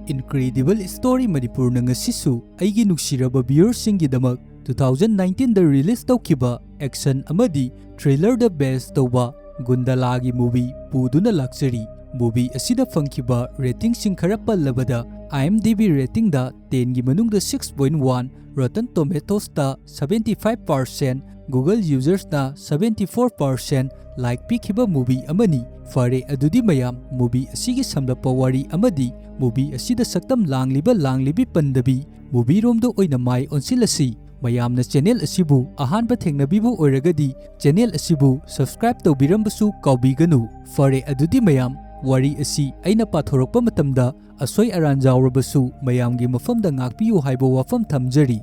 Incredible Story Manipur na ngasisu aigi nuksiraba viewersinggidamak 2019 da release tawkiba action amadi trailer da base tawba Gundalagi movie puduna laksari. Movie asida fangkiba rating sing khara pallabada IMDb rating da 10 gi manungda 6.1, Rotten Tomatoes da 75%, Google users da 74% like pikiba movie amani. Fare adudi mayam movie asigi samlapa wari amadi movie asida saktam langlibi pandabi movie romdo oina mai onsilasi. Mayamna channel asibu ahanba thengnabibu oiragadi channel asibu subscribe tawbirambasu kaubiganu. Fare adudi mayam wari asi aina pathorakpa matamda asoi aran jawrabasu mayamgi mafamda ngakpiyu haiba wafam thamjari.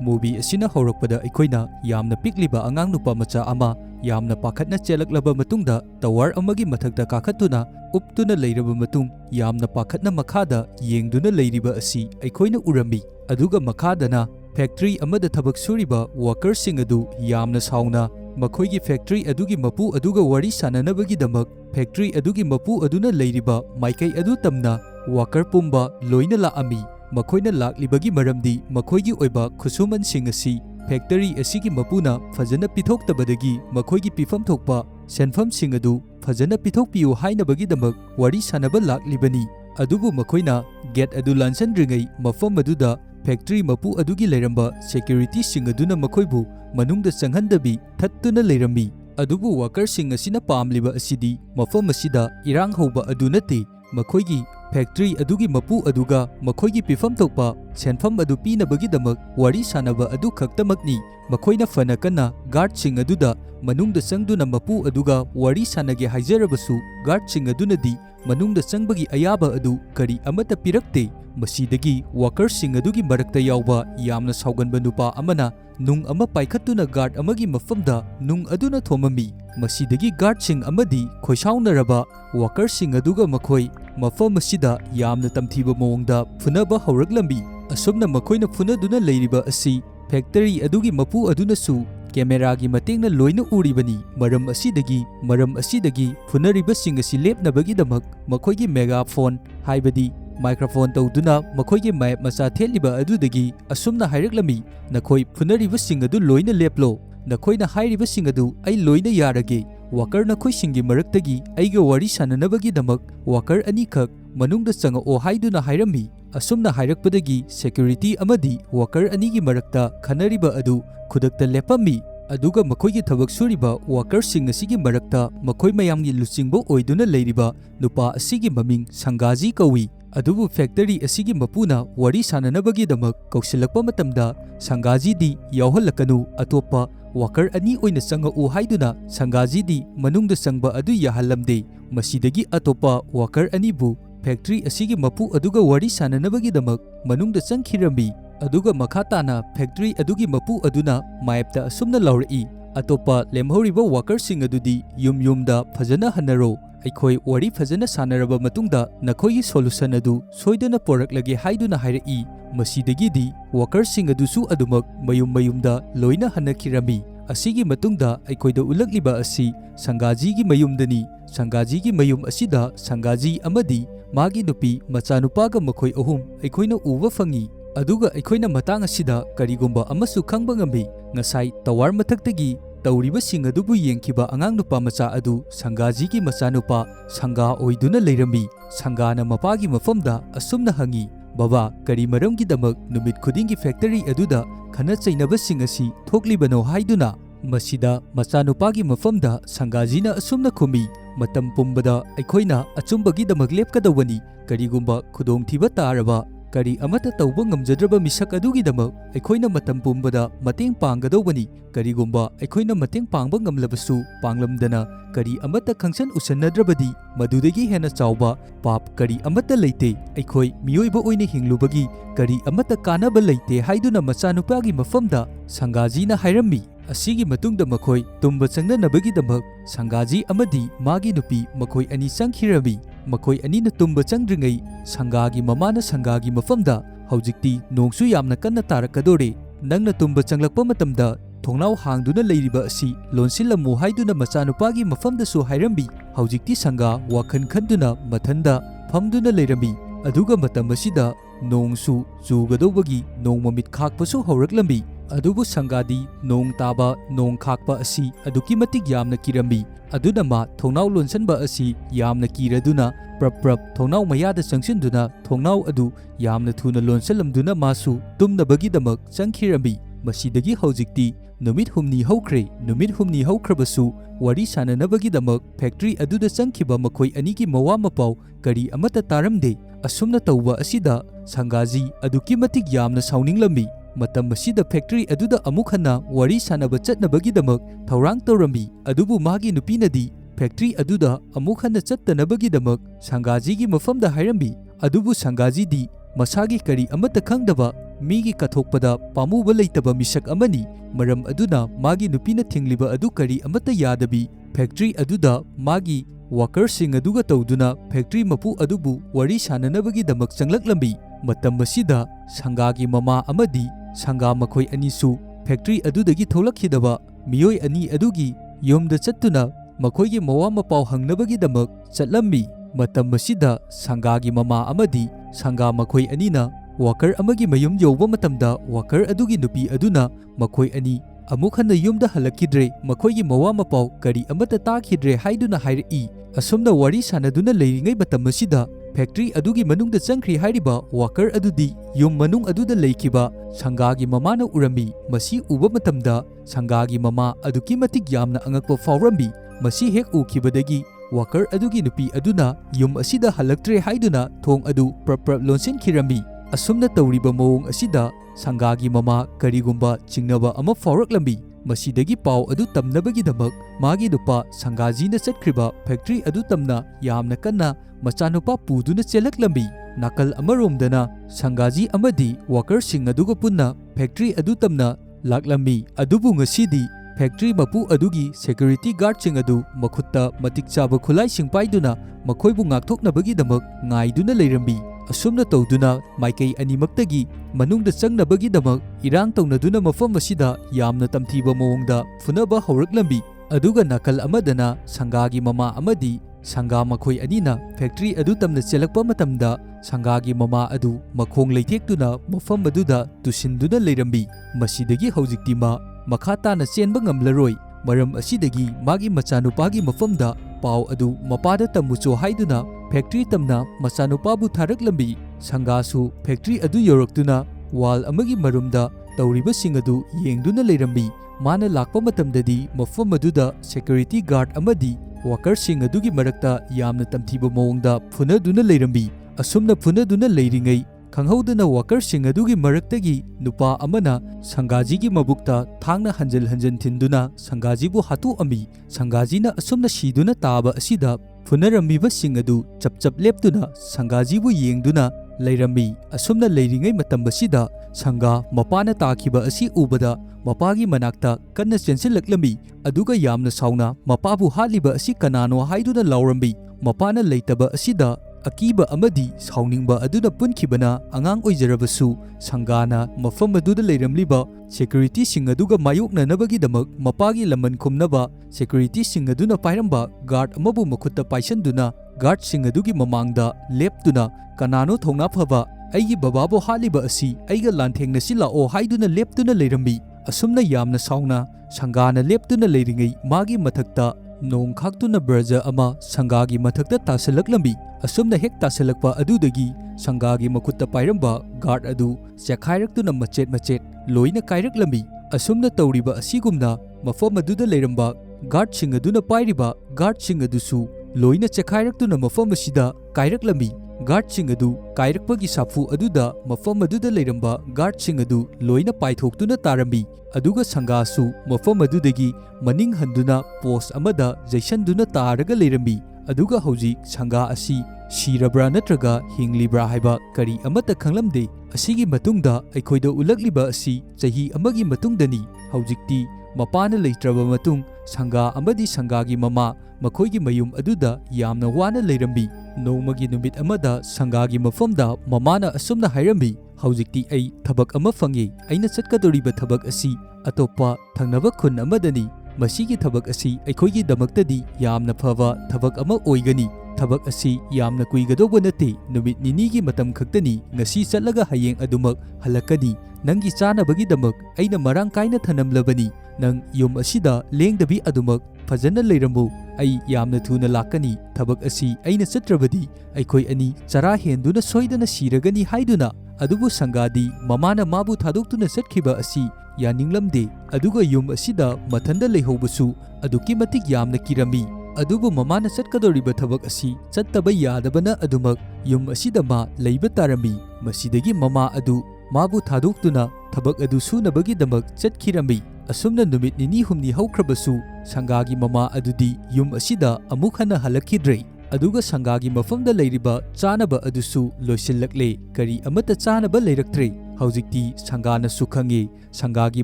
Movie asina haurakpada aikoina yamna pikliba angang nupa macha ama yamna pakhatna chelaklaba matungda tower amagi mathakta kakhatuna uptuna leiraba matung yamna pakhatna makhada yengduna leiriba asi aikoina urami. Aduga makhadana factory amada thabak suriba workers sing adu yamna sauna makhoigi factory adugi mapu aduga wari sananabagi damak factory adugi mapu aduna leiriba maikai adu tamna worker pumba loina laami. Makhoina laklibagi maramdi makhoigi oiba khusuman sing asi factory asigi mapuna fajana pithoktabadagi makhoigi pifam thokpa senfam sing adu fajana pithokpiu hainabagi damak wari sanaba laklibani. Adubu makhoina get adu lansandringai mafam aduda factory mapu adugi leiramba security sing aduna makhoibu manungda changhandabi thattuna leirami. Adubu worker sing asina pamliba asidi mafam asida irang hoba adu nate makhoigi factory adugi mapu aduga makhoigi pifam thokpa senfam adu pinabagi damak wari sanaba adu khaktamakni. Makhoina fana kana guard sing aduda manungda changduna mapu aduga wari sanage haijarabasu guard sing adunadi manungda changbagi ayaba adu kari amata pirakte. Masidagi worker sing adugi marakta yawba yamna sauganba nupa amana nung ama paikhatuna guard amagi mafamda nung aduna thomami. Masidagi guard sing amadi khoisaunaraba worker sing aduga makhoi mafam asida yamna tamthiba mawongda phunaba hauraklambi. Asumna makhoina phunaduna leiriba asi factory adugi mapu adunasu camera-gi matengna loina uribani. Maram asidagi phunariba sing asi lepnabagi damak makhoigi megaphone haibadi microphone tawduna makhoigi map macha theliba adudagi asumna haireklami nakhoi phunariba sing adu loina leplo nakhoina hairiba sing adu ai loina yarage. Worker nakhoi singi maraktagi aiga wari sananabagi damak worker anikak manungda changa o haiduna hairami. Asumna hairakpadagi security amadi worker anigi marakta khanariba adu khudakta lepami. Aduga makhoigi thabak suriba worker sing asigi marakta makhoi mayamgi luchingbo oiduna leiriba nupa asigi maming Sangaji kawi. Adubu factory asigi mapuna wari sananabagi damak kausilakpa matamda Sangaji di yawhalakanu atopa worker ani oina changa u haiduna Sangaji di manungda changba adu yahalamde. Masidagi atopa worker anibu factory asigi mapu aduga wari sananabagi damak manungda changkhirami. Aduga makhatana factory adugi mapu aduna maipta asumna laurei atopa lemhoriba worker sing adudi yumda fajana hanaro aikhoi wari fajana sanaraba matungda nakhoigi solution adu soidana poraklage haiduna hairei. Masidagi di worker sing adusu adumak mayumda loina hanakhirami. Asigi matungda aikoida ulakliba asi Sangaji gi mayumdani. Sangaji gi mayum asida Sangaji amadi magi nupi machanupaga makhoi ahum aikoina uba fangi. Aduga aikoina matang asida karigumba amasu khangba ngambi ngasai tower mathaktagi tawriba sing adubu yengkiba angang nupa macha adu Sangaji gi machanupa Sanga oiduna leirami. Sangana mapagi mafamda asumna hangi baba kari maramgi damak numit khudingi factory aduda khana chainaba sing asi thoklibano haiduna. Masida machanupagi mafamda Sangajina asumna khumi matam pumbada aikoina achumbagi damak lepkadawani. Karigumba khudongthiba taraba kari amata tawba ngamjadraba misak adugi damak aikoina matam pumbada mateng panggadawani. Karigumba aikoina mateng pangba ngamlabasu panglamdana kari amata khangsan usannadrabadi madudagi hena chawba pap kari amata leite. Aikoi miyoiba oina hinglubagi kari amata kanaba leite haiduna machanupagi mafamda Sangajina hairami. Asigi matungda makhoi tumba changnanabagi damak Sangaji amadi magi nupi makhoi ani changkhirami. Makhoi ani na tumba changdringai Sangagi mamana Sangagi mafamda haujikti nongsu yamna kanna tarakadore. Nangna tumba changlakpa matamda thongnau hangduna leiriba asi lonsilamu haiduna machanupagi mafamdasu hairambi haujikti sanga wakhan khanduna mathanda famduna leirami aduga matam asida nongsu chugadobagi nongmamit khakpasu hauraklambi adubu sangadi nong taba nong khakpa asi aduki matik yamna kirami aduna ma thongnau lonsanba asi yamna kiraduna prap thongnau mayada changsinduna thongnau adu yamna thuna lonsalamduna masu tumnabagi damak changkhirami masidagi haujikti numit humni haukhrabasu wari sananabagi damak factory aduda changkhiba makhoi anigi mawa mapau kari amata taramde asumna tawba asida sangaji aduki matik yamna sauninglambi matam masida factory aduda amuk hana wari sanaba chatnabagi damak thaurang tawrambi adubu magi nupinadi factory aduda amuk hana chattanabagi damak sangaji gi mafamda hairambi adubu sangaji di masagi kari amata khangdaba migi kathokpada pamuba leitaba misak amani maram aduna magi nupina thingliba adu kari amata yadabi factory aduda magi workersing aduga tawduna factory mapu adubu wari sananabagi damak changlaklambi matam masida sangagi mama amadi sanga makhoi anisu factory adudagi tholakhidaba miyoi ani adugi yomda chattuna makhoigi mawa mapau hangnabagi damak chatlammi matam masida sangagi mama amadi sanga makhoi anina worker amagi mayum yoba matamda worker adugi nupi aduna makhoi ani amuk hana yumda halakidre makhoigi mawa mapau kari amata takhidre haiduna hairi asumna wari sanaduna leiringai matam masida factory adugi manungda changkhri hairiba worker adudi yum manung aduda leikiba sangagi mamana urami masi uba matamda sangagi mama aduki matik yamna angakpa fawrambi masi hek ukibadagi worker adugi nupi aduna yum asida halaktre haiduna thong adu prap lonsin khirami asumna tawriba mawong asida sangagi mama karigumba chingnaba ama fawraklambi masidagi pau adu tamnabagi damak magi nupa sangajina chatkriba factory adu tamna yamna kanna machanupa puduna chelaklambi nakal amaromdana sangaji amadi worker sing aduga punna factory adu tamna laklambi adubu ngasidi factory mapu adugi security guard sing adu makhutta matik chaba khulai sing paiduna makhoibu ngakthoknabagi damak ngaiduna leirambi asumna tawduna maikei animaktagi manungda changnabagi damak irang tawnaduna mafam asida yamna tamthiba mawongda funaba hauraklambi aduga nakal amadana sangagi mama amadi sanga makhoi anina factory adu tamna chelakpa matamda sangagi mama adu makhong leithekduna mafam aduda tusinduna leirambi masidagi haujiktima makhata na chenba ngamlaroi maram asidagi magi machanupagi mafamda pau adu mapada tamucho haiduna factory tamna machanupabu tharaklambi sangasu factory adu yoraktuna wal amagi marumda tawriba singadu yengduna leirambi mana lakpa matamdadi mafam aduda security guard amadi worker sing adugi marakta yamna tamthiba mawongda phunaduna leirambi asumna phunaduna leiringai khanghoudana worker sing adugi maraktagi nupa amana sangaji gi mabukta thangna hanjal thinduna sangaji bu hatu ami sangaji na asumna siduna taba asida phunaramiba sing adu chap leptuna sangaji bu yengduna leirammi asumna leiringai matam basida sanga mapana takhiba asi ubada mapagi manakta kanna chensilaklami aduga yamna sauna mapabu haliba asi kanano haiduna laurambi mapana leitaba asida akiba amadi sauningba aduna punkhibana angang oijarabasu sangana mafam aduda leiramliba security sing aduga mayokna nabagi damak mapagi laman khumnaba security sing aduna pairamba guard amabu makhutta paisanduna guard sing adugi mamangda leptuna kanano thongna phaba aigi bababo haliba asi aiga lanthengna sila o haiduna leptuna leirambi asumna yamna sauna sangana leptuna leiringai magi mathakta nong khaktuna braja ama sangagi mathakta tasalaklambi asumna hek tasalakpa adudagi sangagi makhutta pairamba guard adu chekhairaktuna machet loina kairaklambi asumna tawriba asigumna mafam aduda leiramba guard sing aduna pairiba guard sing adusu loina chekhairaktuna mafam asida kairaklambi guard sing adu kairakpagi safu aduda mafam aduda leiramba guard sing adu loina paithoktuna tarambi aduga sangasu mafam adudagi maning handuna post amada jaisanduna taraga leirambi aduga hauji sanga asi shirabra natraga hinglibra haiba kari amata khanglamde asigi matungda aikhoida ulakliba asi chahi amagi matungdani haujikti ꯃꯄꯥꯅ ꯂꯩꯇ꯭ꯔꯕ ꯃꯇꯨꯡ ꯁꯪꯒꯥ ꯑꯃꯗꯤ ꯁꯪꯒꯥꯒꯤ ꯃꯃꯥ ꯃꯈꯣꯏꯒꯤ ꯃꯌꯨꯝ ꯑꯗꯨꯗ ꯌꯥꯝꯅ ꯋꯥꯅ ꯂꯩꯔꯝꯃꯤ꯫ ꯅꯣꯡꯃꯒꯤ ꯅꯨꯃꯤꯠ ꯑꯃꯗ ꯁꯪꯒꯥꯒꯤ ꯃꯐꯝꯗ ꯃꯃꯥꯅ ꯑꯁꯨꯝꯅ ꯍꯥꯏꯔꯝꯃꯤ, "ꯍꯧꯖꯤꯛꯇꯤ ꯑꯩ ꯊꯕꯛ ꯑꯃ ꯐꯪꯉꯦ꯫ ꯑꯩꯅ ꯆꯠꯀꯗꯧꯔꯤꯕ ꯊꯕꯛ ꯑꯁꯤ ꯑꯇꯣꯞꯄ ꯊꯪꯅꯕ ꯈꯨꯟ ꯑꯃꯗꯅꯤ꯫ ꯃꯁꯤꯒꯤ ꯊꯕꯛ ꯑꯁꯤ ꯑꯩꯈꯣꯏꯒꯤꯗꯃꯛꯇꯗꯤ ꯌꯥꯝꯅ ꯐꯕ ꯊꯕꯛ ꯑꯃ ꯑꯣꯏꯒꯅꯤ꯫ ꯊꯕꯛ ꯑꯁꯤ ꯌꯥꯝꯅ ꯀꯨꯏꯒꯗꯧꯕ ꯅꯠꯇꯦ, ꯅꯨꯃꯤꯠ ꯅꯤꯅꯤꯒꯤ ꯃꯇꯝ ꯈꯛꯇꯅꯤ꯫ ꯉꯁꯤ ꯆꯠꯂꯒ ꯍꯌꯦꯡ ꯑꯗꯨꯃꯛ ꯍꯜꯂꯛꯀꯅꯤ꯫ ꯅꯪꯒꯤ ꯆꯥꯅꯕꯒꯤꯗꯃꯛ ꯑꯩꯅ ꯃꯔꯥꯡ ꯀꯥꯏꯅ ꯊꯅꯝꯂꯕꯅꯤ꯫ ꯅꯪ ꯌꯨꯝ ꯑꯁꯤꯗ ꯂꯦꯡꯗꯕꯤ ꯑꯗꯨꯃꯛ ꯐꯖꯅ ꯂꯩꯔꯝꯃꯨ꯫ ꯑꯩ ꯌꯥꯝꯅ ꯊꯨꯅ ꯂꯥꯛꯀꯅꯤ꯫ ꯊꯕꯛ ꯑꯁꯤ ꯑꯩꯅ ꯆꯠꯇ꯭ꯔꯕꯗꯤ ꯑꯩꯈꯣꯏ ꯑꯅꯤ ꯆꯔꯥ ꯍꯦꯟꯗꯨꯅ ꯁꯣꯏꯗꯅ ꯁꯤꯔꯒꯅꯤ" ꯍꯥꯏꯗꯨꯅ ꯑꯗꯨꯕꯨ ꯁꯪꯒꯥꯗꯤ ꯃꯃꯥꯅ ꯃꯥꯕꯨ ꯊꯥꯗꯣꯛꯇꯨꯅ ꯆꯠꯈꯤꯕ ꯑꯁꯤ ꯌꯥꯅꯤꯡꯂꯝꯗꯦ꯫ ꯑꯗꯨꯒ ꯌꯨꯝ ꯑꯁꯤꯗ ꯃꯊꯟꯇ ꯂꯩꯍꯧꯕꯁꯨ ꯑꯗꯨꯛꯀꯤ ꯃꯇꯤꯛ ꯌꯥꯝꯅ ꯀꯤꯔꯝꯃꯤ꯫ ꯑꯗꯨꯕꯨ ꯃꯃꯥꯅ ꯆꯠꯀꯗꯧꯔꯤꯕ ꯊꯕꯛ ꯑꯁꯤ ꯆꯠꯇꯕ ꯌꯥꯗꯕꯅ ꯑꯗꯨꯃꯛ ꯌꯨꯝ ꯑꯁꯤꯗ ꯃꯥ ꯂꯩꯕ ꯇꯥꯔꯝꯃꯤ꯫ ꯃꯁꯤꯗꯒꯤ ꯃꯃꯥ ꯑꯗꯨ ꯃꯥꯕꯨ ꯊꯥꯗꯣꯛꯇꯨꯅ ꯊꯕꯛ ꯑꯗꯨ ꯁꯨꯅꯕꯒꯤꯗꯃꯛ ꯆꯠꯈꯤꯔꯝꯃꯤ꯫ ꯑꯁꯨꯝꯅ ꯅꯨꯃꯤꯠ ꯅꯤꯅꯤ ꯍꯨꯝꯅꯤ ꯍꯧꯈ꯭ꯔꯕꯁꯨ ꯁꯪꯒꯥꯒꯤ ꯃꯃꯥ ꯑꯗꯨꯗꯤ ꯌꯨꯝ ꯑꯁꯤꯗ ꯑꯃꯨꯛ ꯍꯟꯅ ꯍꯜꯂꯛꯈꯤꯗ꯭ꯔꯦ꯫ ꯑꯗꯨꯒ ꯁꯪꯒꯥꯒꯤ ꯃꯐꯝꯗ ꯂꯩꯔꯤꯕ ꯆꯥꯅꯕ ꯑꯗꯨꯁꯨ ꯂꯣꯏꯁꯤꯜꯂꯛꯂꯦ꯫ ꯀꯔꯤ ꯑꯃꯠꯇ ꯆꯥꯅꯕ ꯂꯩꯔꯛꯇ꯭ꯔꯦ꯫ ꯍꯧꯖꯤꯛꯇꯤ ꯁꯪꯒꯥꯅꯁꯨ ꯈꯪꯉꯦ ꯁꯪꯒꯥꯒꯤ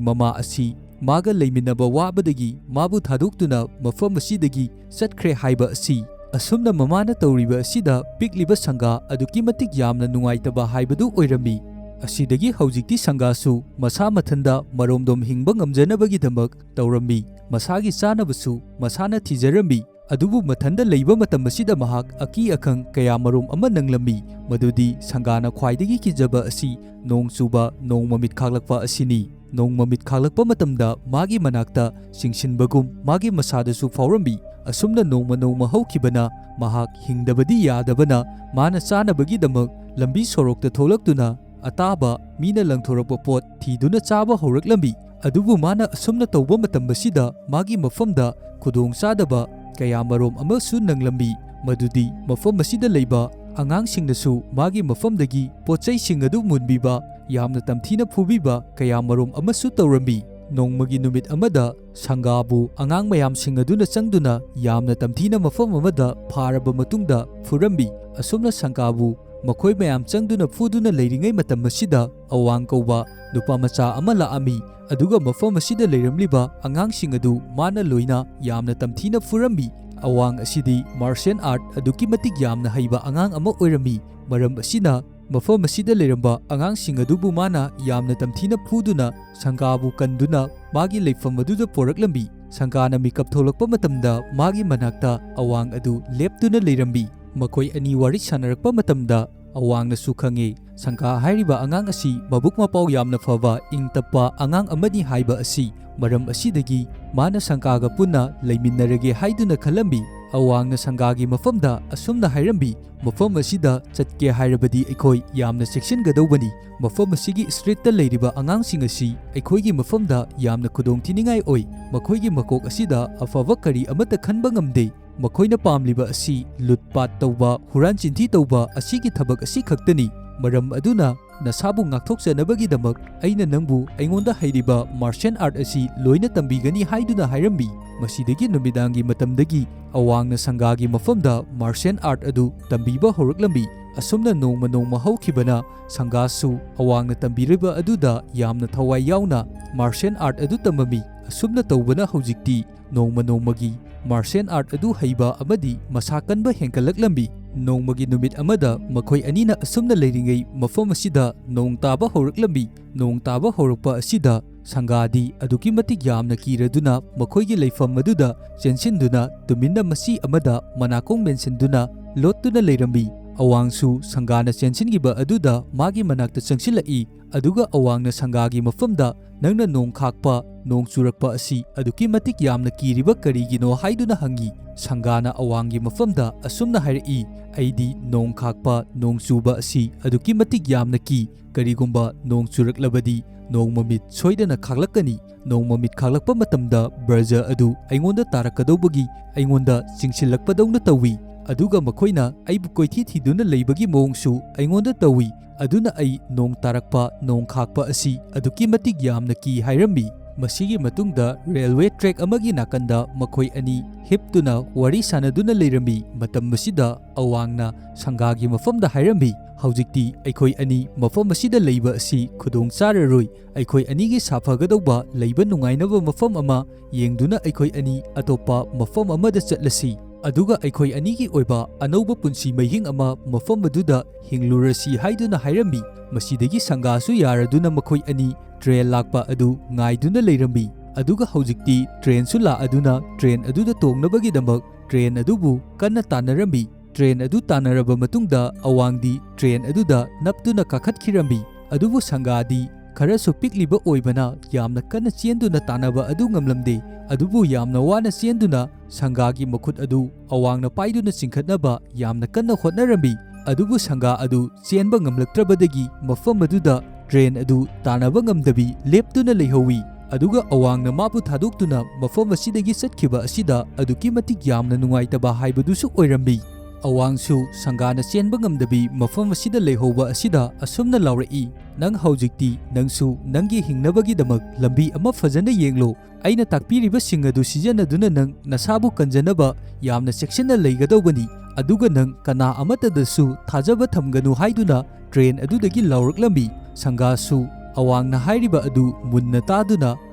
ꯃꯃꯥ ꯑꯁꯤ ꯃꯥꯒ ꯂꯩꯃꯤꯟꯅꯕ ꯋꯥꯕꯗꯒꯤ ꯃꯥꯕꯨ ꯊꯥꯗꯣꯛꯇꯨꯅ ꯃꯐꯝ ꯑꯁꯤꯗꯒꯤ ꯆꯠꯈ꯭ꯔꯦ ꯍꯥꯏꯕ ꯑꯁꯤ꯫ ꯑꯁꯨꯝꯅ ꯃꯃꯥꯅ ꯇꯧꯔꯤꯕ ꯑꯁꯤꯗ ꯄꯤꯛꯂꯤꯕ ꯁꯪꯒꯥ ꯑꯗꯨꯛꯀꯤ ꯃꯇꯤꯛ ꯌꯥꯝꯅ ꯅꯨꯡꯉꯥꯏꯇꯕ ꯍꯥꯏꯕꯗꯨ ꯑꯣꯏꯔꯝꯃꯤ꯫ ꯑꯁꯤꯗꯒꯤ ꯍꯧꯖꯤꯛꯇꯤ ꯁꯪꯒꯥꯁꯨ ꯃꯁꯥ ꯃꯊꯟꯗ ꯃꯔꯣꯝꯗꯣꯝ ꯍꯤꯡꯕ ꯉꯝꯖꯅꯕꯒꯤꯗꯃꯛ ꯇꯧꯔꯝꯃꯤ꯫ ꯃꯁꯥꯒꯤ ꯆꯥꯅꯕꯁꯨ ꯃꯁꯥꯅ ꯊꯤꯖꯔꯝꯃꯤ꯫ ꯑꯗꯨꯕꯨ ꯃꯊꯟꯗ ꯂꯩꯕ ꯃꯇꯝ ꯑꯁꯤꯗ ꯃꯍꯥꯛ ꯑꯀꯤ ꯑꯈꯪ ꯀꯌꯥ ꯃꯔꯣꯝ ꯑꯃ ꯅꯪꯂꯝꯃꯤ꯫ ꯃꯗꯨꯗꯤ ꯁꯪꯒꯥꯅ ꯈ꯭ꯋꯥꯏꯗꯒꯤ ꯀꯤꯖꯕ ꯑꯁꯤ ꯅꯣꯡ ꯆꯨꯕ, ꯅꯣꯡ ꯃꯃꯤꯠ ꯈꯥꯛꯂꯛꯄ ꯑꯁꯤꯅꯤ꯫ ꯅꯣꯡ ꯃꯃꯤꯠ ꯈꯥꯛꯂꯛꯄ ꯃꯇꯝꯗ ꯃꯥꯒꯤ ꯃꯅꯥꯛꯇ ꯆꯤꯡꯁꯤꯟꯕꯒꯨꯝ ꯃꯥꯒꯤ ꯃꯁꯥꯗꯁꯨ ꯐꯥꯎꯔꯝꯃꯤ꯫ ꯑꯁꯨꯝꯅ ꯅꯣꯡꯃ ꯅꯣꯡꯃ ꯍꯧꯈꯤꯕꯅ ꯃꯍꯥꯛ ꯍꯤꯡꯗꯕꯗꯤ ꯌꯥꯗꯕꯅ ꯃꯥꯅ ꯆꯥꯅꯕꯒꯤꯗꯃꯛ ꯂꯝꯕꯤ ꯁꯣꯔꯣꯛꯇ ꯊꯣꯛꯂꯛꯇꯨꯅ ꯑꯇꯥꯕ ꯃꯤꯅ ꯂꯪꯊꯣꯔꯛꯄ ꯄꯣꯠ ꯊꯤꯗꯨꯅ ꯆꯥꯕ ꯍꯧꯔꯛꯂꯝꯃꯤ꯫ ꯑꯗꯨꯕꯨ ꯃꯥꯅ ꯑꯁꯨꯝꯅ ꯇꯧꯕ ꯃꯇꯝ ꯑꯁꯤꯗ ꯃꯥꯒꯤ ꯃꯐꯝꯗ ꯈꯨꯗꯣꯡꯆꯥꯗꯕ ꯀꯌꯥ ꯃꯔꯣꯝ ꯑꯃꯁꯨ ꯅꯪꯂꯝꯃꯤ꯫ ꯃꯗꯨꯗꯤ ꯃꯐꯝ ꯑꯁꯤꯗ ꯂꯩꯕ ꯑꯉꯥꯡꯁꯤꯡꯅꯁꯨ ꯃꯥꯒꯤ ꯃꯐꯝꯗꯒꯤ ꯄꯣꯠꯆꯩꯁꯤꯡ ꯑꯗꯨ ꯃꯨꯟꯕꯤꯕ, ꯌꯥꯝꯅ ꯇꯝꯊꯤꯅ ꯐꯨꯕꯤꯕ ꯀꯌꯥ ꯃꯔꯣꯝ ꯑꯃꯁꯨ ꯇꯧꯔꯝꯃꯤ꯫ ꯅꯣꯡꯃꯒꯤ ꯅꯨꯃꯤꯠ ꯑꯃꯗ ꯁꯪꯒꯥꯕꯨ ꯑꯉꯥꯡ ꯃꯌꯥꯝꯁꯤꯡ ꯑꯗꯨꯅ ꯆꯪꯗꯨꯅ ꯌꯥꯝꯅ ꯇꯝꯊꯤꯅ ꯃꯐꯝ ꯑꯃꯗ ꯐꯥꯔꯕ ꯃꯇꯨꯡꯗ ꯐꯨꯔꯝꯃꯤ꯫ ꯑꯁꯨꯝꯅ ꯁꯪꯒꯥꯕꯨ ꯃꯈꯣꯏ ꯃꯌꯥꯝ ꯆꯪꯗꯨꯅ ꯐꯨꯗꯨꯅ ꯂꯩꯔꯤꯉꯩ ꯃꯇꯝ ꯑꯁꯤꯗ ꯑꯋꯥꯡ ꯀꯧꯕ ꯅꯨꯄꯥ ꯃꯆꯥ ꯑꯃ ꯂꯥꯛꯑꯝꯃꯤ꯫ ꯑꯗꯨꯒ ꯃꯐꯝ ꯑꯁꯤꯗ ꯂꯩꯔꯝꯂꯤꯕ ꯑꯉꯥꯡꯁꯤꯡ ꯑꯗꯨ ꯃꯥꯅ ꯂꯣꯏꯅ ꯌꯥꯝꯅ ꯇꯝꯊꯤꯅ ꯐꯨꯔꯝꯃꯤ꯫ ꯑꯋꯥꯡ ꯑꯁꯤꯗꯤ ꯃꯥꯔꯁꯤꯌꯦꯜ ꯑꯥꯔꯠ ꯑꯗꯨꯛꯀꯤ ꯃꯇꯤꯛ ꯌꯥꯝꯅ ꯍꯩꯕ ꯑꯉꯥꯡ ꯑꯃ ꯑꯣꯏꯔꯝꯃꯤ꯫ ꯃꯔꯝ ꯑꯁꯤꯅ ꯃꯐꯝ ꯑꯁꯤꯗ ꯂꯩꯔꯝꯕ ꯑꯉꯥꯡꯁꯤꯡ ꯑꯗꯨꯕꯨ ꯃꯥꯅ ꯌꯥꯝꯅ ꯇꯝꯊꯤꯅ ꯐꯨꯗꯨꯅ ꯁꯪꯒꯥꯕꯨ ꯀꯟꯗꯨꯅ ꯃꯥꯒꯤ ꯂꯩꯐꯝ ꯑꯗꯨꯗ ꯄꯣꯔꯛꯂꯝꯃꯤ꯫ ꯁꯪꯒꯥꯅ ꯃꯤꯀꯞ ꯊꯣꯛꯂꯛꯄ ꯃꯇꯝꯗ ꯃꯥꯒꯤ ꯃꯅꯥꯛꯇ ꯑꯋꯥꯡ ꯑꯗꯨ ꯂꯦꯞꯇꯨꯅ ꯂꯩꯔꯝꯃꯤ꯫ ꯃꯈꯣꯏ ꯑꯅꯤ ꯋꯥꯔꯤ ꯁꯥꯅꯔꯛꯄ ꯃꯇꯝꯗ ꯑꯋꯥꯡꯅꯁꯨ ꯈꯪꯉꯦ ꯁꯪꯒꯥ ꯍꯥꯏꯔꯤꯕ ꯑꯉꯥꯡ ꯑꯁꯤ ꯃꯕꯨꯛ ꯃꯄꯥꯎ ꯌꯥꯝꯅ ꯐꯕ, ꯏꯪ ꯇꯞꯄ ꯑꯉꯥꯡ ꯑꯃꯅꯤ ꯍꯥꯏꯕ ꯑꯁꯤ꯫ ꯃꯔꯝ ꯑꯁꯤꯗꯒꯤ ꯃꯥꯅ ꯁꯪꯒꯥꯒ ꯄꯨꯟꯅ ꯂꯩꯃꯤꯟꯅꯔꯒꯦ ꯍꯥꯏꯗꯨꯅ ꯈꯜꯂꯝꯃꯤ꯫ ꯑꯋꯥꯡꯅ ꯁꯪꯒꯥꯒꯤ ꯃꯐꯝꯗ ꯑꯁꯨꯝꯅ ꯍꯥꯏꯔꯝꯃꯤ, "ꯃꯐꯝ ꯑꯁꯤꯗ ꯆꯠꯀꯦ ꯍꯥꯏꯔꯕꯗꯤ ꯑꯩꯈꯣꯏ ꯌꯥꯝꯅ ꯆꯦꯛꯁꯤꯟꯒꯗꯧꯕꯅꯤ꯫ ꯃꯐꯝ ꯑꯁꯤꯒꯤ ꯁꯇ꯭ꯔꯤꯠꯇ ꯂꯩꯔꯤꯕ ꯑꯉꯥꯡꯁꯤꯡ ꯑꯁꯤ ꯑꯩꯈꯣꯏꯒꯤ ꯃꯐꯝꯗ ꯌꯥꯝꯅ ꯈꯨꯗꯣꯡꯊꯤꯅꯤꯡꯉꯥꯏ ꯑꯣꯏ꯫ ꯃꯈꯣꯏꯒꯤ ꯃꯀꯣꯛ ꯑꯁꯤꯗ ꯑꯐꯕ ꯀꯔꯤ ꯑꯃꯠꯇ ꯈꯟꯕ ꯉꯝꯗꯦ꯫ ꯃꯈꯣꯏꯅ ꯄꯥꯝꯂꯤꯕ ꯑꯁꯤ ꯂꯨꯠ ꯄꯥꯠ ꯇꯧꯕ, ꯍꯨꯔꯥꯟ ꯆꯤꯟꯊꯤ ꯇꯧꯕ ꯑꯁꯤꯒꯤ ꯊꯕꯛ ꯑꯁꯤ ꯈꯛꯇꯅꯤ꯫ ꯃꯔꯝ ꯑꯗꯨꯅ ꯅꯁꯥꯕꯨ ꯉꯥꯛꯊꯣꯛꯆꯅꯕꯒꯤꯗꯃꯛ ꯑꯩꯅ ꯅꯪꯕꯨ ꯑꯩꯉꯣꯟꯗ ꯍꯩꯔꯤꯕ ꯃꯥꯔꯁꯤꯌꯦꯜ ꯑꯥꯔꯠ ꯑꯁꯤ ꯂꯣꯏꯅ ꯇꯝꯕꯤꯒꯅꯤ" ꯍꯥꯏꯗꯨꯅ ꯍꯥꯏꯔꯝꯃꯤ꯫ ꯃꯁꯤꯗꯒꯤ ꯅꯨꯃꯤꯗꯥꯡꯒꯤ ꯃꯇꯝꯗꯒꯤ ꯑꯋꯥꯡꯅ ꯁꯪꯒꯥꯒꯤ ꯃꯐꯝꯗ ꯃꯥꯔꯁꯤꯌꯦꯜ ꯑꯥꯔꯠ ꯑꯗꯨ ꯇꯝꯕꯤꯕ ꯍꯧꯔꯛꯂꯝꯃꯤ꯫ ꯑꯁꯨꯝꯅ ꯅꯣꯡꯃ ꯅꯣꯡꯃ ꯍꯧꯈꯤꯕꯅ ꯁꯪꯒꯥꯁꯨ ꯑꯋꯥꯡꯅ ꯇꯝꯕꯤꯔꯤꯕ ꯑꯗꯨꯗ ꯌꯥꯝꯅ ꯊꯋꯥꯏ ꯌꯥꯎꯅ ꯃꯥꯔꯁꯤꯌꯦꯜ ꯑꯥꯔꯠ ꯑꯗꯨ ꯇꯝꯃꯝꯃꯤ꯫ ꯑꯁꯨꯝꯅ ꯇꯧꯕꯅ ꯍꯧꯖꯤꯛꯇꯤ ꯅꯣꯡꯃ ꯅꯣꯡꯃꯒꯤ ꯃꯥꯔꯁꯤꯌꯦꯜ ꯑꯥꯔꯠ ꯑꯗꯨ ꯍꯩꯕ ꯑꯃꯗꯤ ꯃꯁꯥ ꯀꯟꯕ ꯍꯦꯟꯒꯠꯂꯛꯂꯝꯃꯤ꯫ ꯅꯣꯡꯃꯒꯤ ꯅꯨꯃꯤꯠ ꯑꯃꯗ ꯃꯈꯣꯏ ꯑꯅꯤꯅ ꯑꯁꯨꯝꯅ ꯂꯩꯔꯤꯉꯩ ꯃꯐꯝ ꯑꯁꯤꯗ ꯅꯣꯡ ꯇꯥꯕ ꯍꯧꯔꯛꯂꯝꯃꯤ꯫ ꯅꯣꯡ ꯇꯥꯕ ꯍꯧꯔꯛꯄ ꯑꯁꯤꯗ ꯁꯪꯒꯥꯗꯤ ꯑꯗꯨꯛꯀꯤ ꯃꯇꯤꯛ ꯌꯥꯝꯅ ꯀꯤꯔꯗꯨꯅ ꯃꯈꯣꯏꯒꯤ ꯂꯩꯐꯝ ꯑꯗꯨꯗ ꯆꯦꯟꯁꯤꯟꯗꯨꯅ ꯇꯨꯃꯤꯟꯅ ꯃꯆꯤ ꯑꯃꯗ ꯃꯅꯥꯀꯣꯡ ꯃꯦꯟꯁꯤꯟꯗꯨꯅ ꯂꯣꯠꯇꯨꯅ ꯂꯩꯔꯝꯃꯤ꯫ ꯑꯋꯥꯡꯁꯨ ꯁꯪꯒꯥꯅ ꯆꯦꯟꯁꯤꯟꯈꯤꯕ ꯑꯗꯨꯗ ꯃꯥꯒꯤ ꯃꯅꯥꯛꯇ ꯆꯪꯁꯤꯜꯂꯛꯏ꯫ ꯑꯗꯨꯒ ꯑꯋꯥꯡꯅ ꯁꯪꯒꯥꯒꯤ ꯃꯐꯝꯗ, "ꯅꯪꯅ ꯅꯣꯡ ꯈꯥꯛꯄ, ꯅꯣꯡ ꯆꯨꯔꯛꯄ ꯑꯁꯤ ꯑꯗꯨꯛꯀꯤ ꯃꯇꯤꯛ ꯌꯥꯝꯅ ꯀꯤꯔꯤꯕ ꯀꯔꯤꯒꯤꯅꯣ?" ꯍꯥꯏꯗꯨꯅ ꯍꯪꯉꯤ꯫ ꯁꯪꯒꯥꯅ ꯑꯋꯥꯡꯒꯤ ꯃꯐꯝꯗ ꯑꯁꯨꯝꯅ ꯍꯥꯏꯔꯛꯏ, "ꯑꯩꯗꯤ ꯅꯣꯡ ꯈꯥꯛꯄ, ꯅꯣꯡ ꯆꯨꯕ ꯑꯁꯤ ꯑꯗꯨꯛꯀꯤ ꯃꯇꯤꯛ ꯌꯥꯝꯅ ꯀꯤ꯫ ꯀꯔꯤꯒꯨꯝꯕ ꯅꯣꯡ ꯆꯨꯔꯛꯂꯕꯗꯤ ꯅꯣꯡ ꯃꯃꯤꯠ ꯁꯣꯏꯗꯅ ꯈꯥꯛꯂꯛꯀꯅꯤ꯫ ꯅꯣꯡ ꯃꯃꯤꯠ ꯈꯥꯛꯂꯛꯄ ꯃꯇꯝꯗ ꯕꯔꯖ ꯑꯗꯨ ꯑꯩꯉꯣꯟꯗ ꯇꯥꯔꯛꯀꯗꯧꯕꯒꯤ ꯑꯩꯉꯣꯟꯗ ꯆꯤꯡꯁꯤꯜꯂꯛꯄꯗꯧꯅ ꯇꯧꯏ꯫ ꯑꯗꯨꯒ ꯃꯈꯣꯏꯅ ꯑꯩꯕꯨ ꯀꯣꯏꯊꯤ ꯊꯤꯗꯨꯅ ꯂꯩꯕꯒꯤ ꯃꯑꯣꯡꯁꯨ ꯑꯩꯉꯣꯟꯗ ꯇꯧꯏ꯫ ꯑꯗꯨꯅ ꯑꯩ ꯅꯣꯡ ꯇꯥꯔꯛꯄ, ꯅꯣꯡ ꯈꯥꯛꯄ ꯑꯁꯤ ꯑꯗꯨꯛꯀꯤ ꯃꯇꯤꯛ ꯌꯥꯝꯅ ꯀꯤ" ꯍꯥꯏꯔꯝꯃꯤ꯫ ꯃꯁꯤꯒꯤ ꯃꯇꯨꯡꯗ ꯔꯦꯜꯋꯦ ꯇ꯭ꯔꯦꯛ ꯑꯃꯒꯤ ꯅꯥꯀꯟꯗ ꯃꯈꯣꯏ ꯑꯅꯤ ꯍꯤꯞꯇꯨꯅ ꯋꯥꯔꯤ ꯁꯥꯅꯗꯨꯅ ꯂꯩꯔꯝꯃꯤ꯫ ꯃꯇꯝ ꯑꯁꯤꯗ ꯑꯋꯥꯡꯅ ꯁꯪꯒꯥꯒꯤ ꯃꯐꯝꯗ ꯍꯥꯏꯔꯝꯃꯤ, ꯍꯧꯖꯤꯛꯇꯤ ꯑꯩꯈꯣꯏ ꯑꯅꯤ ꯃꯐꯝ ꯑꯁꯤꯗ ꯂꯩꯕ ꯑꯁꯤ ꯈꯨꯗꯣꯡ ꯆꯥꯔꯔꯣꯏ꯫ ꯑꯩꯈꯣꯏ ꯑꯅꯤꯒꯤ ꯁꯥꯐꯒꯗꯧꯕ ꯂꯩꯕ ꯅꯨꯡꯉꯥꯏꯅꯕ ꯃꯐꯝ ꯑꯃ ꯌꯦꯡꯗꯨꯅ ꯑꯩꯈꯣꯏ ꯑꯅꯤ ꯑꯇꯣꯞꯄ ꯃꯐꯝ ꯑꯃꯗ ꯆꯠꯂꯁꯤ꯫ ꯑꯗꯨꯒ ꯑꯩꯈꯣꯏ ꯑꯅꯤꯒꯤ ꯑꯣꯏꯕ ꯑꯅꯧꯕ ꯄꯨꯟꯁꯤ ꯃꯍꯤꯡ ꯑꯃ ꯃꯐꯝ ꯑꯗꯨꯗ ꯍꯤꯡꯂꯨꯔꯁꯤ ꯍꯥꯏꯗꯨꯅ ꯍꯥꯏꯔꯝꯃꯤ꯫ ꯃꯁꯤꯗꯒꯤ ꯁꯪꯒꯥꯁꯨ ꯌꯥꯔꯗꯨꯅ ꯃꯈꯣꯏ ꯑꯅꯤ ꯇ꯭ꯔꯦꯟ ꯂꯥꯛꯄ ꯑꯗꯨ ꯉꯥꯏꯗꯨꯅ ꯂꯩꯔꯝꯃꯤ꯫ ꯑꯗꯨꯒ ꯍꯧꯖꯤꯛꯇꯤ ꯇ꯭ꯔꯦꯟꯁꯨ ꯂꯥꯛꯑꯗꯨꯅ ꯇ꯭ꯔꯦꯟ ꯑꯗꯨꯗ ꯇꯣꯡꯅꯕꯒꯤꯗꯃꯛ ꯇ꯭ꯔꯦꯟ ꯑꯗꯨꯕꯨ ꯀꯟꯅ ꯇꯥꯟꯅꯔꯝꯃꯤ꯫ ꯇ꯭ꯔꯦꯟ ꯑꯗꯨ ꯇꯥꯟꯅꯔꯕ ꯃꯇꯨꯡꯗ ꯑꯋꯥꯡꯗꯤ ꯇ꯭ꯔꯦꯟ ꯑꯗꯨꯗ ꯅꯞꯇꯨꯅ ꯀꯥꯈꯠꯈꯤꯔꯝꯃꯤ꯫ ꯑꯗꯨꯕꯨ ꯁꯪꯒꯥꯗꯤ ꯈꯔꯁꯨ ꯄꯤꯛꯂꯤꯕ ꯑꯣꯏꯕꯅ ꯌꯥꯝꯅ ꯀꯟꯅ ꯆꯦꯟꯗꯨꯅ ꯇꯥꯟꯅꯕ ꯑꯗꯨ ꯉꯝꯂꯝꯗꯦ꯫ ꯑꯗꯨꯕꯨ ꯌꯥꯝꯅ ꯋꯥꯅ ꯆꯦꯟꯗꯨꯅ ꯁꯪꯒꯥꯒꯤ ꯃꯈꯨꯠ ꯑꯗꯨ ꯑꯋꯥꯡꯅ ꯄꯥꯏꯗꯨꯅ ꯆꯤꯡꯈꯠꯅꯕ ꯌꯥꯝꯅ ꯀꯟꯅ ꯍꯣꯠꯅꯔꯝꯃꯤ꯫ ꯑꯗꯨꯕꯨ ꯁꯪꯒꯥ ꯑꯗꯨ ꯆꯦꯟꯕ ꯉꯝꯂꯛꯇ꯭ꯔꯕꯗꯒꯤ ꯃꯐꯝ ꯑꯗꯨꯗ ꯇ꯭ꯔꯦꯟ ꯑꯗꯨ ꯇꯥꯟꯅꯕ ꯉꯝꯗꯕꯤ ꯂꯦꯞꯇꯨꯅ ꯂꯩꯍꯧꯏ꯫ ꯑꯗꯨꯒ ꯑꯋꯥꯡꯅ ꯃꯥꯕꯨ ꯊꯥꯗꯣꯛꯇꯨꯅ ꯃꯐꯝ ꯑꯁꯤꯗꯒꯤ ꯆꯠꯈꯤꯕ ꯑꯁꯤꯗ ꯑꯗꯨꯛꯀꯤ ꯃꯇꯤꯛ ꯌꯥꯝꯅ ꯅꯨꯡꯉꯥꯏꯇꯕ ꯍꯥꯏꯕꯗꯨꯁꯨ ꯑꯣꯏꯔꯝꯃꯤ꯫ ꯑꯋꯥꯡꯁꯨ ꯁꯪꯒꯥꯅ ꯆꯦꯟꯕ ꯉꯝꯗꯕꯤ ꯃꯐꯝ ꯑꯁꯤꯗ ꯂꯩꯍꯧꯕ ꯑꯁꯤꯗ ꯑꯁꯨꯝꯅ ꯂꯥꯎꯔꯛꯏ, "ꯅꯪ ꯍꯧꯖꯤꯛꯇꯤ ꯅꯪꯁꯨ ꯅꯪꯒꯤ ꯍꯤꯡꯅꯕꯒꯤꯗꯃꯛ ꯂꯝꯕꯤ ꯑꯃ ꯐꯖꯅ ꯌꯦꯡꯂꯣ꯫ ꯑꯩꯅ ꯇꯥꯛꯄꯤꯔꯤꯕꯁꯤꯡ ꯑꯗꯨ ꯁꯤꯖꯤꯟꯅꯗꯨꯅ ꯅꯪ ꯅꯁꯥꯕꯨ ꯀꯟꯖꯅꯕ ꯌꯥꯝꯅ ꯆꯦꯛꯁꯤꯟꯅ ꯂꯩꯒꯗꯧꯕꯅꯤ꯫ ꯑꯗꯨꯒ ꯅꯪ ꯀꯅꯥ ꯑꯃꯠꯇꯗꯁꯨ ꯊꯥꯖꯕ ꯊꯝꯒꯅꯨ" ꯍꯥꯏꯗꯨꯅ ꯇ꯭ꯔꯦꯟ ꯑꯗꯨꯗꯒꯤ ꯂꯥꯎꯔꯛꯂꯝꯃꯤ꯫ ꯁꯪꯒꯥꯁꯨ ꯑꯋꯥꯡꯅ ꯍꯥꯏꯔꯤꯕ ꯑꯗꯨ ꯃꯨꯟꯅ ꯇꯥꯗꯨꯅ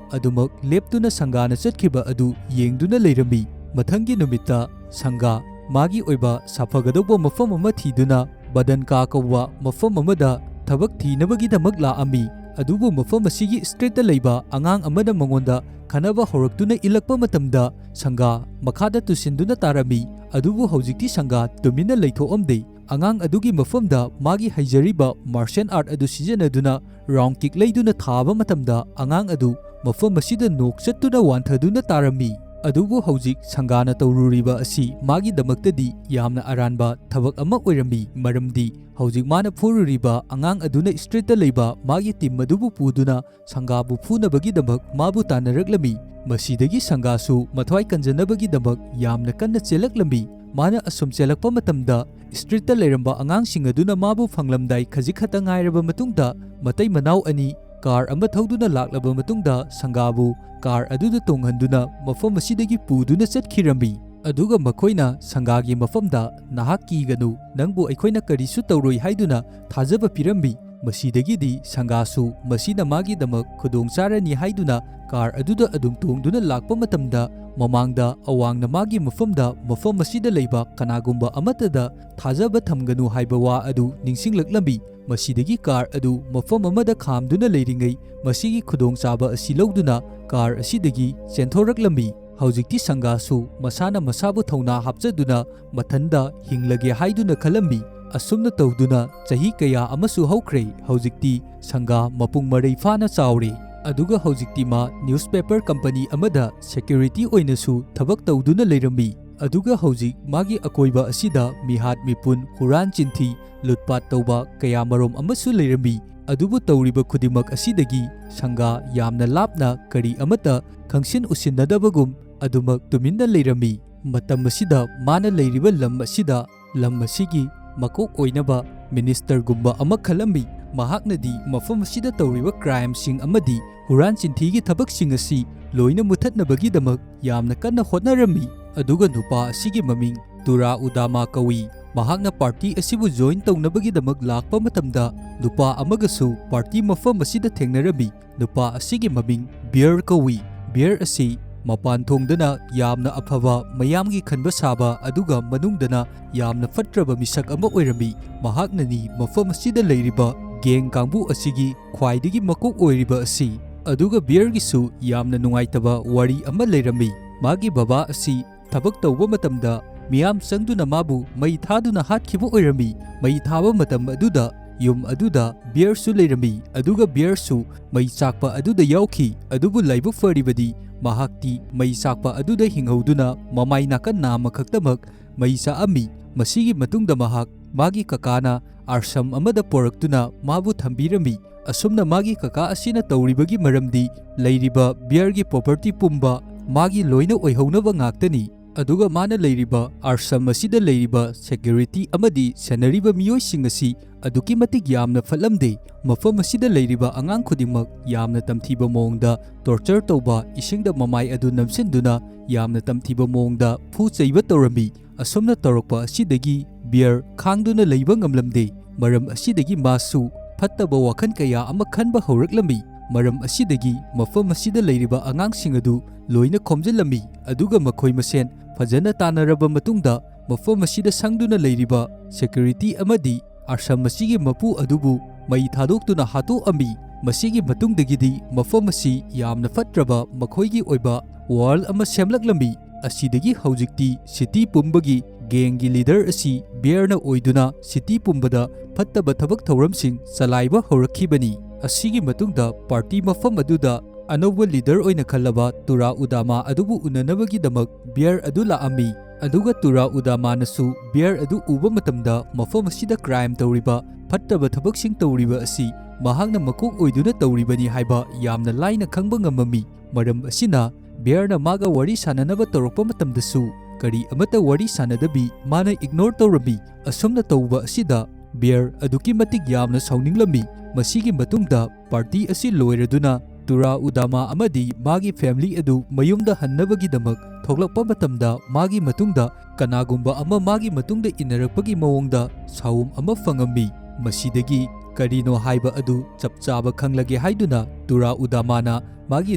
ꯑꯗꯨꯃꯛ ꯂꯦꯞꯇꯨꯅ ꯁꯪꯒꯥꯅ ꯆꯠꯈꯤꯕ ꯑꯗꯨ ꯌꯦꯡꯗꯨꯅ ꯂꯩꯔꯝꯃꯤ꯫ ꯃꯊꯪꯒꯤ ꯅꯨꯃꯤꯠꯇ ꯁꯪꯒꯥ ꯃꯥꯒꯤ ꯑꯣꯏꯕ ꯁꯥꯐꯒꯗꯧꯕ ꯃꯐꯝ ꯑꯃ ꯊꯤꯗꯨꯅ ꯕꯗꯟꯀꯥ ꯀꯧꯕ ꯃꯐꯝ ꯑꯃꯗ ꯊꯕꯛ ꯊꯤꯅꯕꯒꯤꯗꯃꯛ ꯂꯥꯛꯑꯝꯃꯤ꯫ ꯑꯗꯨꯕꯨ ꯃꯐꯝ ꯑꯁꯤꯒꯤ ꯁ꯭ꯇ꯭ꯔꯤꯠꯇ ꯂꯩꯕ ꯑꯉꯥꯡ ꯑꯃꯅ ꯃꯉꯣꯟꯗ ꯈꯟꯅꯕ ꯍꯧꯔꯛꯇꯨꯅ ꯏꯜꯂꯛꯄ ꯃꯇꯝꯗ ꯁꯪꯒꯥ ꯃꯈꯥꯗ ꯇꯨꯁꯤꯟꯗꯨꯅ ꯇꯥꯔꯝꯃꯤ꯫ ꯑꯗꯨꯕꯨ ꯍꯧꯖꯤꯛꯇꯤ ꯁꯪꯒꯥ ꯇꯨꯃꯤꯟꯅ ꯂꯩꯊꯣꯛꯑꯝꯗꯦ꯫ ꯑꯉꯥꯡ ꯑꯗꯨꯒꯤ ꯃꯐꯝꯗ ꯃꯥꯒꯤ ꯍꯩꯖꯔꯤꯕ ꯃꯥꯔꯁꯤꯌꯦꯜ ꯑꯥꯔꯠ ꯑꯗꯨ ꯁꯤꯖꯤꯟꯅꯗꯨꯅ ꯔꯥꯎꯟꯗ ꯀꯤꯛ ꯂꯩꯗꯨꯅ ꯊꯥꯕ ꯃꯇꯝꯗ ꯑꯉꯥꯡ ꯑꯗꯨ ꯃꯐꯝ ꯑꯁꯤꯗ ꯅꯣꯛ ꯆꯠꯇꯨꯅ ꯋꯥꯟꯊꯗꯨꯅ ꯇꯥꯔꯝꯃꯤ꯫ ꯑꯗꯨꯕꯨ ꯍꯧꯖꯤꯛ ꯁꯪꯒꯥꯅ ꯇꯧꯔꯨꯔꯤꯕ ꯑꯁꯤ ꯃꯥꯒꯤꯗꯃꯛꯇꯗꯤ ꯌꯥꯝꯅ ꯑꯔꯥꯟꯕ ꯊꯕꯛ ꯑꯃ ꯑꯣꯏꯔꯝꯃꯤ꯫ ꯃꯔꯝꯗꯤ ꯍꯧꯖꯤꯛ ꯃꯥꯅ ꯐꯨꯔꯨꯔꯤꯕ ꯑꯉꯥꯡ ꯑꯗꯨꯅ ꯁ꯭ꯇ꯭ꯔꯤꯠꯇ ꯂꯩꯕ ꯃꯥꯒꯤ ꯇꯤꯝ ꯑꯗꯨꯕꯨ ꯄꯨꯗꯨꯅ ꯁꯪꯒꯥꯕꯨ ꯐꯨꯅꯕꯒꯤꯗꯃꯛ ꯃꯥꯕꯨ ꯇꯥꯟꯅꯔꯛꯂꯝꯃꯤ꯫ ꯃꯁꯤꯗꯒꯤ ꯁꯪꯒꯥꯁꯨ ꯃꯊ꯭ꯋꯥꯏ ꯀꯟꯖꯅꯕꯒꯤꯗꯃꯛ ꯌꯥꯝꯅ ꯀꯟꯅ ꯆꯦꯜꯂꯛꯂꯝꯃꯤ꯫ ꯃꯥꯅ ꯑꯁꯨꯝ ꯆꯦꯜꯂꯛꯄ ꯃꯇꯝꯗ ꯁ꯭ꯇ꯭ꯔꯤꯠꯇ ꯂꯩꯔꯝꯕ ꯑꯉꯥꯡꯁꯤꯡ ꯑꯗꯨꯅ ꯃꯥꯕꯨ ꯐꯪꯂꯝꯗꯥꯏ ꯈꯖꯤꯛ ꯈꯛꯇ ꯉꯥꯏꯔꯕ ꯃꯇꯨꯡꯗ ꯃꯇꯩ ꯃꯅꯥꯎ ꯑꯅꯤ ꯀꯥꯔ ꯑꯃ ꯊꯧꯗꯨꯅ ꯂꯥꯛꯂꯕ ꯃꯇꯨꯡꯗ ꯁꯪꯒꯥꯕꯨ ꯀꯥꯔ ꯑꯗꯨꯗ ꯇꯣꯡꯍꯟꯗꯨꯅ ꯃꯐꯝ ꯑꯁꯤꯗꯒꯤ ꯄꯨꯗꯨꯅ ꯆꯠꯈꯤꯔꯝꯃꯤ꯫ ꯑꯗꯨꯒ ꯃꯈꯣꯏꯅ ꯁꯪꯒꯥꯒꯤ ꯃꯐꯝꯗ "ꯅꯍꯥꯛ ꯀꯤꯒꯅꯨ, ꯅꯪꯕꯨ ꯑꯩꯈꯣꯏꯅ ꯀꯔꯤꯁꯨ ꯇꯧꯔꯣꯏ" ꯍꯥꯏꯗꯨꯅ ꯊꯥꯖꯕ ꯄꯤꯔꯝꯃꯤ꯫ ꯃꯁꯤꯗꯒꯤꯗꯤ ꯁꯪꯒꯥꯁꯨ ꯃꯁꯤꯅ ꯃꯥꯒꯤꯗꯃꯛ ꯈꯨꯗꯣꯡꯆꯥꯔꯅꯤ ꯍꯥꯏꯗꯨꯅ ꯀꯥꯔ ꯑꯗꯨꯗ ꯑꯗꯨꯝ ꯇꯣꯡꯗꯨꯅ ꯂꯥꯛꯄ ꯃꯇꯝꯗ ꯃꯃꯥꯡꯗ ꯑꯋꯥꯡꯅ ꯃꯥꯒꯤ ꯃꯐꯝꯗ ꯃꯐꯝ ꯑꯁꯤꯗ ꯂꯩꯕ ꯀꯅꯥꯒꯨꯝꯕ ꯑꯃꯠꯇꯗ ꯊꯥꯖꯕ ꯊꯝꯒꯅꯨ ꯍꯥꯏꯕ ꯋꯥ ꯑꯗꯨ ꯅꯤꯡꯁꯤꯡꯂꯛꯂꯝꯃꯤ꯫ ꯃꯁꯤꯗꯒꯤ ꯀꯥꯔ ꯑꯗꯨ ꯃꯐꯝ ꯑꯃꯗ ꯈꯥꯝꯗꯨꯅ ꯂꯩꯔꯤꯉꯩ ꯃꯁꯤꯒꯤ ꯈꯨꯗꯣꯡꯆꯥꯕ ꯑꯁꯤ ꯂꯧꯗꯨꯅ ꯀꯥꯔ ꯑꯁꯤꯗꯒꯤ ꯆꯦꯟꯊꯣꯔꯛꯂꯝꯃꯤ꯫ ꯍꯧꯖꯤꯛꯇꯤ ꯁꯪꯒꯥꯁꯨ ꯃꯁꯥꯅ ꯃꯁꯥꯕు ꯊꯧꯅꯥ ꯍꯥꯞꯆꯗꯨꯅ ꯃꯊꯟꯗ ꯍꯤꯡꯂꯒꯦ ꯍꯥꯏꯗꯨꯅ ꯈꯜꯂꯝꯃꯤ꯫ ꯑꯁꯨꯝꯅ ꯇꯧꯗꯨꯅ ꯆꯍꯤ ꯀꯌꯥ ꯑꯃꯁꯨ ꯍꯧꯈ꯭ꯔꯦ꯫ ꯍꯧꯖꯤꯛꯇꯤ ꯁꯪꯒꯥ ꯃꯄꯨꯡ ꯃꯔꯩ ꯐꯥꯅ ꯆꯥꯎꯔꯦ꯫ ꯑꯗꯨꯒ ꯍꯧꯖꯤꯛꯇꯤ ꯃꯥ ꯅ꯭ꯌꯨꯁꯄꯦꯄꯔ ꯀꯝꯄꯅꯤ ꯑꯃꯗ ꯁꯦꯀ꯭ꯌꯨꯔꯤꯇꯤ ꯑꯣꯏꯅꯁꯨ ꯊꯕꯛ ꯇꯧꯗꯨꯅ ꯂꯩꯔꯝꯃꯤ꯫ ꯑꯗꯨꯒ ꯍꯧꯖꯤꯛ ꯃꯥꯒꯤ ꯑꯀꯣꯏꯕ ꯑꯁꯤꯗ ꯃꯤꯍꯥꯠ ꯃꯤꯄꯨꯟ, ꯍꯨꯔꯥꯟ ꯆꯤꯟꯊꯤ, ꯂꯨꯠꯄꯥꯠ ꯇꯧꯕ ꯀꯌꯥꯃꯔꯣꯝ ꯑꯃꯁꯨ ꯂꯩꯔꯝꯃꯤ꯫ ꯑꯗꯨꯕꯨ ꯇꯧꯔꯤꯕ ꯈꯨꯗꯤꯡꯃꯛ ꯑꯁꯤꯗꯒꯤ ꯁꯪꯒꯥ ꯌꯥꯝꯅ ꯂꯥꯞꯅ ꯀꯔꯤ ꯑꯃꯠꯇ ꯈꯪꯁꯤꯟ ꯎꯁꯤꯟꯅꯗꯕꯒꯨꯝ ꯑꯗꯨꯃꯛ ꯇꯨꯃꯤꯟꯅ ꯂꯩꯔꯝꯃꯤ꯫ ꯃꯇꯝ ꯑꯁꯤꯗ ꯃꯥꯅ ꯂꯩꯔꯤꯕ ꯂꯝ ꯑꯁꯤꯗ ꯂꯝ ꯑꯁꯤꯒꯤ ꯃꯀꯣꯛ ꯑꯣꯏꯅꯕ ꯃꯤꯅꯤꯁꯇꯔꯒꯨꯝꯕ ꯑꯃ ꯈꯜꯂꯝꯃꯤ꯫ ꯃꯍꯥꯛꯅꯗꯤ ꯃꯐꯝ ꯑꯁꯤꯗ ꯇꯧꯔꯤꯕ ꯀ꯭ꯔꯥꯏꯝꯁꯤꯡ ꯑꯃꯗꯤ ꯍꯨꯔꯥꯟ ꯆꯤꯟꯊꯤꯒꯤ ꯊꯕꯛꯁꯤꯡ ꯑꯁꯤ ꯂꯣꯏꯅ ꯃꯨꯠꯊꯠꯅꯕꯒꯤꯗꯃꯛ ꯌꯥꯝꯅ ꯀꯟꯅ ꯍꯣꯠꯅꯔꯝꯃꯤ꯫ ꯑꯗꯨꯒ ꯅꯨꯄꯥ ꯑꯁꯤꯒꯤ ꯃꯃꯤꯡ ꯇꯨꯔꯥꯎꯗꯥꯃꯥ ꯀꯧꯏ꯫ ꯃꯍꯥꯛꯅ ꯄꯥꯔꯇꯤ ꯑꯁꯤꯕꯨ ꯖꯣꯏꯟ ꯇꯧꯅꯕꯒꯤꯗꯃꯛ ꯂꯥꯛꯄ ꯃꯇꯝꯗ ꯅꯨꯄꯥ ꯑꯃꯒꯁꯨ ꯄꯥꯔꯇꯤ ꯃꯐꯝ ꯑꯁꯤꯗ ꯊꯦꯡꯅꯔꯝꯃꯤ꯫ ꯅꯨꯄꯥ ꯑꯁꯤꯒꯤ ꯃꯃꯤꯡ ꯕꯤꯌꯔ ꯀꯧꯏ꯫ ꯕꯤꯌꯔ ꯑꯁꯤ ꯃꯄꯥꯟ ꯊꯣꯡꯗꯅ ꯌꯥꯝꯅ ꯑꯐꯕ ꯃꯌꯥꯝꯒꯤ ꯈꯟꯕ ꯁꯥꯕ ꯑꯗꯨꯒ ꯃꯅꯨꯡꯗꯅ ꯌꯥꯝꯅ ꯐꯠꯇ꯭ꯔꯕ ꯃꯤꯁꯛ ꯑꯃ ꯑꯣꯏꯔꯝꯃꯤ꯫ ꯃꯍꯥꯛꯅꯅꯤ ꯃꯐꯝ ꯑꯁꯤꯗ ꯂꯩꯔꯤꯕ ꯒꯦꯡ ꯀꯥꯡꯕꯨ ꯑꯁꯤꯒꯤ ꯈ꯭ꯋꯥꯏꯗꯒꯤ ꯃꯀꯣꯛ ꯑꯣꯏꯔꯤꯕ ꯑꯁꯤ꯫ ꯑꯗꯨꯒ ꯕꯤꯌꯔꯒꯤꯁꯨ ꯌꯥꯝꯅ ꯅꯨꯡꯉꯥꯏꯇꯕ ꯋꯥꯔꯤ ꯑꯃ ꯂꯩꯔꯝꯃꯤ꯫ ꯃꯥꯒꯤ ꯕꯕꯥ ꯑꯁꯤ ꯊꯕꯛ ꯇꯧꯕ ꯃꯇꯝꯗ ꯃꯤꯌꯥꯝ ꯆꯪꯗꯨꯅ ꯃꯥꯕꯨ ꯃꯩ ꯊꯥꯗꯨꯅ ꯍꯥꯠꯈꯤꯕ ꯑꯣꯏꯔꯝꯃꯤ꯫ ꯃꯩ ꯊꯥꯕ ꯃꯇꯝ ꯑꯗꯨꯗ ꯌꯨꯝ ꯑꯗꯨꯗ ꯕꯤꯌꯔꯁꯨ ꯂꯩꯔꯝꯃꯤ꯫ ꯑꯗꯨꯒ ꯕꯤꯌꯔꯁꯨ ꯃꯩ ꯆꯥꯛꯄ ꯑꯗꯨꯗ ꯌꯥꯎꯈꯤ꯫ ꯑꯗꯨꯕꯨ ꯂꯥꯏꯕꯛ ꯐꯔꯤꯕꯗꯤ ꯃꯍꯥꯛꯇꯤ ꯃꯩ ꯆꯥꯛꯄ ꯑꯗꯨꯗ ꯍꯤꯡꯍꯧꯗꯨꯅ ꯃꯃꯥꯏ ꯅꯥꯀꯟ ꯅꯥꯝꯃ ꯈꯛꯇꯃꯛ ꯃꯩ ꯆꯥꯛꯑꯝꯃꯤ꯫ ꯃꯁꯤꯒꯤ ꯃꯇꯨꯡꯗ ꯃꯍꯥꯛ ꯃꯥꯒꯤ ꯀꯀꯥꯅ ꯑꯥꯁ꯭ꯔꯝ ꯑꯃꯗ ꯄꯣꯔꯛꯇꯨꯅ ꯃꯥꯕꯨ ꯊꯝꯕꯤꯔꯝꯃꯤ꯫ ꯑꯁꯨꯝꯅ ꯃꯥꯒꯤ ꯀꯀꯥ ꯑꯁꯤꯅ ꯇꯧꯔꯤꯕꯒꯤ ꯃꯔꯝꯗꯤ ꯂꯩꯔꯤꯕ ꯕꯤꯌꯔꯒꯤ ꯄ꯭ꯔꯣꯄꯔꯇꯤ ꯄꯨꯝꯕ ꯃꯥꯒꯤ ꯂꯣꯏꯅ ꯑꯣꯏꯍꯧꯅꯕ ꯉꯥꯛꯇꯅꯤ꯫ ꯑꯗꯨꯒ ꯃꯥꯅ ꯂꯩꯔꯤꯕ ꯑꯥꯁ꯭ꯔꯝ ꯑꯁꯤꯗ ꯂꯩꯔꯤꯕ ꯁꯦꯀ꯭ꯌꯨꯔꯤꯇꯤ ꯑꯃꯗꯤ ꯁꯦꯟꯅꯔꯤꯕ ꯃꯤꯑꯣꯏꯁꯤꯡ ꯑꯁꯤ ꯑꯗꯨꯛꯀꯤ ꯃꯇꯤꯛ ꯌꯥꯝꯅ ꯐꯠꯂꯝꯗꯦ꯫ ꯃꯐꯝ ꯑꯁꯤꯗ ꯂꯩꯔꯤꯕ ꯑꯉꯥꯡ ꯈꯨꯗꯤꯡꯃꯛ ꯌꯥꯝꯅ ꯇꯝꯊꯤꯕ ꯃꯑꯣꯡꯗ ꯇꯣꯔꯆꯔ ꯇꯧꯕ, ꯏꯁꯤꯡꯗꯃꯃꯥꯏ ꯑꯗꯨ ꯅꯝꯁꯤꯟꯗꯨꯅ ꯌꯥꯝꯅ ꯇꯝꯊꯤꯕ ꯃꯑꯣꯡꯗ ꯐꯨ ꯆꯩꯕ ꯇꯧꯔꯝꯃꯤ꯫ ꯑꯁꯨꯝꯅ ꯇꯧꯔꯛꯄ ꯑꯁꯤꯗꯒꯤ ꯕꯤꯌꯔ ꯈꯥꯡꯗꯨꯅ ꯂꯩꯕ ꯉꯝꯂꯝꯗꯦ꯫ Maram asidagi masu fattaba wakan kaya ama khanba hauraklammi. Maram asidagi mafam asida leiriba angangsing adu loina khomjillammi aduga makhoi masen fajana tanaraba matungda mafam asida sangduna leiriba security amadi arsham asigi mapu adubu mai thadoktuna hatoammi. Masigi matungdagidi mafam asi yamna fatraba makhoigi oiba wall ama semlaklammi. Asidagi haujikti city pumbagi gengi leader asi bearna oiduna city pumbada fattaba thabak thauramsing salaiba haurakibani. Asigi matungda party mafam aduda anova leader oina khallaba tura udama adubu unanabagi damak bear adu laammi. Aduga tura udama nasu bear adu uba matamda mafam asida crime tawriba fattaba thabaksing tawriba asi mahakna makok oiduna tawribani haiba yamna laina khangba ngamami. Maram asina bearna maga wari sananaba tawrakpa matamdasu kari amata wari sanadabi mana ignore tawrami. Asumna tawba asida bear aduki matik yamna sauninglammi. Masigi matungda party asi loiraduna tura udama amadi magi family adu mayumda hannabagi-damak thoklakpa matamda magi matungda kanagumba ama magi matungda inarakpagi mawongda sawum ama fangammi. Masidagi karino haiba adu chapchaba khanglage haiduna tura udamana magi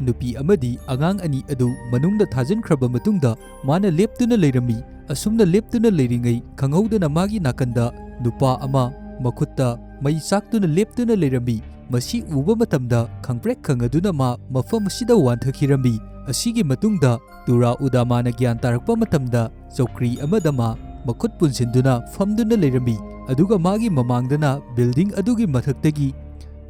nupi amadi angang ani adu manungda thajankraba matungda mana leptuna leirami. Asumna leptuna leiringai khanghoudana magi nakanda nupa ama makhutta mai saktuna leptuna leirami. Masi uba matamda khangprek khangaduna mafam asida wanthakirami. Asigi matungda tura udamana gyan tarakpa matamda chokri amadama makhut punsinduna famduna leirami. Aduga magi mamangdana building adugi mathaktagi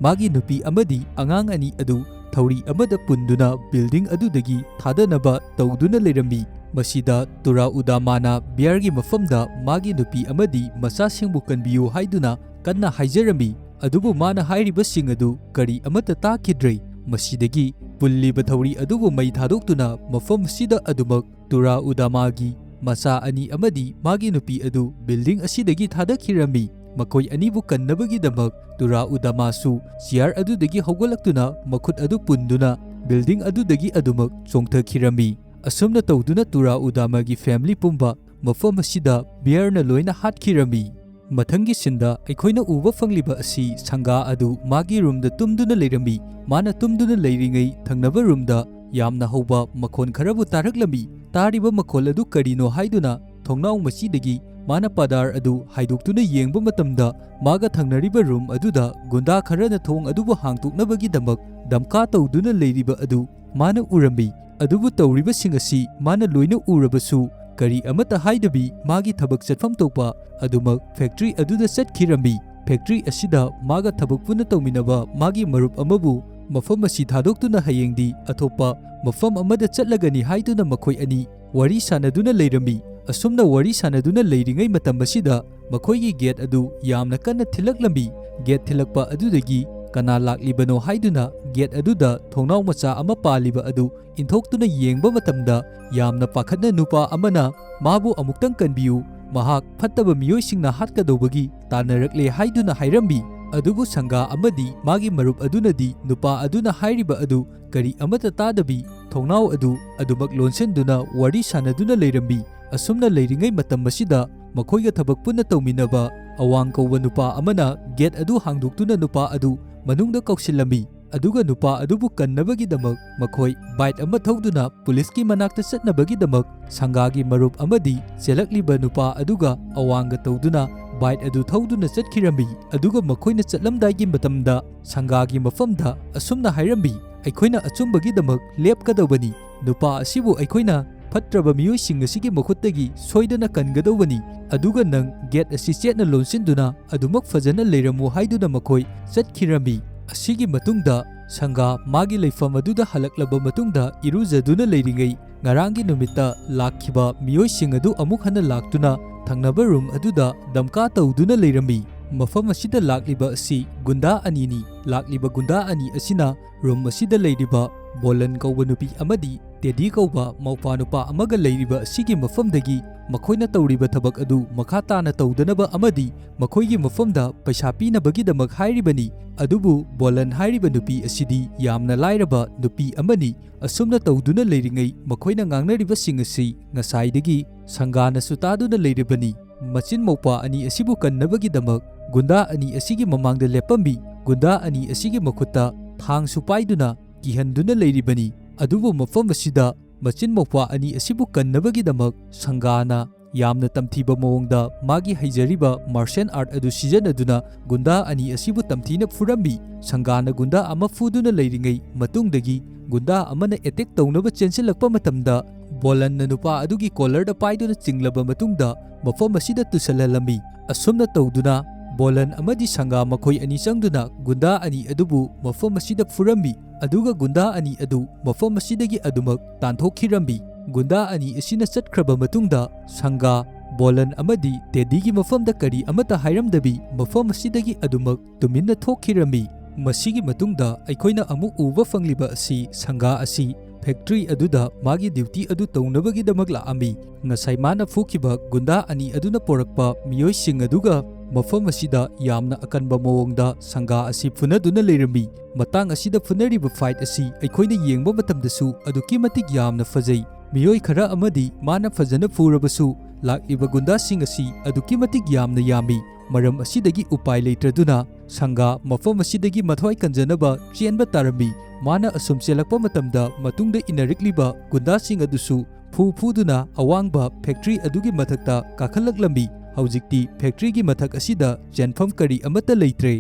magi nupi amadi angang ani adu thauri amada punduna building adudagi thadanaba tawduna leirami. Masida tura udamana beargi mafamda magi nupi amadi masasingbu kanbiyu haiduna kanna haijarami. Adubu mana hairibasing adu kari amata takidrei. Masidagi pulliba thauri adubu mai thadoktuna mafam sida adumak tura udamagi masa ani amadi magi nupi adu building asidagi thadakirami. Makoi anibu kannabagi-damak tura udamasu siar adudagi haugallaktuna makhut adu punduna building adudagi adumak chongthakirami. Asumna tawduna tura udamagi family pumba mafam asida bearna loina hatkirami. Mathangi sinda aikoina uba fangliba asi sanga adu magi roomda tumduna leirami. Mana tumduna leiringai thangnaba roomda yamna hauba makhon kharabu taraklami. Tariba makhol adu karino haiduna thongnau masidagi mana padar adu haidoktuna yengba matamda maga thangnariba room aduda gunda kharana thong adubu hangtoknabagi-damak damka tawduna leiriba adu mana urami. Adubu tawriba singasi mana loina urabasu kari amata haidabi magi thabak chatfam tokpa adumak factory aduda chatkirami. Factory asida maga thabak puna tawminaba magi marup amabu mafam asi thadoktuna hayengdi athopa mafam amada chatlagani haiduna makhoi ani wari sanaduna leirami. Asumna wari sanaduna leiringai matam asida makhoigi gate adu yamna kanna thilaklambi. Gate thilakpa adudagi kana laklibano haiduna gate aduda thongnau macha ama paliba adu inthoktuna yengba matamda yamna pakhatna nupa amana mabu amuktang kanbiyu mahak phattaba miyoisingna hatkadobagi tanarakle haiduna hairambi. Adubu sanga amadi magi marup adunadi nupa aduna hairiba adu kari amata tadabi thongnau adu adumak lonsenduna wari sanaduna leirambi. Asumna leiringai matam masida makhoiga thabak punna tawminaba awang kauba nupa amana gate adu hangdoktuna nupa adu manungda kausilami. Aduga nupa adubu kannabagi-damak makhoi bite ama thauduna poliski manakta chatnabagi-damak sangagi marup amadi selakliba nupa aduga awangga tawduna bite adu thauduna chatkirami. Aduga makhoina chatlamdaigi matamda sangagi mafamda asumna hairambi aikoina achumbagi-damak lepkadawbani. Nupa asibu aikoina fatraba miyoising asigi makhuttagi soidana kangadawbani. Aduga nang gate asi chetna lonsinduna adumak fajana leiramu haiduna makhoi chatkirami. Asigi matungda sanga magi leifam aduda halaklaba matungda irujaduna leiringai ngarangi numita lakhiba miyoising adu amuk hana laktuna thangnaba room aduda damka tawduna leirami. Mafam asida lakliba asi gunda anini. Lakliba gunda ani asina room asida leiriba bolan kauba nupi amadi tedi kauba maupa nupa amaga leiriba asigi mafamdagi makhoina tawriba thabak adu makha tana tawdanaba amadi makhoigi mafamda paisa pinabagi-damak hairibani. Adubu bolan hairiba nupi asidi yamna lairaba nupi amani. Asumna tawduna leiringai makhoina ngangnaribasing asi ngasaidagi sangana sutaduna leiribani. Machin maupa ani asibu kannabagi-damak Gunda ani asigi mamangda lepambi gunda ani asigi makhutta thang supaiduna kihanduna leiribani adubu mafam asida machin mokwa ani asibu kannabagi damak sangana yamna tamthiba mawongda magi haijariba martian art adu sijanaduna gunda ani asibu tamthina furambi sangana gunda ama fuduna leiringai matungdagi gunda amana attack tawnaba chensilakpa matamda bolan nupa adugi collar da paiduna cinglaba matungda mafam asida tusalalami asumna tawduna bolan amadi sanga makhoi ani changduna gunda ani adubu mafam asida furambi aduga gunda ani adu mafam asidagi adumak tanthokhirambi gunda ani asina chatkraba matungda sanga bolan amadi tedigi mafamda kari amata hairamdabi mafam asidagi adumak tuminna thokhirambi masigi matungda aikoina amuk uba fangliba asi sanga asi factory aduda magi duty adu tawnabagi damak laami ngasai mana fukiba gunda ani aduna porakpa miyoi sing aduga mafam asida yamna akanba mawongda sanga asi funaduna leirami matang asida funariba fight asi aikoina yengba matamdasu aduki matik yamna fajai miyoi khara amadi mana fajana furabasu lakiba gunda sing asi aduki matik yamna yami maram asidagi upai leitraduna sanga mafam asidagi mathwai kanjanaba chenba tarami mana asum selakpa matamda matungda inarikliba gunda sing adusu fuduna awangba factory adugi mathakta kakhalaklambi haujikti factory gi mathak asida jenfam kari amata leitre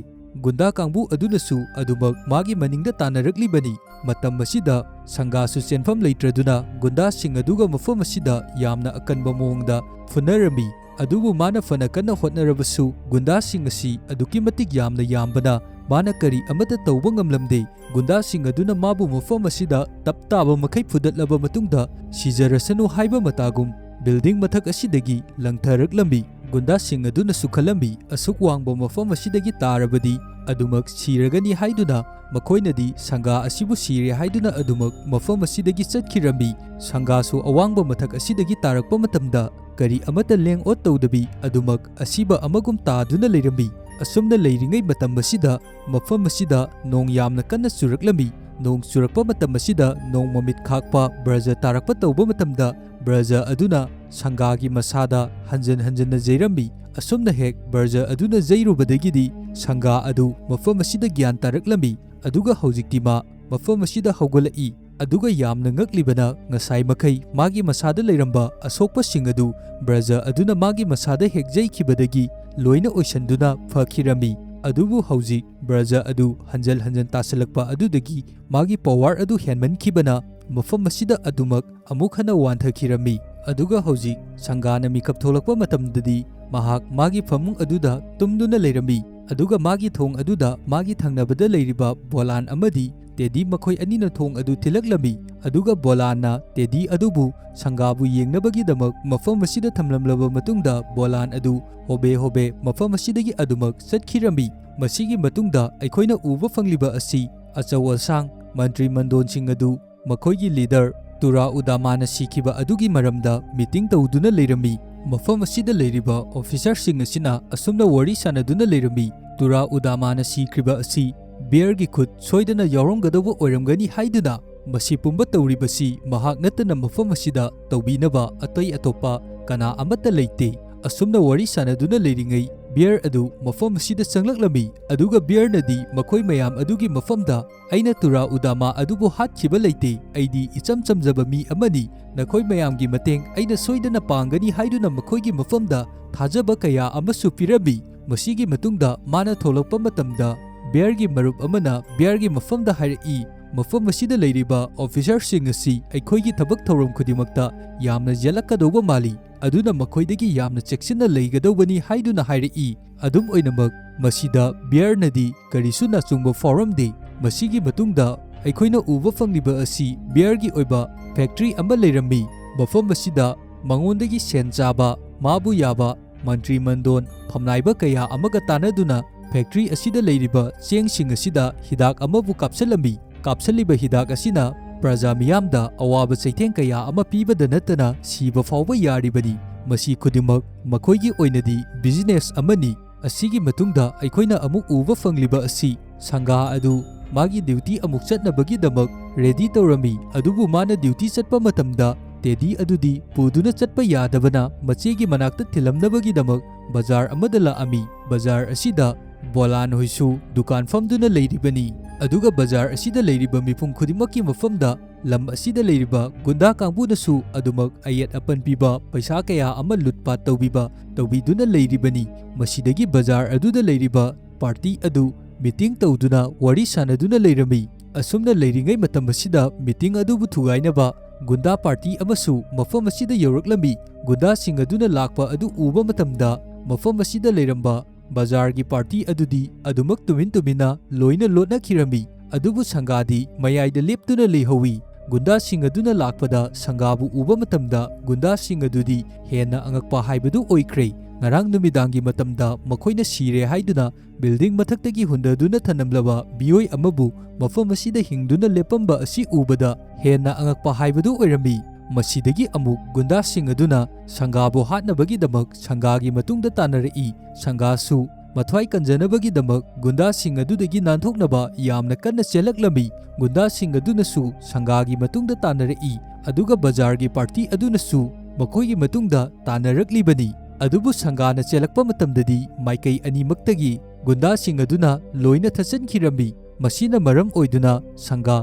gunda kangbu adunasu adumak magi maningda tanaraklibani matam asida sanga su chenfam leitraduna gunda sing aduga mafam asida yamna akanba mawongda funarami adubu mana fana kana hotnarabasu gunda sing asi aduki matik yamna yambana mana kari amata tawba ngamlamde gunda sing aduna mabu mafam asida taptaba makai fudatlaba matungda sijarasanu haiba matagum building mathak asidagi langtharaklambi gunda sing aduna sukhalambi asuk wangba mafam asidagi tarabadi adumak siragani haiduna makhoinadi sanga asibu sire haiduna adumak mafam asidagi chatkirambi sangasu awangba mathak asidagi tarakpa matamda kari amata leng ot tawdabi adumak asiba amagum taaduna leirambi asumna leiringai matam asida mafam asida nong yamna kanna suraklambi nong surakpa matam asida nong mamit khakpa braja tarakpa tawba matamda braja aduna sangagi masada hanjan jairambi asumna hek braja aduna jairubadagidi sanga adu mafam asida gyan taraklambi aduga haujiktima mafam asida haugalai aduga yamna ngaklibana ngasai makai magi masada leiramba asokpa sing adu braja aduna magi masada hek jaikhibadagi loina oisanduna fakhirami adubu hauji braja adu hanjan tasalakpa adudagi magi power adu henmankhibana mafam asida adumak amuk hana wanthakirami aduga hauji sangana mikap tholakpa matamdadi mahak magi famung aduda tumduna leirami aduga magi thong aduda magi thangnabada leiriba bolan amadi tedi makhoi anina thong adu thilaklami aduga bolana tedi adubu sangabu yengnabagi damak mafam asida thamlamlaba matungda bolan adu hobe mafam asidagi adumak satkhirami masigi matungda aikoina uba fangliba asi achau asang mantri mandon sing adu makhoigi leader tura udamana sikiba adugi maramda meeting tawduna leirami mafam asida leiriba officer sing asina asumna wari sanaduna leirami tura udamana sikriba asi bear gi khut soidana yauronggadaba oiramgani haiduna masi pumba tawribasi mahak natana mafam asida tawbinaba atai atopa kana amata leite asumna wari sanaduna leiringai bear adu mafam asida changlaklambi aduga bear nadi makhoi mayam adugi mafamda aina tura udama adubu hatkhiba leite aidi icham chamjaba mi amani nakhoi mayamgi mateng aina soidana pangani haiduna makhoigi mafamda thajaba kaya amasu pirabi masigi matungda mana tholakpa matamda bear gi marup amana bear gi mafamda hairi mafam asida leiriba officer sing asi aikhoigi thabak thorom khudimakta yamna jalakkadoba mali aduna makhoidagi yamna cheksinna leigadobani haiduna hairi adum oinamak masida bear nadi karisu na chungba forum de masigi matungda aikhoina uba fangliba asi bear gi oiba factory ama leirammi mafam asida mangondagi sen chaba mabu yaba mantri mandon phamnaiba kaya amaga tanaduna factory asida leiriba chengsing asida hidak amabu kapsalambi kapsaliba hidak asina praja miyamda awaba chaitheng kaya ama pibada natana siba fawba yaribani masi khudimak makhoigi oinadi business amani asigi matungda aikhoina amuk uba fangliba asi sanga adu magi duty amuk chatnabagi damak ready tawrami adubu mana duty chatpa matamda teddy ꯑꯗꯨꯗꯤ ꯄꯨꯗꯨꯅ ꯆꯠꯄ ꯌꯥꯗꯕꯅ ꯃꯆꯦꯒꯤ ꯃꯅꯥꯛꯇ ꯊꯤꯜꯂꯝꯅꯕꯒꯤꯗꯃꯛ ꯕꯖꯥꯔ ꯑꯃꯗ ꯂꯥꯛꯑꯝꯃꯤ꯫ ꯕꯖꯥꯔ ꯑꯁꯤꯗ ꯕꯣꯂꯥꯟ ꯍꯣꯏꯁꯨ ꯗꯨꯀꯥꯟ ꯐꯝꯗꯨꯅ ꯂꯩꯔꯤꯕꯅꯤ꯫ ꯑꯗꯨꯒ ꯕꯖꯥꯔ ꯑꯁꯤꯗ ꯂꯩꯔꯤꯕ ꯃꯤꯄꯨꯝ ꯈꯨꯗꯤꯡꯃꯛꯀꯤ ꯃꯐꯝꯗ ꯂꯝ ꯑꯁꯤꯗ ꯂꯩꯔꯤꯕ ꯒꯨꯟꯗꯥ ꯀꯥꯡꯕꯨꯅꯁꯨ ꯑꯗꯨꯃꯛ ꯑꯌꯦꯠ ꯑꯄꯟ ꯄꯤꯕ, ꯄꯩꯁꯥ ꯀꯌꯥ ꯑꯃ ꯂꯨꯠꯄꯥꯠ ꯇꯧꯕꯤꯗꯨꯅ ꯂꯩꯔꯤꯕꯅꯤ꯫ ꯃꯁꯤꯗꯒꯤ ꯕꯖꯥꯔ ꯑꯗꯨꯗ ꯂꯩꯔꯤꯕ ꯄꯥꯔꯇꯤ ꯑꯗꯨ ꯃꯤꯇꯤꯡ ꯇꯧꯗꯨꯅ ꯋꯥꯔꯤ ꯁꯥꯅꯗꯨꯅ ꯂꯩꯔꯝꯃꯤ꯫ ꯑꯁꯨꯝꯅ ꯂꯩꯔꯤꯉꯩ ꯃꯇꯝ ꯑꯁꯤꯗ ꯃꯤꯇꯤꯡ ꯑꯗꯨꯕꯨ ꯊꯨꯒꯥꯏꯅꯕ ꯒꯨꯟꯗꯥ ꯄꯥꯔꯇꯤ ꯑꯃꯁꯨ ꯃꯐꯝ ꯑꯁꯤꯗ ꯌꯧꯔꯛꯂꯝꯃꯤ꯫ ꯒꯨꯟꯗꯥꯁꯤꯡ ꯑꯗꯨꯅ ꯂꯥꯛꯄ ꯑꯗꯨ ꯎꯕ ꯃꯇꯝꯗ ꯃꯐꯝ ꯑꯁꯤꯗ ꯂꯩꯔꯝꯕ ꯕꯖꯥꯔꯒꯤ ꯄꯥꯔꯇꯤ ꯑꯗꯨꯗꯤ ꯑꯗꯨꯃꯛ ꯇꯨꯃꯤꯟꯅ ꯂꯣꯏꯅ ꯂꯣꯠꯅꯈꯤꯔꯝꯃꯤ꯫ ꯑꯗꯨꯕꯨ ꯁꯪꯒꯥꯗꯤ ꯃꯌꯥꯏꯗ ꯂꯦꯞꯇꯨꯅ ꯂꯩꯍꯧꯏ꯫ ꯒꯨꯟꯗꯥꯁꯤꯡ ꯑꯗꯨꯅ ꯂꯥꯛꯄꯗ ꯁꯪꯒꯥꯕꯨ ꯎꯕ ꯃꯇꯝꯗ ꯒꯨꯟꯗꯥꯁꯤꯡ ꯑꯗꯨꯗꯤ ꯍꯦꯟꯅ ꯑꯉꯛꯄ ꯍꯥꯏꯕꯗꯨ ꯑꯣꯏꯈ꯭ꯔꯦ꯫ ꯉꯔꯥꯡ ꯅꯨꯃꯤꯗꯥꯡꯒꯤ ꯃꯇꯝꯗ ꯃꯈꯣꯏꯅ ꯁꯤꯔꯦ ꯍꯥꯏꯗꯨꯅ ꯕꯤꯜꯗꯤꯡ ꯃꯊꯛꯇꯒꯤ ꯍꯨꯟꯗꯗꯨꯅ ꯊꯅꯝꯂꯕ ꯃꯤꯑꯣꯏ ꯑꯃꯕꯨ ꯃꯐꯝ ꯑꯁꯤꯗ ꯍꯤꯡꯗꯨꯅ ꯂꯦꯞꯄꯝꯕ ꯑꯁꯤ ꯎꯕꯗ ꯍꯦꯟꯅ ꯑꯉꯛꯄ ꯍꯥꯏꯕꯗꯨ ꯑꯣꯏꯔꯝꯃꯤ꯫ ꯃꯁꯤꯗꯒꯤ ꯑꯃꯨꯛ ꯒꯨꯟꯗꯥꯁꯤꯡ ꯑꯗꯨꯅ ꯁꯪꯒꯥꯕꯨ ꯍꯥꯠꯅꯕꯒꯤꯗꯃꯛ ꯁꯪꯒꯥꯒꯤ ꯃꯇꯨꯡꯗ ꯇꯥꯟꯅꯔꯛꯏ꯫ ꯁꯪꯒꯥꯁꯨ ꯃꯊ꯭ꯋꯥꯏ ꯀꯟꯖꯅꯕꯒꯤꯗꯃꯛ ꯒꯨꯟꯗꯥꯁꯤꯡ ꯑꯗꯨꯗꯒꯤ ꯅꯥꯟꯊꯣꯛꯅꯕ ꯌꯥꯝꯅ ꯀꯟꯅ ꯆꯦꯜꯂꯛꯂꯝꯃꯤ꯫ ꯒꯨꯟꯗꯥꯁꯤꯡ ꯑꯗꯨꯅꯁꯨ ꯁꯪꯒꯥꯒꯤ ꯃꯇꯨꯡꯗ ꯇꯥꯟꯅꯔꯛꯏ꯫ ꯑꯗꯨꯒ ꯕꯖꯥꯔꯒꯤ ꯄꯥꯔꯇꯤ ꯑꯗꯨꯅꯁꯨ ꯃꯈꯣꯏꯒꯤ ꯃꯇꯨꯡꯗ ꯇꯥꯟꯅꯔꯛꯂꯤꯕꯅꯤ꯫ ꯑꯗꯨꯕꯨ ꯁꯪꯒꯥꯅ ꯆꯦꯜꯂꯛꯄ ꯃꯇꯝꯗꯗꯤ ꯃꯥꯏꯀꯩ ꯑꯅꯤꯃꯛꯇꯒꯤ ꯒꯨꯟꯗꯥꯁꯤꯡ ꯑꯗꯨꯅ ꯂꯣꯏꯅ ꯊꯠꯆꯟꯈꯤꯔꯝꯃꯤ꯫ ꯃꯁꯤꯅ ꯃꯔꯝ ꯑꯣꯏꯗꯨꯅ ꯁꯪꯒꯥ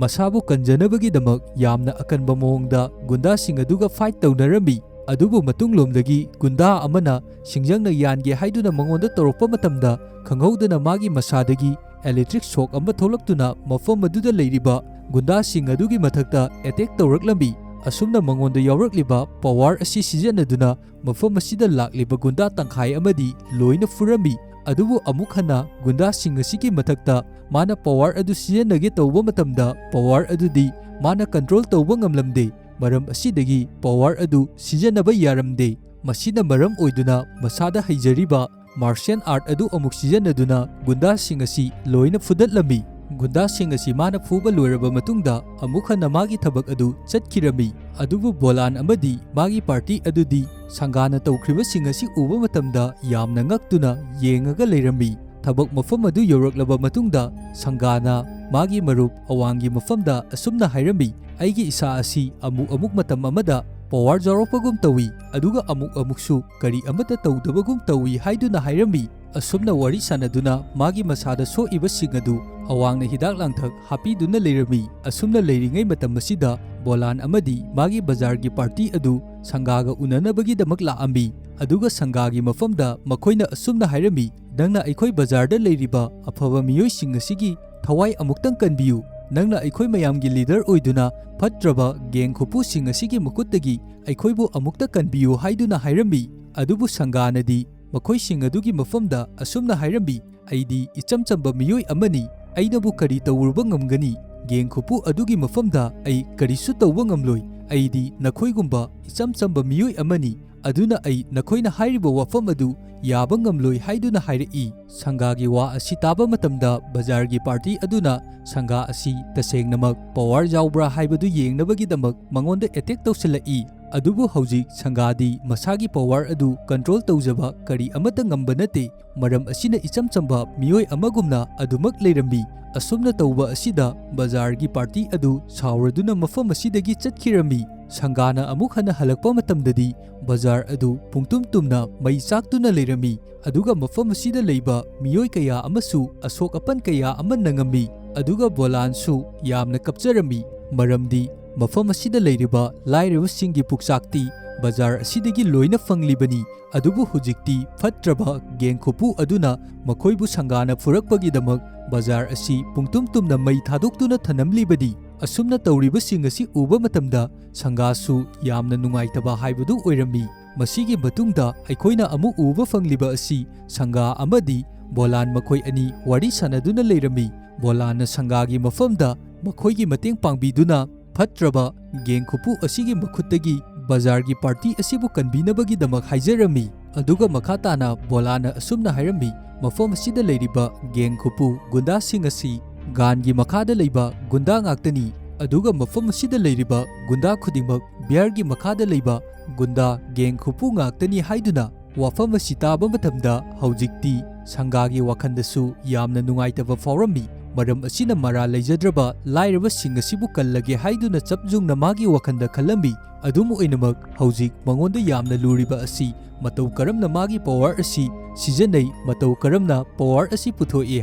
ꯃꯁꯥꯕꯨ ꯀꯟꯖꯅꯕꯒꯤꯗꯃꯛ ꯌꯥꯝꯅ ꯑꯀꯟꯕ ꯃꯑꯣꯡꯗ ꯒꯨꯟꯗꯥꯁꯤꯡ ꯑꯗꯨꯒ ꯐꯥꯏꯠ ꯇꯧꯅꯔꯝꯃꯤ꯫ ꯑꯗꯨꯕꯨ ꯃꯇꯨꯡꯂꯣꯝꯗꯒꯤ ꯒꯨꯟꯗꯥ ꯑꯃꯅ ꯁꯤꯡꯖꯪꯅ ꯌꯥꯟꯒꯦ ꯍꯥꯏꯗꯨꯅ ꯃꯉꯣꯟꯗ ꯇꯧꯔꯛꯄ ꯃꯇꯝꯗ ꯈꯪꯍꯧꯗꯅ ꯃꯥꯒꯤ ꯃꯁꯥꯗꯒꯤ ꯏꯂꯦꯛꯇ꯭ꯔꯤꯛ ꯁꯣꯛ ꯑꯃ ꯊꯣꯛꯂꯛꯇꯨꯅ ꯃꯐꯝ ꯑꯗꯨꯗ ꯂꯩꯔꯤꯕ ꯒꯨꯟꯗꯥꯁꯤꯡ ꯑꯗꯨꯒꯤ ꯃꯊꯛꯇ ꯑꯦꯇꯦꯛ ꯇꯧꯔꯛꯂꯝꯃꯤ꯫ ꯑꯁꯨꯝꯅ ꯃꯉꯣꯟꯗ ꯌꯥꯎꯔꯛꯂꯤꯕ ꯄꯋꯥꯔ ꯑꯁꯤ ꯁꯤꯖꯤꯟꯅꯗꯨꯅ ꯃꯐꯝ ꯑꯁꯤꯗ ꯂꯥꯛꯂꯤꯕ ꯒꯨꯟꯗꯥ ꯇꯪꯈꯥꯏ ꯑꯃꯗꯤ ꯂꯣꯏꯅ ꯐꯨꯔꯝꯃꯤ꯫ ꯑꯗꯨꯕꯨ ꯑꯃꯨꯛ ꯍꯟꯅ ꯒꯨꯟꯗꯥꯁꯤꯡ ꯑꯁꯤꯒꯤ ꯃꯊꯛꯇ ꯃꯥꯅ ꯄꯋꯥꯔ ꯑꯗꯨ ꯁꯤꯖꯤꯟꯅꯒꯦ ꯇꯧꯕ ꯃꯇꯝꯗ ꯄꯋꯥꯔ ꯑꯗꯨꯗꯤ ꯃꯥꯅ ꯀꯟꯇ꯭ꯔꯣꯜ ꯇꯧꯕ ꯉꯝꯂꯝꯗꯦ꯫ ꯃꯔꯝ ꯑꯁꯤꯗꯒꯤ ꯄꯋꯥꯔ ꯑꯗꯨ ꯁꯤꯖꯤꯟꯅꯕ ꯌꯥꯔꯝꯗꯦ꯫ ꯃꯁꯤꯅ ꯃꯔꯝ ꯑꯣꯏꯗꯨꯅ ꯃꯁꯥꯗ ꯍꯩꯖꯔꯤꯕ ꯃꯥꯔꯁꯤꯌꯟ ꯑꯥꯔꯠ ꯑꯗꯨ ꯑꯃꯨꯛ ꯁꯤꯖꯤꯟꯅꯗꯨꯅ ꯒꯨꯟꯗꯥꯁꯤꯡ ꯑꯁꯤ ꯂꯣꯏꯅ ꯐꯨꯗꯠꯂꯝꯃꯤ꯫ ꯒꯨꯟꯗꯥꯁꯤꯡ ꯑꯁꯤ ꯃꯥꯅ ꯐꯨꯕ ꯂꯣꯏꯔꯕ ꯃꯇꯨꯡꯗ ꯑꯃꯨꯛ ꯍꯟꯅ ꯃꯥꯒꯤ ꯊꯕꯛ ꯑꯗꯨ ꯆꯠꯈꯤꯔꯝꯃꯤ꯫ ꯑꯗꯨꯕꯨ ꯕꯣꯂꯥꯟ ꯑꯃꯗꯤ ꯃꯥꯒꯤ ꯄꯥꯔꯇꯤ ꯑꯗꯨꯗꯤ ꯁꯪꯒꯥꯅ ꯇꯧꯈ꯭ꯔꯤꯕꯁꯤꯡ ꯑꯁꯤ ꯎꯕ ꯃꯇꯝꯗ ꯌꯥꯝꯅ ꯉꯛꯇꯨꯅ ꯌꯦꯡꯉꯒ ꯂꯩꯔꯝꯃꯤ꯫ ꯊꯕꯛ ꯃꯐꯝ ꯑꯗꯨ ꯌꯧꯔꯛꯂꯕ ꯃꯇꯨꯡꯗ ꯁꯪꯒꯥꯅ ꯃꯥꯒꯤ ꯃꯔꯨꯞ ꯑꯋꯥꯡꯒꯤ ꯃꯐꯝꯗ ꯑꯁꯨꯝꯅ ꯍꯥꯏꯔꯝꯃꯤ, "ꯑꯩꯒꯤ ꯏꯁꯥ ꯑꯁꯤ ꯑꯃꯨꯛ ꯃꯇꯝ ꯑꯃꯗ ꯄꯋꯥꯔ ꯌꯥꯎꯔꯛꯄꯒꯨꯝ ꯇꯧꯏ, ꯑꯗꯨꯒ ꯑꯃꯨꯛꯁꯨ ꯀꯔꯤ ꯑꯃꯠꯇ ꯇꯧꯗꯕꯒꯨꯝ ꯇꯧꯏ" ꯍꯥꯏꯗꯨꯅ ꯍꯥꯏꯔꯝꯃꯤ꯫ ꯑꯁꯨꯝꯅ ꯋꯥꯔꯤ ꯁꯥꯅꯗꯨꯅ ꯃꯥꯒꯤ ꯃꯁꯥꯗ ꯁꯣꯛꯏꯕꯁꯤꯡ ꯑꯗꯨ ꯑꯋꯥꯡꯅ ꯍꯤꯗꯥꯛ ꯂꯥꯡꯊꯛ ꯍꯥꯞꯄꯤꯗꯨꯅ ꯂꯩꯔꯝꯃꯤ꯫ ꯑꯁꯨꯝꯅ ꯂꯩꯔꯤꯉꯩ ꯃꯇꯝ ꯑꯁꯤꯗ ꯕꯣꯂꯥꯟ ꯑꯃꯗꯤ ꯃꯥꯒꯤ ꯕꯖꯥꯔꯒꯤ ꯄꯥꯔꯇꯤ ꯑꯗꯨ ꯁꯪꯒꯥꯒ ꯎꯅꯅꯕꯒꯤꯗꯃꯛ ꯂꯥꯛꯑꯝꯃꯤ꯫ ꯑꯗꯨꯒ ꯁꯪꯒꯥꯒꯤ ꯃꯐꯝꯗ ꯃꯈꯣꯏꯅ ꯑꯁꯨꯝꯅ ꯍꯥꯏꯔꯝꯃꯤ, "ꯅꯪꯅ ꯑꯩꯈꯣꯏ ꯕꯖꯥꯔꯗ ꯂꯩꯔꯤꯕ ꯑꯐꯕ ꯃꯤꯑꯣꯏꯁꯤꯡ ꯑꯁꯤꯒꯤ ꯊꯋꯥꯏ ꯑꯃꯨꯛꯇꯪ ꯀꯟꯕꯤꯌꯨ꯫ ꯅꯪꯅ ꯑꯩꯈꯣꯏ ꯃꯌꯥꯝꯒꯤ ꯂꯤꯗꯔ ꯑꯣꯏꯗꯨꯅ ꯐꯠꯇ꯭ꯔꯕ ꯒꯦꯡ ꯈꯨꯄꯨꯁꯤꯡ ꯑꯁꯤꯒꯤ ꯃꯈꯨꯠꯇꯒꯤ ꯑꯩꯈꯣꯏꯕꯨ ꯑꯃꯨꯛꯇ ꯀꯟꯕꯤꯌꯨ" ꯍꯥꯏꯗꯨꯅ ꯍꯥꯏꯔꯝꯃꯤ꯫ ꯑꯗꯨꯕꯨ ꯁꯪꯒꯥꯅꯗꯤ ꯃꯈꯣꯏꯁꯤꯡ ꯑꯗꯨꯒꯤ ꯃꯐꯝꯗ ꯑꯁꯨꯝꯅ ꯍꯥꯏꯔꯝꯃꯤ, "ꯑꯩꯗꯤ ꯏꯆꯝ ꯆꯝꯕ ꯃꯤꯑꯣꯏ ꯑꯃꯅꯤ, ꯑꯩꯅꯕꯨ ꯀꯔꯤ ꯇꯧꯔꯨꯕ ꯉꯝꯒꯅꯤ? ꯒꯦꯡ ꯈꯨꯄꯨ ꯑꯗꯨꯒꯤ ꯃꯐꯝꯗ ꯑꯩ ꯀꯔꯤꯁꯨ ꯇꯧꯕ ꯉꯝꯂꯣꯏ꯫ ꯑꯩꯗꯤ ꯅꯈꯣꯏꯒꯨꯝꯕ ꯏꯆꯝ ꯆꯝꯕ ꯃꯤꯑꯣꯏ ꯑꯃꯅꯤ, ꯑꯗꯨꯅ ꯑꯩ ꯅꯈꯣꯏꯅ ꯍꯥꯏꯔꯤꯕ ꯋꯥꯐꯝ ꯑꯗꯨ ꯌꯥꯕ ꯉꯝꯂꯣꯏ" ꯍꯥꯏꯗꯨꯅ ꯍꯥꯏꯔꯛꯏ꯫ ꯁꯪꯒꯥꯒꯤ ꯋꯥ ꯑꯁꯤ ꯇꯥꯕ ꯃꯇꯝꯗ ꯕꯖꯥꯔꯒꯤ ꯄꯥꯔꯇꯤ ꯑꯗꯨꯅ ꯁꯪꯒꯥ ꯑꯁꯤ ꯇꯁꯦꯡꯅꯃꯛ ꯄꯋꯥꯔ ꯌꯥꯎꯕ꯭ꯔꯥ ꯍꯥꯏꯕꯗꯨ ꯌꯦꯡꯅꯕꯒꯤꯗꯃꯛ ꯃꯉꯣꯟꯗ ꯑꯦꯇꯦꯛ ꯇꯧꯁꯤꯜꯂꯛꯏ꯫ ꯑꯗꯨꯕꯨ ꯍꯧꯖꯤꯛ ꯁꯪꯒꯥꯗꯤ ꯃꯁꯥꯒꯤ ꯄꯋꯥꯔ ꯑꯗꯨ ꯀꯟꯇ꯭ꯔꯣꯜ ꯇꯧꯖꯕ ꯀꯔꯤ ꯑꯃꯠꯇ ꯉꯝꯕ ꯅꯠꯇꯦ꯫ ꯃꯔꯝ ꯑꯁꯤꯅ ꯏꯆꯝ ꯆꯝꯕ ꯃꯤꯑꯣꯏ ꯑꯃꯒꯨꯝꯅ ꯑꯗꯨꯃꯛ ꯂꯩꯔꯝꯃꯤ꯫ ꯑꯁꯨꯝꯅ ꯇꯧꯕ ꯑꯁꯤꯗ ꯕꯖꯥꯔꯒꯤ ꯄꯥꯔꯇꯤ ꯑꯗꯨ ꯁꯥꯎꯔꯗꯨꯅ ꯃꯐꯝ ꯑꯁꯤꯗꯒꯤ ꯆꯠꯈꯤꯔꯝꯃꯤ꯫ ꯁꯪꯒꯥꯅ ꯑꯃꯨꯛ ꯍꯟꯅ ꯍꯜꯂꯛꯄ ꯃꯇꯝꯗꯗꯤ ꯕꯖꯥꯔ ꯑꯗꯨ ꯄꯨꯡꯇꯨꯝ ꯇꯨꯝꯅ ꯃꯩ ꯆꯥꯛꯇꯨꯅ ꯂꯩꯔꯝꯃꯤ꯫ ꯑꯗꯨꯒ ꯃꯐꯝ ꯑꯁꯤꯗ ꯂꯩꯕ ꯃꯤꯑꯣꯏ ꯀꯌꯥ ꯑꯃꯁꯨ ꯑꯁꯣꯛ ꯑꯄꯟ ꯀꯌꯥ ꯑꯃ ꯅꯪꯉꯝꯃꯤ꯫ ꯑꯗꯨꯒ ꯕꯣꯂꯥꯟꯁꯨ ꯌꯥꯝꯅ ꯀꯞꯆꯔꯝꯃꯤ, ꯃꯔꯝꯗꯤ ꯃꯐꯝ ꯑꯁꯤꯗ ꯂꯩꯔꯤꯕ ꯂꯥꯏꯔꯕꯁꯤꯡꯒꯤ ꯄꯨꯛꯆꯥꯛꯇꯤ ꯕꯖꯥꯔ ꯑꯁꯤꯗꯒꯤ ꯂꯣꯏꯅ ꯐꯪꯂꯤꯕꯅꯤ꯫ ꯑꯗꯨꯕꯨ ꯍꯧꯖꯤꯛꯇꯤ ꯐꯠꯇ꯭ꯔꯕ ꯒꯦꯡ ꯈꯨꯄꯨ ꯑꯗꯨꯅ ꯃꯈꯣꯏꯕꯨ ꯁꯪꯒꯥꯅ ꯐꯨꯔꯛꯄꯒꯤꯗꯃꯛ ꯕꯖꯥꯔ ꯑꯁꯤ ꯄꯨꯡꯇꯨꯝ ꯇꯨꯝꯅ ꯃꯩ ꯊꯥꯗꯣꯛꯇꯨꯅ ꯊꯅꯝꯂꯤꯕꯅꯤ꯫ ꯑꯁꯨꯝꯅ ꯇꯧꯔꯤꯕꯁꯤꯡ ꯑꯁꯤ ꯎꯕ ꯃꯇꯝꯗ ꯁꯪꯒꯥꯁꯨ ꯌꯥꯝꯅ ꯅꯨꯡꯉꯥꯏꯇꯕ ꯍꯥꯏꯕꯗꯨ ꯑꯣꯏꯔꯝꯃꯤ꯫ ꯃꯁꯤꯒꯤ ꯃꯇꯨꯡꯗ ꯑꯩꯈꯣꯏꯅ ꯑꯃꯨꯛ ꯎꯕ ꯐꯪꯂꯤꯕ ꯑꯁꯤ ꯁꯪꯒꯥ ꯑꯃꯗꯤ ꯕꯣꯂꯥꯟ ꯃꯈꯣꯏ ꯑꯅꯤ ꯋꯥꯔꯤ ꯁꯥꯅꯗꯨꯅ ꯂꯩꯔꯝꯃꯤ꯫ ꯕꯣꯂꯥꯟꯅ ꯁꯪꯒꯥꯒꯤ ꯃꯐꯝꯗ ꯃꯈꯣꯏꯒꯤ ꯃꯇꯦꯡ ꯄꯥꯡꯕꯤꯗꯨꯅ ꯐꯠꯇ꯭ꯔꯕ ꯒꯦꯡ ꯈꯨꯄꯨ ꯑꯁꯤꯒꯤ ꯃꯈꯨꯠꯇꯒꯤ ꯕꯖꯥꯔꯒꯤ ꯄꯥꯔꯇꯤ ꯑꯁꯤꯕꯨ ꯀꯟꯕꯤꯅꯕꯒꯤꯗꯃꯛ ꯍꯥꯏꯖꯔꯝꯃꯤ꯫ ꯑꯗꯨꯒ ꯃꯈꯥ ꯇꯥꯅ ꯕꯣꯂꯥꯟꯅ ꯑꯁꯨꯝꯅ ꯍꯥꯏꯔꯝꯃꯤ, "ꯃꯐꯝ ꯑꯁꯤꯗ ꯂꯩꯔꯤꯕ ꯒꯦꯡ ꯈꯨꯄꯨ ꯒꯨꯟꯗꯥꯁꯤꯡ ꯑꯁꯤ ꯒꯥꯟꯒꯤ ꯃꯈꯥꯗ ꯂꯩꯕ ꯒꯨꯟꯗꯥ ꯉꯥꯛꯇꯅꯤ꯫ ꯑꯗꯨꯒ ꯃꯐꯝ ꯑꯁꯤꯗ ꯂꯩꯔꯤꯕ ꯒꯨꯟꯗꯥ ꯈꯨꯗꯤꯡꯃꯛ ꯕꯤꯌꯔꯒꯤ ꯃꯈꯥꯗ ꯂꯩꯕ ꯒꯨꯟꯗꯥ ꯒꯦꯡ ꯈꯨꯄꯨ ꯉꯥꯛꯇꯅꯤ" ꯍꯥꯏꯗꯨꯅ ꯋꯥꯐꯝ ꯑꯁꯤ ꯇꯥꯕ ꯃꯇꯝꯗ ꯍꯧꯖꯤꯛꯇꯤ ꯁꯪꯒꯥꯒꯤ ꯋꯥꯈꯜꯗꯁꯨ ꯌꯥꯝꯅ ꯅꯨꯡꯉꯥꯏꯇꯕ ꯐꯥꯎꯔꯝꯃꯤ꯫ ꯃꯔꯝ ꯑꯁꯤꯅ ꯃꯔꯥ ꯂꯩꯖꯗ꯭ꯔꯕ ꯂꯥꯏꯔꯕꯁꯤꯡ ꯑꯁꯤꯕꯨ ꯀꯜꯂꯒꯦ ꯍꯥꯏꯗꯨꯅ ꯆꯞꯖꯨꯡꯅ ꯃꯥꯒꯤ ꯋꯥꯈꯟꯗ ꯈꯜꯂꯝꯃꯤ꯫ ꯑꯗꯨꯝ ꯑꯣꯏꯅꯃꯛ ꯍꯧꯖꯤꯛ ꯃꯉꯣꯟꯗ ꯌꯥꯝꯅ ꯂꯨꯔꯤꯕ ꯑꯁꯤ ꯃꯇꯧ ꯀꯔꯝꯅ ꯃꯥꯒꯤ ꯄꯥꯋꯔ ꯑꯁꯤ ꯁꯤꯖꯤꯟꯅꯩ, ꯃꯇꯧ ꯀꯔꯝꯅ ꯄꯥꯋꯔ ꯑꯁꯤ ꯄꯨꯊꯣꯛꯏ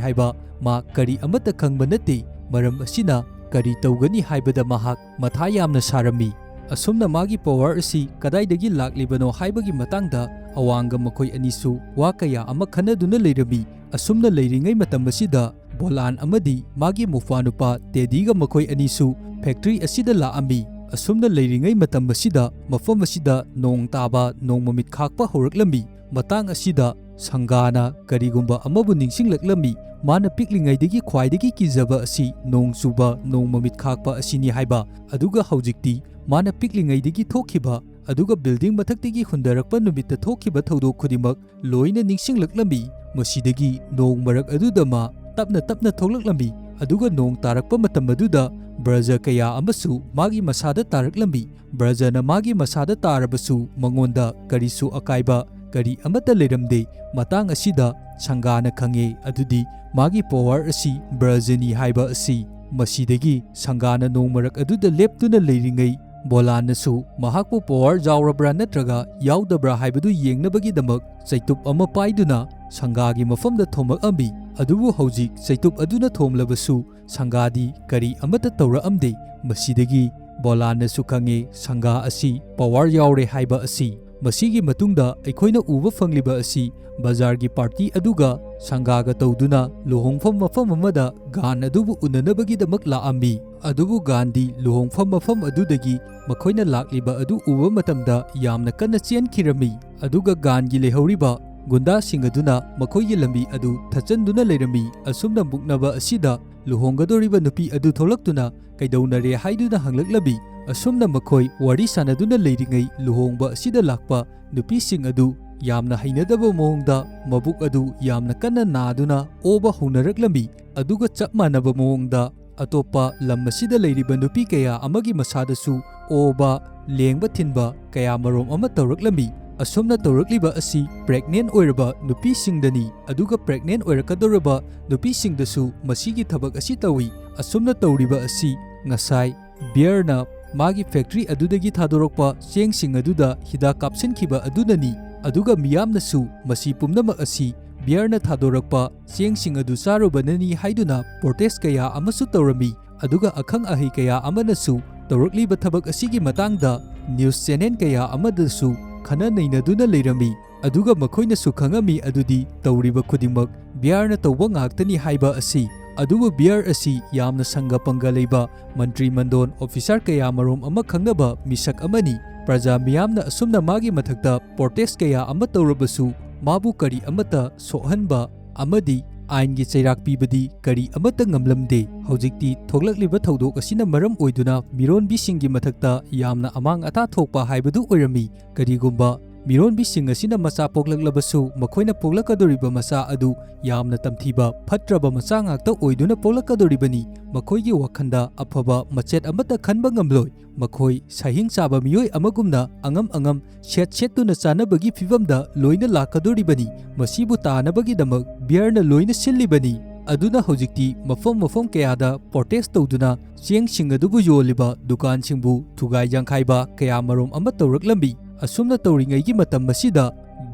ꯍꯥꯏꯕ ꯃꯥ ꯀꯔꯤ ꯑꯃꯠꯇ ꯈꯪꯕ ꯅꯠꯇꯦ꯫ ꯃꯔꯝ ꯑꯁꯤꯅ ꯀꯔꯤ ꯇꯧꯒꯅꯤ ꯍꯥꯏꯕꯗ ꯃꯍꯥꯛ ꯃꯊꯥ ꯌꯥꯝꯅ ꯁꯥꯔꯝꯃꯤ꯫ ꯑꯁꯨꯝꯅ ꯃꯥꯒꯤ ꯄꯥꯋꯔ ꯑꯁꯤ ꯀꯗꯥꯏꯗꯒꯤ ꯂꯥꯛꯂꯤꯕꯅꯣ ꯍꯥꯏꯕꯒꯤ ꯃꯇꯥꯡꯗ ꯑꯋꯥꯡꯒ ꯃꯈꯣꯏ ꯑꯅꯤꯁꯨ ꯋꯥ ꯀꯌꯥ ꯑꯃ ꯈꯟꯅꯗꯨꯅ ꯂꯩꯔꯝꯃꯤ꯫ ꯑꯁꯨꯝꯅ ꯂꯩꯔꯤꯉꯩ ꯃꯇꯝ ꯑꯁꯤꯗ ꯕꯣꯂꯥꯟ ꯑꯃꯗꯤ ꯃꯥꯒꯤ ꯃꯧꯐꯥꯅꯨꯄꯥ ꯇꯦꯗꯤꯒ ꯃꯈꯣꯏ ꯑꯅꯤꯁꯨ ꯐꯦꯛꯇ꯭ꯔꯤ ꯑꯁꯤꯗ ꯂꯥꯛꯑꯝꯃꯤ꯫ ꯑꯁꯨꯝꯅ ꯂꯩꯔꯤꯉꯩ ꯃꯇꯝ ꯑꯁꯤꯗ ꯃꯐꯝ ꯑꯁꯤꯗ ꯅꯣꯡ ꯇꯥꯕ, ꯅꯣꯡ ꯃꯃꯤꯠ ꯈꯥꯛꯄ ꯍꯧꯔꯛꯂꯝꯃꯤ꯫ ꯃꯇꯥꯡ ꯑꯁꯤꯗ ꯁꯪꯒꯥꯅ ꯀꯔꯤꯒꯨꯝꯕ ꯑꯃꯕꯨ ꯅꯤꯡꯁꯤꯡꯂꯛꯂꯝꯃꯤ꯫ ꯃꯥꯅ ꯄꯤꯛꯂꯤꯉꯩꯗꯒꯤ ꯈ꯭ꯋꯥꯏꯗꯒꯤ ꯀꯤꯖꯕ ꯑꯁꯤ ꯅꯣꯡ ꯆꯨꯕ, ꯅꯣꯡ ꯃꯃꯤꯠ ꯈꯥꯛꯄ ꯑꯁꯤꯅꯤ ꯍꯥꯏꯕ꯫ ꯑꯗꯨꯒ ꯍꯧꯖꯤꯛꯇꯤ ꯃꯥꯅ ꯄꯤꯛꯂꯤꯉꯩꯗꯒꯤ ꯊꯣꯛꯈꯤꯕ ꯑꯗꯨꯒ ꯕꯤꯜꯗꯤꯡ ꯃꯊꯛꯇꯒꯤ ꯍꯨꯟꯗꯔꯛꯄ ꯅꯨꯃꯤꯠꯇ ꯊꯣꯛꯈꯤꯕ ꯊꯧꯗꯣꯛ ꯈꯨꯗꯤꯡꯃꯛ ꯂꯣꯏꯅ ꯅꯤꯡꯁꯤꯡꯂꯛꯂꯝꯃꯤ꯫ ꯃꯁꯤꯗꯒꯤ ꯅꯣꯡ ꯃꯔꯛ ꯑꯗꯨꯗ ꯃꯥ ꯇꯞꯅ ꯇꯞꯅ ꯊꯣꯛꯂꯛꯂꯝꯃꯤ꯫ ꯑꯗꯨꯒ ꯅꯣꯡ ꯇꯥꯔꯛꯄ ꯃꯇꯝ ꯑꯗꯨꯗ ꯕ꯭ꯔꯖ ꯀꯌꯥ ꯑꯃꯁꯨ ꯃꯥꯒꯤ ꯃꯁꯥꯗ ꯇꯥꯔꯛꯂꯝꯃꯤ꯫ ꯕ꯭ꯔꯖꯅ ꯃꯥꯒꯤ ꯃꯁꯥꯗ ꯇꯥꯔꯕꯁꯨ ꯃꯉꯣꯟꯗ ꯀꯔꯤꯁꯨ ꯑꯀꯥꯏꯕ ꯀꯔꯤ ꯑꯃꯠꯇ ꯂꯩꯔꯝꯗꯦ꯫ ꯃꯇꯥꯡ ꯑꯁꯤꯗ ꯁꯪꯒꯥꯅ ꯈꯪꯉꯦ ꯑꯗꯨꯗꯤ ꯃꯥꯒꯤ ꯄꯥꯋꯔ ꯑꯁꯤ ꯕ꯭ꯔꯖꯅꯤ ꯍꯥꯏꯕ ꯑꯁꯤ꯫ ꯃꯁꯤꯗꯒꯤ ꯁꯪꯒꯥꯅ ꯅꯣꯡ ꯃꯔꯛ ꯑꯗꯨꯗ ꯂꯦꯞꯇꯨꯅ ꯂꯩꯔꯤꯉꯩ ꯕꯣꯂꯥꯟꯅꯁꯨ ꯃꯍꯥꯛꯄꯨ ꯄꯥꯋꯔ ꯌꯥꯎꯔꯕ꯭ꯔꯥ ꯅꯠꯇ꯭ꯔꯒ ꯌꯥꯎꯗꯕ꯭ꯔꯥ ꯍꯥꯏꯕꯗꯨ ꯌꯦꯡꯅꯕꯒꯤꯗꯃꯛ ꯆꯩꯇꯨꯞ ꯑꯃ ꯄꯥꯏꯗꯨꯅ ꯁꯪꯒꯥꯒꯤ ꯃꯐꯝꯗ ꯊꯣꯝꯃꯛꯑꯝꯃꯤ꯫ ꯑꯗꯨꯕꯨ ꯍꯧꯖꯤꯛ ꯆꯩꯇꯨꯞ ꯑꯗꯨꯅ ꯊꯣꯝꯂꯕꯁꯨ ꯁꯪꯒꯥꯗꯤ ꯀꯔꯤ ꯑꯃꯠꯇ ꯇꯧꯔꯛꯑꯝꯗꯦ꯫ ꯃꯁꯤꯗꯒꯤ ꯕꯣꯂꯥꯟꯅꯁꯨ ꯈꯪꯉꯦ ꯁꯪꯒꯥ ꯑꯁꯤ ꯄꯥꯋꯔ ꯌꯥꯎꯔꯦ ꯍꯥꯏꯕ ꯑꯁꯤ꯫ ꯃꯁꯤꯒꯤ ꯃꯇꯨꯡꯗ ꯑꯩꯈꯣꯏꯅ ꯎꯕ ꯐꯪꯂꯤꯕ ꯑꯁꯤ ꯕꯖꯥꯔꯒꯤ ꯄꯥꯔꯇꯤ ꯑꯗꯨꯒ ꯁꯪꯒꯥꯒ ꯇꯧꯗꯨꯅ ꯂꯨꯍꯣꯡꯐꯝ ꯃꯐꯝ ꯑꯃꯗ ꯒꯥꯟ ꯑꯗꯨꯕꯨ ꯎꯅꯅꯕꯒꯤꯗꯃꯛ ꯂꯥꯛꯑꯝꯃꯤ꯫ ꯑꯗꯨꯕꯨ ꯒꯥꯟꯗꯤ ꯂꯨꯍꯣꯡꯐꯝ ꯃꯐꯝ ꯑꯗꯨꯗꯒꯤ ꯃꯈꯣꯏꯅ ꯂꯥꯛꯂꯤꯕ ꯑꯗꯨ ꯎꯕ ꯃꯇꯝꯗ ꯌꯥꯝꯅ ꯀꯟꯅ ꯆꯦꯟꯈꯤꯔꯝꯃꯤ꯫ ꯑꯗꯨꯒ ꯒꯥꯟꯒꯤ ꯂꯩꯍꯧꯔꯤꯕ ꯒꯨꯟꯗꯥꯁꯤꯡ ꯑꯗꯨꯅ ꯃꯈꯣꯏꯒꯤ ꯂꯝꯕꯤ ꯑꯗꯨ ꯊꯠꯆꯟꯗꯨꯅ ꯂꯩꯔꯝꯃꯤ꯫ ꯑꯁꯨꯝꯅ ꯃꯨꯛꯅꯕ ꯑꯁꯤꯗ ꯂꯨꯍꯣꯡꯒꯗꯧꯔꯤꯕ ꯅꯨꯄꯤ ꯑꯗꯨ ꯊꯣꯛꯂꯛꯇꯨꯅ ꯀꯩꯗꯧꯅꯔꯦ ꯍꯥꯏꯗꯨꯅ ꯍꯪꯂꯛꯂꯝꯃꯤ꯫ ꯑꯁꯨꯝꯅ ꯃꯈꯣꯏ ꯋꯥꯔꯤ ꯁꯥꯟꯅꯗꯨꯅ ꯂꯩꯔꯤꯉꯩ ꯂꯨꯍꯣꯡꯕ ꯑꯁꯤꯗ ꯂꯥꯛꯄ ꯅꯨꯄꯤꯁꯤꯡ ꯑꯗꯨ ꯌꯥꯝꯅ ꯍꯩꯅꯗꯕ ꯃꯑꯣꯡꯗ ꯃꯕꯨꯛ ꯑꯗꯨ ꯌꯥꯝꯅ ꯀꯟꯅ ꯅꯥꯗꯨꯅ ꯑꯣꯕ ꯍꯧꯅꯔꯛꯂꯝꯃꯤ꯫ ꯑꯗꯨꯒ ꯆꯞ ꯃꯥꯟꯅꯕ ꯃꯑꯣꯡꯗ ꯑꯇꯣꯞꯄ ꯂꯝ ꯑꯁꯤꯗ ꯂꯩꯔꯤꯕ ꯅꯨꯄꯤ ꯀꯌꯥ ꯑꯃꯒꯤ ꯃꯁꯥꯗꯁꯨ ꯑꯣꯕ, ꯂꯦꯡꯕ ꯊꯤꯟꯕ ꯀꯌꯥ ꯃꯔꯣꯝ ꯑꯃ ꯇꯧꯔꯛꯂꯝꯃꯤ꯫ ꯑꯁꯨꯝꯅ ꯇꯧꯔꯛꯂꯤꯕ ꯑꯁꯤ ꯄ꯭ꯔꯦꯒꯅꯦꯟ ꯑꯣꯏꯔꯕ ꯅꯨꯄꯤꯁꯤꯡꯗꯅꯤ꯫ ꯑꯗꯨꯒ ꯄ꯭ꯔꯦꯒꯅꯦꯟ ꯑꯣꯏꯔꯛꯀꯗꯧꯔꯕ ꯅꯨꯄꯤꯁꯤꯡꯗꯁꯨ ꯃꯁꯤꯒꯤ ꯊꯕꯛ ꯑꯁꯤ ꯇꯧꯏ꯫ ꯑꯁꯨꯝꯅ ꯇꯧꯔꯤꯕ ꯑꯁꯤ ꯉꯁꯥꯏ ꯕꯤꯌꯔꯅ ꯃꯥꯒꯤ ꯐꯦꯛꯇ꯭ꯔꯤ ꯑꯗꯨꯗꯒꯤ ꯊꯥꯗꯣꯔꯛꯄ ꯆꯦꯡꯁꯤꯡ ꯑꯗꯨꯗ ꯍꯤꯗꯥꯛ ꯀꯥꯞꯁꯤꯟꯈꯤꯕ ꯑꯗꯨꯅꯅꯤ꯫ ꯑꯗꯨꯒ ꯃꯤꯌꯥꯝꯅꯁꯨ ꯃꯁꯤ ꯄꯨꯝꯅꯃꯛ ꯑꯁꯤ ꯕꯤꯌꯔꯅ ꯊꯥꯗꯣꯔꯛꯄ ꯆꯦꯡꯁꯤꯡ ꯑꯗꯨ ꯆꯥꯔꯨꯕꯅꯅꯤ ꯍꯥꯏꯗꯨꯅ ꯄ꯭ꯔꯣꯇꯦꯁ ꯀꯌꯥ ꯑꯃꯁꯨ ꯇꯧꯔꯝꯃꯤ꯫ ꯑꯗꯨꯒ ꯑꯈꯪ ꯑꯍꯩ ꯀꯌꯥ ꯑꯃꯅꯁꯨ ꯇꯧꯔꯛꯂꯤꯕ ꯊꯕꯛ ꯑꯁꯤꯒꯤ ꯃꯇꯥꯡꯗ ꯅ꯭ꯌꯨꯁ ꯆꯦꯅꯦꯜ ꯀꯌꯥ ꯑꯃꯗꯁꯨ ꯈꯟꯅ ꯅꯩꯅꯗꯨꯅ ꯂꯩꯔꯝꯃꯤ꯫ ꯑꯗꯨꯒ ꯃꯈꯣꯏꯅꯁꯨ ꯈꯪꯉꯝꯃꯤ ꯑꯗꯨꯗꯤ ꯇꯧꯔꯤꯕ ꯈꯨꯗꯤꯡꯃꯛ ꯕꯤꯌꯔꯅ ꯇꯧꯕ ꯉꯥꯛꯇꯅꯤ ꯍꯥꯏꯕ ꯑꯁꯤ꯫ ꯑꯗꯨꯕꯨ ꯕꯤꯌꯔ ꯑꯁꯤ ꯌꯥꯝꯅ ꯁꯪꯒ ꯄꯪꯒ ꯂꯩꯕ ꯃꯟꯇ꯭ꯔꯤ ꯃꯟꯗꯣꯟ ꯑꯣꯐꯤꯁꯥꯔ ꯀꯌꯥ ꯃꯔꯣꯝ ꯑꯃ ꯈꯪꯅꯕ ꯃꯤꯁꯛ ꯑꯃꯅꯤ꯫ ꯄ꯭ꯔꯖꯥ ꯃꯤꯌꯥꯝꯅ ꯑꯁꯨꯝꯅ ꯃꯥꯒꯤ ꯃꯊꯛꯇ ꯄ꯭ꯔꯣꯇꯦꯁ ꯀꯌꯥ ꯑꯃ ꯇꯧꯔꯕꯁꯨ ꯃꯥꯕꯨ ꯀꯔꯤ ꯑꯃꯠꯇ ꯁꯣꯛꯍꯟꯕ ꯑꯃꯗꯤ ꯑꯥꯏꯟꯒꯤ ꯆꯩꯔꯥꯛ ꯄꯤꯕꯗꯤ ꯀꯔꯤ ꯑꯃꯠꯇ ꯉꯝꯂꯝꯗꯦ꯫ ꯍꯧꯖꯤꯛꯇꯤ ꯊꯣꯛꯂꯛꯂꯤꯕ ꯊꯧꯗꯣꯛ ꯑꯁꯤꯅ ꯃꯔꯝ ꯑꯣꯏꯗꯨꯅ ꯃꯤꯔꯣꯟꯕꯤꯁꯤꯡꯒꯤ ꯃꯊꯛꯇ ꯌꯥꯝꯅ ꯑꯃꯥꯡ ꯑꯇꯥ ꯊꯣꯛꯄ ꯍꯥꯏꯕꯗꯨ ꯑꯣꯏꯔꯝꯃꯤ꯫ ꯀꯔꯤꯒꯨꯝꯕ ꯃꯤꯔꯣꯟꯕꯤꯁꯤꯡ ꯑꯁꯤꯅ ꯃꯆꯥ ꯄꯣꯛꯂꯛꯂꯕꯁꯨ ꯃꯈꯣꯏꯅ ꯄꯣꯛꯂꯛꯀꯗꯧꯔꯤꯕ ꯃꯆꯥ ꯑꯗꯨ ꯌꯥꯝꯅ ꯇꯝꯊꯤꯕ ꯐꯠꯇ꯭ꯔꯕ ꯃꯆꯥ ꯉꯥꯛꯇ ꯑꯣꯏꯗꯨꯅ ꯄꯣꯛꯂꯛꯀꯗꯧꯔꯤꯕꯅꯤ꯫ ꯃꯈꯣꯏꯒꯤ ꯋꯥꯈꯟꯗ ꯑꯐꯕ ꯃꯆꯦꯠ ꯑꯃꯠꯇ ꯈꯟꯕ ꯉꯝꯂꯣꯏ꯫ ꯃꯈꯣꯏ ꯁꯍꯤꯡ ꯆꯥꯕ ꯃꯤꯑꯣꯏ ꯑꯃꯒꯨꯝꯅ ꯑꯉꯝ ꯑꯉꯝ ꯁꯦꯠꯇꯨꯅ ꯆꯥꯅꯕꯒꯤ ꯐꯤꯚꯝꯗ ꯂꯣꯏꯅ ꯂꯥꯛꯀꯗꯧꯔꯤꯕꯅꯤ꯫ ꯃꯁꯤꯕꯨ ꯇꯥꯅꯕꯒꯤꯗꯃꯛ ꯕꯤꯌꯔꯅ ꯂꯣꯏꯅ ꯁꯤꯜꯂꯤꯕꯅꯤ꯫ ꯑꯗꯨꯅ ꯍꯧꯖꯤꯛꯇꯤ ꯃꯐꯝ ꯀꯌꯥꯗ ꯄ꯭ꯔꯣꯇꯦꯁ ꯇꯧꯗꯨꯅ ꯆꯦꯡꯁꯤꯡ ꯑꯗꯨꯕꯨ ꯌꯣꯜꯂꯤꯕ ꯗꯨꯀꯥꯟꯁꯤꯡꯕꯨ ꯊꯨꯒꯥꯏ ꯌꯥꯡꯈꯥꯏꯕ ꯀꯌా ꯃꯔꯣꯝ ꯑꯃ ꯇꯧꯔꯛꯂꯝꯃꯤ꯫ ꯑꯁꯨꯝꯅ ꯇꯧꯔꯤꯉꯩꯒꯤ ꯃꯇꯝ ꯑꯁꯤꯗ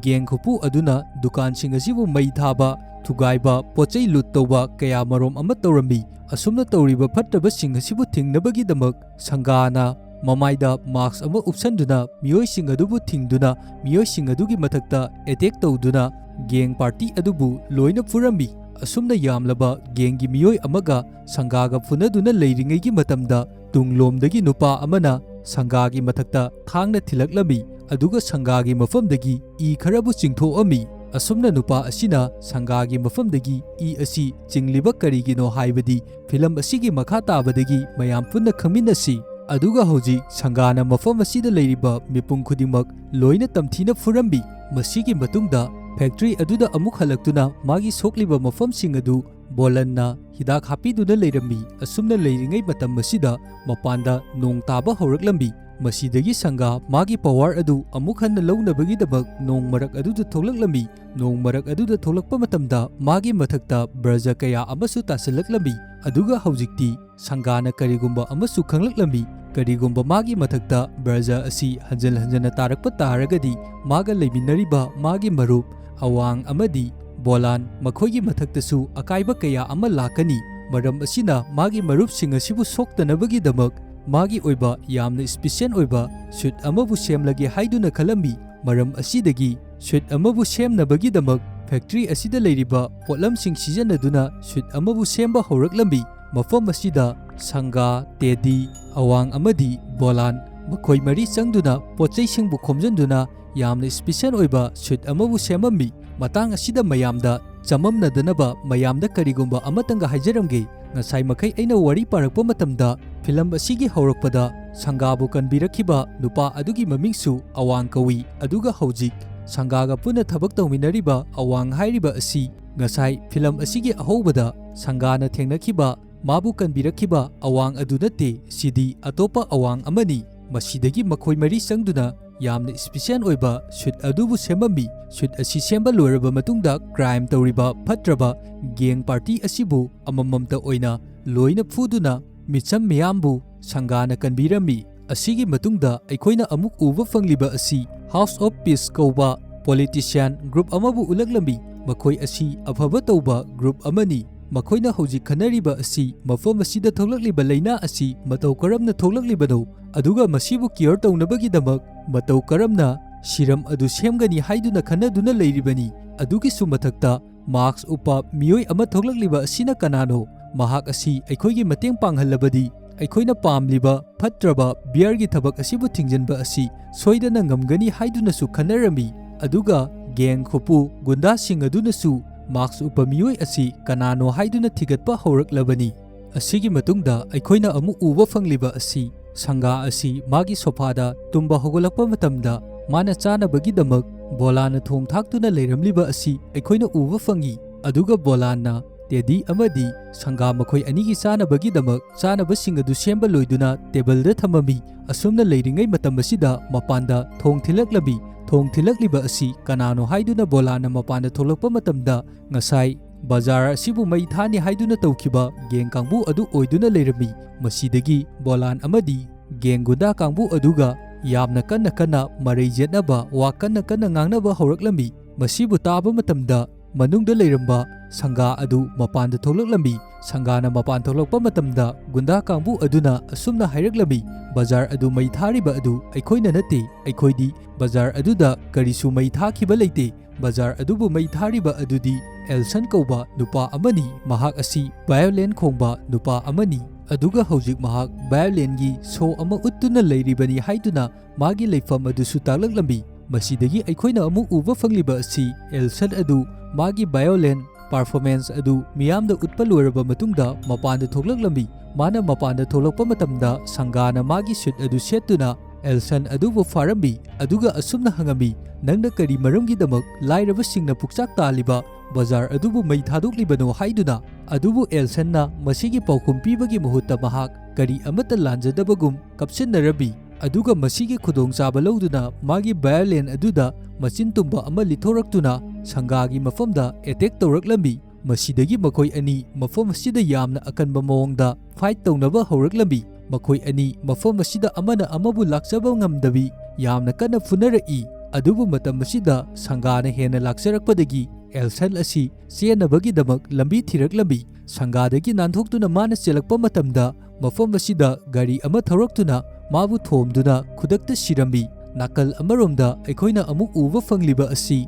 ꯒꯦꯡ ꯈꯨꯄꯨ ꯑꯗꯨꯅ ꯗꯨꯀꯥꯟꯁꯤꯡ ꯑꯁꯤꯕꯨ ꯃꯩ ꯊꯥꯕ, ꯊꯨꯒꯥꯏꯕ, ꯄꯣꯠꯆꯩ ꯂꯨꯠ ꯇꯧꯕ ꯀꯌꯥ ꯃꯔꯣꯝ ꯑꯃ ꯇꯧꯔꯝꯃꯤ꯫ ꯑꯁꯨꯝꯅ ꯇꯧꯔꯤꯕ ꯐꯠꯇꯕꯁꯤꯡ ꯑꯁꯤꯕꯨ ꯊꯤꯡꯅꯕꯒꯤꯗꯃꯛ ꯁꯪꯒꯥꯅ ꯃꯃꯥꯏꯗ ꯃꯥꯛꯁ ꯑꯃ ꯎꯞꯁꯟꯗꯨꯅ ꯃꯤꯑꯣꯏꯁꯤꯡ ꯑꯗꯨꯕꯨ ꯊꯤꯡꯗꯨꯅ ꯃꯤꯑꯣꯏꯁꯤꯡ ꯑꯗꯨꯒꯤ ꯃꯊꯛꯇ ꯑꯦꯇꯦꯛ ꯇꯧꯗꯨꯅ ꯒꯦꯡ ꯄꯥꯔꯇꯤ ꯑꯗꯨꯕꯨ ꯂꯣꯏꯅ ꯐꯨꯔꯝꯃꯤ꯫ ꯑꯁꯨꯝꯅ ꯌꯥꯝꯂꯕ ꯒꯦꯡꯒꯤ ꯃꯤꯑꯣꯏ ꯑꯃꯒ ꯁꯪꯒꯥꯒ ꯐꯨꯅꯗꯨꯅ ꯂꯩꯔꯤꯉꯩꯒꯤ ꯃꯇꯝꯗ ꯇꯨꯡꯂꯣꯝꯗꯒꯤ ꯅꯨꯄꯥ ꯑꯃꯅ ꯁꯪꯒꯥꯒꯤ ꯃꯊꯛꯇ ꯊꯥꯡꯅ ꯊꯤꯜꯂꯛꯂꯝꯃꯤ꯫ ꯑꯗꯨꯒ ꯁꯪꯒꯥꯒꯤ ꯃꯐꯝꯗꯒꯤ ꯏ ꯈꯔꯕꯨ ꯆꯤꯡꯊꯣꯛꯑꯝꯃꯤ꯫ ꯑꯁꯨꯝꯅ ꯅꯨꯄꯥ ꯑꯁꯤꯅ ꯁꯪꯒꯥꯒꯤ ꯃꯐꯝꯗꯒꯤ ꯏ ꯑꯁꯤ ꯆꯤꯡꯂꯤꯕ ꯀꯔꯤꯒꯤꯅꯣ ꯍꯥꯏꯕꯗꯤ ꯐꯤꯂꯝ ꯑꯁꯤꯒꯤ ꯃꯈꯥ ꯇꯥꯕꯗꯒꯤ ꯃꯌꯥꯝ ꯄꯨꯟꯅ ꯈꯪꯃꯤꯟꯅꯁꯤ꯫ ꯑꯗꯨꯒ ꯍꯧꯖꯤꯛ ꯁꯪꯒꯥꯅ ꯃꯐꯝ ꯑꯁꯤꯗ ꯂꯩꯔꯤꯕ ꯃꯤꯄꯨꯝ ꯈꯨꯗꯤꯡꯃꯛ ꯂꯣꯏꯅ ꯇꯝꯊꯤꯅ ꯐꯨꯔꯝꯃꯤ꯫ ꯃꯁꯤꯒꯤ ꯃꯇꯨꯡꯗ ꯐꯦꯛꯇ꯭ꯔꯤ ꯑꯗꯨꯗ ꯑꯃꯨꯛ ꯍꯜꯂꯛꯇꯨꯅ ꯃꯥꯒꯤ ꯁꯣꯛꯂꯤꯕ ꯃꯐꯝꯁꯤꯡ ꯑꯗꯨ ꯕꯣꯂꯟꯅ ꯍꯤꯗꯥꯛ ꯍꯥꯞꯄꯤꯗꯨꯅ ꯂꯩꯔꯝꯃꯤ꯫ ꯑꯁꯨꯝꯅ ꯂꯩꯔꯤꯉꯩ ꯃꯇꯝ ꯑꯁꯤꯗ ꯃꯄꯥꯟꯗ ꯅꯣꯡ ꯇꯥꯕ ꯍꯧꯔꯛꯂꯝꯃꯤ꯫ ꯃꯁꯤꯗꯒꯤ ꯁꯪꯒꯥ ꯃꯥꯒꯤ ꯄꯋꯥꯔ ꯑꯗꯨ ꯑꯃꯨꯛ ꯍꯟꯅ ꯂꯧꯅꯕꯒꯤꯗꯃꯛ ꯅꯣꯡ ꯃꯔꯛ ꯑꯗꯨꯗ ꯊꯣꯛꯂꯛꯂꯝꯃꯤ꯫ ꯅꯣꯡ ꯃꯔꯛ ꯑꯗꯨꯗ ꯊꯣꯛꯂꯛꯄ ꯃꯇꯝꯗ ꯃꯥꯒꯤ ꯃꯊꯛꯇ ꯕ꯭ꯔꯖ ꯀꯌꯥ ꯑꯃꯁꯨ ꯇꯥꯁꯤꯜꯂꯛꯂꯝꯃꯤ꯫ ꯑꯗꯨꯒ ꯍꯧꯖꯤꯛꯇꯤ ꯁꯪꯒꯥꯅ ꯀꯔꯤꯒꯨꯝꯕ ꯑꯃꯁꯨ ꯈꯪꯂꯛꯂꯝꯃꯤ, ꯀꯔꯤꯒꯨꯝꯕ ꯃꯥꯒꯤ ꯃꯊꯛꯇ ꯕ꯭ꯔꯖ ꯑꯁꯤ ꯍꯟꯖꯤꯟ ꯍꯟꯖꯤꯟꯅ ꯇꯥꯔꯛꯄ ꯇꯥꯔꯒꯗꯤ ꯃꯥꯒ ꯂꯩꯃꯤꯟꯅꯔꯤꯕ ꯃꯥꯒꯤ ꯃꯔꯨꯞ ꯑꯋꯥꯡ ꯑꯃꯗꯤ ꯕꯣꯂꯥꯟ ꯃꯈꯣꯏꯒꯤ ꯃꯊꯛꯇꯁꯨ ꯑꯀꯥꯏꯕ ꯀꯌꯥ ꯑꯃ ꯂꯥꯛꯀꯅꯤ꯫ ꯃꯔꯝ ꯑꯁꯤꯅ ꯃꯥꯒꯤ ꯃꯔꯨꯞꯁꯤꯡ ꯑꯁꯤꯕꯨ ꯁꯣꯛꯇꯅꯕꯒꯤꯗꯃꯛ ꯃꯥꯒꯤ ꯑꯣꯏꯕ ꯌꯥꯝꯅ ꯁ꯭ꯄꯦꯁꯤꯌꯦꯜ ꯑꯣꯏꯕ ꯁꯨꯠ ꯑꯃꯕꯨ ꯁꯦꯝꯂꯒꯦ ꯍꯥꯏꯗꯨꯅ ꯈꯜꯂꯝꯃꯤ꯫ ꯃꯔꯝ ꯑꯁꯤꯗꯒꯤ ꯁꯨꯠ ꯑꯃꯕꯨ ꯁꯦꯝꯅꯕꯒꯤꯗꯃꯛ ꯐꯦꯛꯇ꯭ꯔꯤ ꯑꯁꯤꯗ ꯂꯩꯔꯤꯕ ꯄꯣꯠꯂꯝꯁꯤꯡ ꯁꯤꯖꯤꯟꯅꯗꯨꯅ ꯁꯨꯠ ꯑꯃꯕꯨ ꯁꯦꯝꯕ ꯍꯧꯔꯛꯂꯝꯃꯤ꯫ ꯃꯐꯝ ꯑꯁꯤꯗ ꯁꯪꯒꯥ, ꯇꯦꯗꯤ, ꯑꯋꯥꯡ ꯑꯃꯗꯤ ꯕꯣꯂꯥꯟ ꯃꯈꯣꯏ ꯃꯔꯤ ꯆꯪꯗꯨꯅ ꯄꯣꯠꯆꯩꯁꯤꯡꯕꯨ ꯈꯣꯝꯖꯤꯟꯗꯨꯅ ꯌꯥꯝꯅ ꯁ꯭ꯄꯦꯁꯤꯌꯦꯜ ꯑꯣꯏꯕ ꯁꯨꯠ ꯑꯃꯕꯨ ꯁꯦꯝꯃꯝꯃꯤ꯫ ꯃꯇꯥꯡ ꯑꯁꯤꯗ ꯃꯌꯥꯝꯗ ꯆꯃꯝꯅꯗꯅꯕ ꯃꯌꯥꯝꯗ ꯀꯔꯤꯒꯨꯝꯕ ꯑꯃꯇꯪꯒ ꯍꯥꯏꯖꯔꯝꯒꯦ꯫ ꯉꯁꯥꯏ ꯃꯈꯩ ꯑꯩꯅ ꯋꯥꯔꯤ ꯄꯥꯔꯛꯄ ꯃꯇꯝꯗ ꯐꯤꯂꯝ ꯑꯁꯤꯒꯤ ꯍꯧꯔꯛꯄꯗ ꯁꯪꯒꯥꯕꯨ ꯀꯟꯕꯤꯔꯛꯈꯤꯕ ꯅꯨꯄꯥ ꯑꯗꯨꯒꯤ ꯃꯃꯤꯡꯁꯨ ꯑꯋꯥꯡ ꯀꯧꯏ꯫ ꯑꯗꯨꯒ ꯍꯧꯖꯤꯛ ꯁꯪꯒꯥꯒ ꯄꯨꯟꯅ ꯊꯕꯛ ꯇꯧꯃꯤꯟꯅꯔꯤꯕ ꯑꯋꯥꯡ ꯍꯥꯏꯔꯤꯕ ꯑꯁꯤ ꯉꯁꯥꯏ ꯐꯤꯂꯝ ꯑꯁꯤꯒꯤ ꯑꯍꯧꯕꯗ ꯁꯪꯒꯥꯅ ꯊꯦꯡꯅꯈꯤꯕ ꯃꯥꯕꯨ ꯀꯟꯕꯤꯔꯛꯈꯤꯕ ꯑꯋꯥꯡ ꯑꯗꯨ ꯅꯠꯇꯦ, ꯁꯤꯗꯤ ꯑꯇꯣꯞꯄ ꯑꯋꯥꯡ ꯑꯃꯅꯤ꯫ ꯃꯁꯤꯗꯒꯤ ꯃꯈꯣꯏ ꯃꯔꯤ ꯆꯪꯗꯨꯅ ꯌꯥꯝꯅ ꯁ꯭ꯄꯦꯁꯤꯌꯦꯜ ꯑꯣꯏꯕ ꯁꯨꯠ ꯑꯗꯨꯕꯨ ꯁꯦꯝꯃꯝꯃꯤ꯫ ꯁꯨꯠ ꯑꯁꯤ ꯁꯦꯝꯕ ꯂꯣꯏꯔꯕ ꯃꯇꯨꯡꯗ ꯀ꯭ꯔꯥꯏꯝ ꯇꯧꯔꯤꯕ ꯐꯠꯇ꯭ꯔꯕ ꯒꯦꯡ ꯄꯥꯔꯇꯤ ꯑꯁꯤꯕꯨ ꯑꯃꯃꯝꯇ ꯑꯣꯏꯅ ꯂꯣꯏꯅ ꯐꯨꯗꯨꯅ ꯃꯤꯆꯝ ꯃꯤꯌꯥꯝꯕꯨ ꯁꯪꯒꯥꯅ ꯀꯟꯕꯤꯔꯝꯃꯤ꯫ ꯑꯁꯤꯒꯤ ꯃꯇꯨꯡꯗ ꯑꯩꯈꯣꯏꯅ ꯑꯃꯨꯛ ꯎꯕ ꯐꯪꯂꯤꯕ ꯑꯁꯤ ꯍꯥꯎꯁ ꯑꯣꯐ ꯄꯤꯁ ꯀꯧꯕ ꯄꯣꯂꯤꯇꯤꯁꯤꯌꯥꯟ ꯒ꯭ꯔꯨꯞ ꯑꯃꯕꯨ ꯎꯠꯂꯛꯂꯝꯃꯤ꯫ ꯃꯈꯣꯏ ꯑꯁꯤ ꯑꯐꯕ ꯇꯧꯕ ꯒ꯭ꯔꯨꯞ ꯑꯃꯅꯤ꯫ ꯃꯈꯣꯏꯅ ꯍꯧꯖꯤꯛ ꯈꯟꯅꯔꯤꯕ ꯑꯁꯤ ꯃꯐꯝ ꯑꯁꯤꯗ ꯊꯣꯛꯂꯛꯂꯤꯕ ꯂꯩꯅꯥ ꯑꯁꯤ ꯃꯇꯧ ꯀꯔꯝꯅ ꯊꯣꯛꯂꯛꯂꯤꯕꯅꯣ, ꯑꯗꯨꯒ ꯃꯁꯤꯕꯨ ꯀꯤꯌꯔ ꯇꯧꯅꯕꯒꯤꯗꯃꯛ ꯃꯇꯧ ꯀꯔꯝꯅ ꯁꯤꯔꯝ ꯑꯗꯨ ꯁꯦꯝꯒꯅꯤ ꯍꯥꯏꯗꯨꯅ ꯈꯟꯅꯗꯨꯅ ꯂꯩꯔꯤꯕꯅꯤ꯫ ꯑꯗꯨꯒꯤꯁꯨ ꯃꯊꯛꯇ ꯃꯥꯛꯁ ꯎꯞꯄ ꯃꯤꯑꯣꯏ ꯑꯃ ꯊꯣꯛꯂꯛꯂꯤꯕ ꯑꯁꯤꯅ ꯀꯅꯥꯅꯣ? ꯃꯍꯥꯛ ꯑꯁꯤ ꯑꯩꯈꯣꯏꯒꯤ ꯃꯇꯦꯡ ꯄꯥꯡꯍꯜꯂꯕꯗꯤ ꯑꯩꯈꯣꯏꯅ ꯄꯥꯝꯂꯤꯕ ꯐꯠꯇ꯭ꯔꯕ ꯕꯤꯌꯔꯒꯤ ꯊꯕꯛ ꯑꯁꯤꯕꯨ ꯊꯤꯡꯖꯤꯟꯕ ꯑꯁꯤ ꯁꯣꯏꯗꯅ ꯉꯝꯒꯅꯤ ꯍꯥꯏꯗꯨꯅꯁꯨ ꯈꯟꯅꯔꯝꯃꯤ꯫ ꯑꯗꯨꯒ ꯒꯦꯡ ꯈꯨꯄꯨ ꯒꯨꯟꯗꯥꯁꯤꯡ ꯑꯗꯨꯅꯁꯨ ꯃꯥꯛꯁ ꯎꯞꯄ ꯃꯤꯑꯣꯏ ꯑꯁꯤ ꯀꯅꯥꯅꯣ ꯍꯥꯏꯗꯨꯅ ꯊꯤꯒꯠꯄ ꯍꯧꯔꯛꯂꯕꯅꯤ꯫ ꯑꯁꯤꯒꯤ ꯃꯇꯨꯡꯗ ꯑꯩꯈꯣꯏꯅ ꯑꯃꯨꯛ ꯎꯕ ꯐꯪꯂꯤꯕ ꯑꯁꯤ ꯁꯪꯒꯥ ꯑꯁꯤ ꯃꯥꯒꯤ ꯁꯣꯐꯥꯗ ꯇꯨꯝꯕ ꯍꯧꯒꯠꯂꯛꯄ ꯃꯇꯝꯗ ꯃꯥꯅ ꯆꯥꯅꯕꯒꯤꯗꯃꯛ ꯕꯣꯂꯥꯟꯅ ꯊꯣꯡ ꯊꯥꯛꯇꯨꯅ ꯂꯩꯔꯝꯂꯤꯕ ꯑꯁꯤ ꯑꯩꯈꯣꯏꯅ ꯎꯕ ꯐꯪꯏ꯫ ꯑꯗꯨꯒ ꯕꯣꯂꯥꯟꯅ ꯇꯦꯗꯤ ꯑꯃꯗꯤ ꯁꯪꯒꯥ ꯃꯈꯣꯏ ꯑꯅꯤꯒꯤ ꯆꯥꯅꯕꯒꯤꯗꯃꯛ ꯆꯥꯅꯕꯁꯤꯡ ꯑꯗꯨ ꯁꯦꯝꯕ ꯂꯣꯏꯗꯨꯅ ꯇꯦꯕꯜꯗ ꯊꯝꯃꯝꯃꯤ꯫ ꯑꯁꯨꯝꯅ ꯂꯩꯔꯤꯉꯩ ꯃꯇꯝ ꯑꯁꯤꯗ ꯃꯄꯥꯟꯗ ꯊꯣꯡ ꯊꯤꯜꯂꯛꯂꯝꯃꯤ꯫ ꯊꯣꯡ ꯊꯤꯜꯂꯛꯂꯤꯕ ꯑꯁꯤ ꯀꯅꯥꯅꯣ ꯍꯥꯏꯗꯨꯅ ꯕꯣꯂꯥꯟꯅ ꯃꯄꯥꯟꯗ ꯊꯣꯛꯂꯛꯄ ꯃꯇꯝꯗ ꯉꯁꯥꯏ ꯕꯖꯥꯔ ꯑꯁꯤꯕꯨ ꯃꯩ ꯊꯥꯅꯤ ꯍꯥꯏꯗꯨꯅ ꯇꯧꯈꯤꯕ ꯒꯦꯡ ꯀꯥꯡꯕꯨ ꯑꯗꯨ ꯑꯣꯏꯗꯨꯅ ꯂꯩꯔꯝꯃꯤ꯫ ꯃꯁꯤꯗꯒꯤ ꯕꯣꯂꯥꯟ ꯑꯃꯗꯤ ꯒꯦꯡ ꯒꯨꯟꯗꯥ ꯀꯥꯡꯕꯨ ꯑꯗꯨꯒ ꯌꯥꯝꯅ ꯀꯟꯅ ꯃꯔꯩ ꯌꯦꯠꯅꯕ ꯋꯥ ꯀꯟꯅ ꯉꯥꯡꯅꯕ ꯍꯧꯔꯛꯂꯝꯃꯤ꯫ ꯃꯁꯤꯕꯨ ꯇꯥꯕ ꯃꯇꯝꯗ ꯃꯅꯨꯡꯗ ꯂꯩꯔꯝꯕ ꯁꯪꯒꯥ ꯑꯗꯨ ꯃꯄꯥꯟꯗ ꯊꯣꯛꯂꯛꯂꯝꯃꯤ꯫ ꯁꯪꯒꯥꯅ ꯃꯄꯥꯟ ꯊꯣꯛꯂꯛꯄ ꯃꯇꯝꯗ ꯒꯨꯟꯗꯥ ꯀꯥꯡꯕꯨ ꯑꯗꯨꯅ ꯑꯁꯨꯝꯅ ꯍꯥꯏꯔꯛꯂꯝꯃꯤ, ꯕꯖꯥꯔ ꯑꯗꯨ ꯃꯩ ꯊꯥꯔꯤꯕ ꯑꯗꯨ ꯑꯩꯈꯣꯏꯅ ꯅꯠꯇꯦ, ꯑꯩꯈꯣꯏꯗꯤ ꯕꯖꯥꯔ ꯑꯗꯨꯗ ꯀꯔꯤꯁꯨ ꯃꯩ ꯊꯥꯈꯤꯕ ꯂꯩꯇꯦ꯫ ꯕꯖꯥꯔ ꯑꯗꯨꯕꯨ ꯃꯩ ꯊꯥꯔꯤꯕ ꯑꯗꯨꯗꯤ ꯑꯦꯜꯁꯟ ꯀꯧꯕ ꯅꯨꯄꯥ ꯑꯃꯅꯤ꯫ ꯃꯍꯥꯛ ꯑꯁꯤ ꯚꯥꯏꯑꯣꯂꯦꯟ ꯈꯣꯡꯕ ꯅꯨꯄꯥ ꯑꯃꯅꯤ꯫ ꯑꯗꯨꯒ ꯍꯧꯖꯤꯛ ꯃꯍꯥꯛ ꯚꯥꯏꯑꯣꯂꯦꯟꯒꯤ ꯁꯣ ꯑꯃ ꯎꯠꯇꯨꯅ ꯂꯩꯔꯤꯕꯅꯤ ꯍꯥꯏꯗꯨꯅ ꯃꯥꯒꯤ ꯂꯩꯐꯝ ꯑꯗꯨꯁꯨ ꯇꯥꯛꯂꯛꯂꯝꯃꯤ꯫ ꯃꯁꯤꯗꯒꯤ ꯑꯩꯈꯣꯏꯅ ꯑꯃꯨꯛ ꯎꯕ ꯐꯪꯂꯤꯕ ꯑꯁꯤ ꯑꯦꯜꯁꯟ ꯑꯗꯨ ꯃꯥꯒꯤ ꯚꯥꯏꯑꯣꯂꯦꯟ ꯄꯔꯐꯣꯃꯦꯟꯁ ꯑꯗꯨ ꯃꯤꯌꯥꯝꯗ ꯎꯠꯄ ꯂꯣꯏꯔꯕ ꯃꯇꯨꯡꯗ ꯃꯄꯥꯟꯗ ꯊꯣꯛꯂꯛꯂꯝꯃꯤ꯫ ꯃꯥꯅ ꯃꯄꯥꯟꯗ ꯊꯣꯛꯂꯛꯄ ꯃꯇꯝꯗ ꯁꯪꯒꯥꯅ ꯃꯥꯒꯤ ꯁꯨꯠ ꯑꯗꯨ ꯁꯦꯠꯇꯨꯅ ꯑꯦꯜꯁꯟ ꯑꯗꯨꯕꯨ ꯐꯥꯔꯝꯃꯤ꯫ ꯑꯗꯨꯒ ꯑꯁꯨꯝꯅ ꯍꯪꯉꯝꯃꯤ, ꯅꯪꯅ ꯀꯔꯤ ꯃꯔꯝꯒꯤꯗꯃꯛ ꯂꯥꯏꯔꯕꯁꯤꯡꯅ ꯄꯨꯛꯆꯥꯛ ꯇꯥꯜꯂꯤꯕ ꯕꯖꯥꯔ ꯑꯗꯨꯕꯨ ꯃꯩ ꯊꯥꯗꯣꯛꯂꯤꯕꯅꯣ ꯍꯥꯏꯗꯨꯅ꯫ ꯑꯗꯨꯕꯨ ꯑꯦꯜꯁꯟꯅ ꯃꯁꯤꯒꯤ ꯄꯥꯎꯈꯨꯝ ꯄꯤꯕꯒꯤ ꯃꯍꯨꯠꯇ ꯃꯍꯥꯛ ꯀꯔꯤ ꯑꯃꯠꯇ ꯂꯥꯟꯖꯗꯕꯒꯨꯝ ꯀꯞꯁꯤꯟꯅꯔꯝꯃꯤ꯫ ꯑꯗꯨꯒ ꯃꯁꯤꯒꯤ ꯈꯨꯗꯣꯡꯆꯥꯕ ꯂꯧꯗꯨꯅ ꯃꯥꯒꯤ ꯚꯥꯏꯑꯣꯂꯦꯟ ꯑꯗꯨꯗ ꯃꯆꯤꯟ ꯇꯨꯝꯕ ꯑꯃ ꯂꯤꯊꯣꯔꯛꯇꯨꯅ ꯁꯪꯒꯥꯒꯤ ꯃꯐꯝꯗ ꯑꯦꯇꯦꯛ ꯇꯧꯔꯛꯂꯝꯃꯤ꯫ ꯃꯁꯤꯗꯒꯤ ꯃꯈꯣꯏ ꯑꯅꯤ ꯃꯐꯝ ꯑꯁꯤꯗ ꯌꯥꯝꯅ ꯑꯀꯟꯕ ꯃꯑꯣꯡꯗ ꯐꯥꯏꯠ ꯇꯧꯅꯕ ꯍꯧꯔꯛꯂꯝꯃꯤ꯫ ꯃꯈꯣꯏ ꯑꯅꯤ ꯃꯐꯝ ꯑꯁꯤꯗ ꯑꯃꯅ ꯑꯃꯕꯨ ꯂꯥꯛꯆꯕ ꯉꯝꯗꯕꯤ ꯌꯥꯝꯅ ꯀꯟꯅ ꯐꯨꯅꯔꯛꯏ꯫ ꯑꯗꯨꯕꯨ ꯃꯇꯝ ꯑꯁꯤꯗ ꯁꯪꯒꯥꯅ ꯍꯦꯟꯅ ꯂꯥꯛꯆꯔꯛꯄꯗꯒꯤ ꯑꯦꯜꯁꯟ ꯑꯁꯤ ꯆꯦꯟꯅꯕꯒꯤꯗꯃꯛ ꯂꯝꯕꯤ ꯊꯤꯔꯛꯂꯝꯃꯤ꯫ ꯁꯪꯒꯥꯗꯒꯤ ꯅꯥꯟꯊꯣꯛꯇꯨꯅ ꯃꯥꯅ ꯆꯦꯜꯂꯛꯄ ꯃꯇꯝꯗ ꯃꯐꯝ ꯑꯁꯤꯗ ꯒꯥꯔꯤ ꯑꯃ ꯊꯧꯔꯛꯇꯨꯅ ꯃꯥꯕꯨ ꯊꯣꯝꯗꯨꯅ ꯈꯨꯗꯛꯇ ꯁꯤꯔꯝꯃꯤ꯫ ꯅꯥꯀꯜ ꯑꯃꯔꯣꯝꯗ ꯑꯩꯈꯣꯏꯅ ꯑꯃꯨꯛ ꯎꯕ ꯐꯪꯂꯤꯕ ꯑꯁꯤ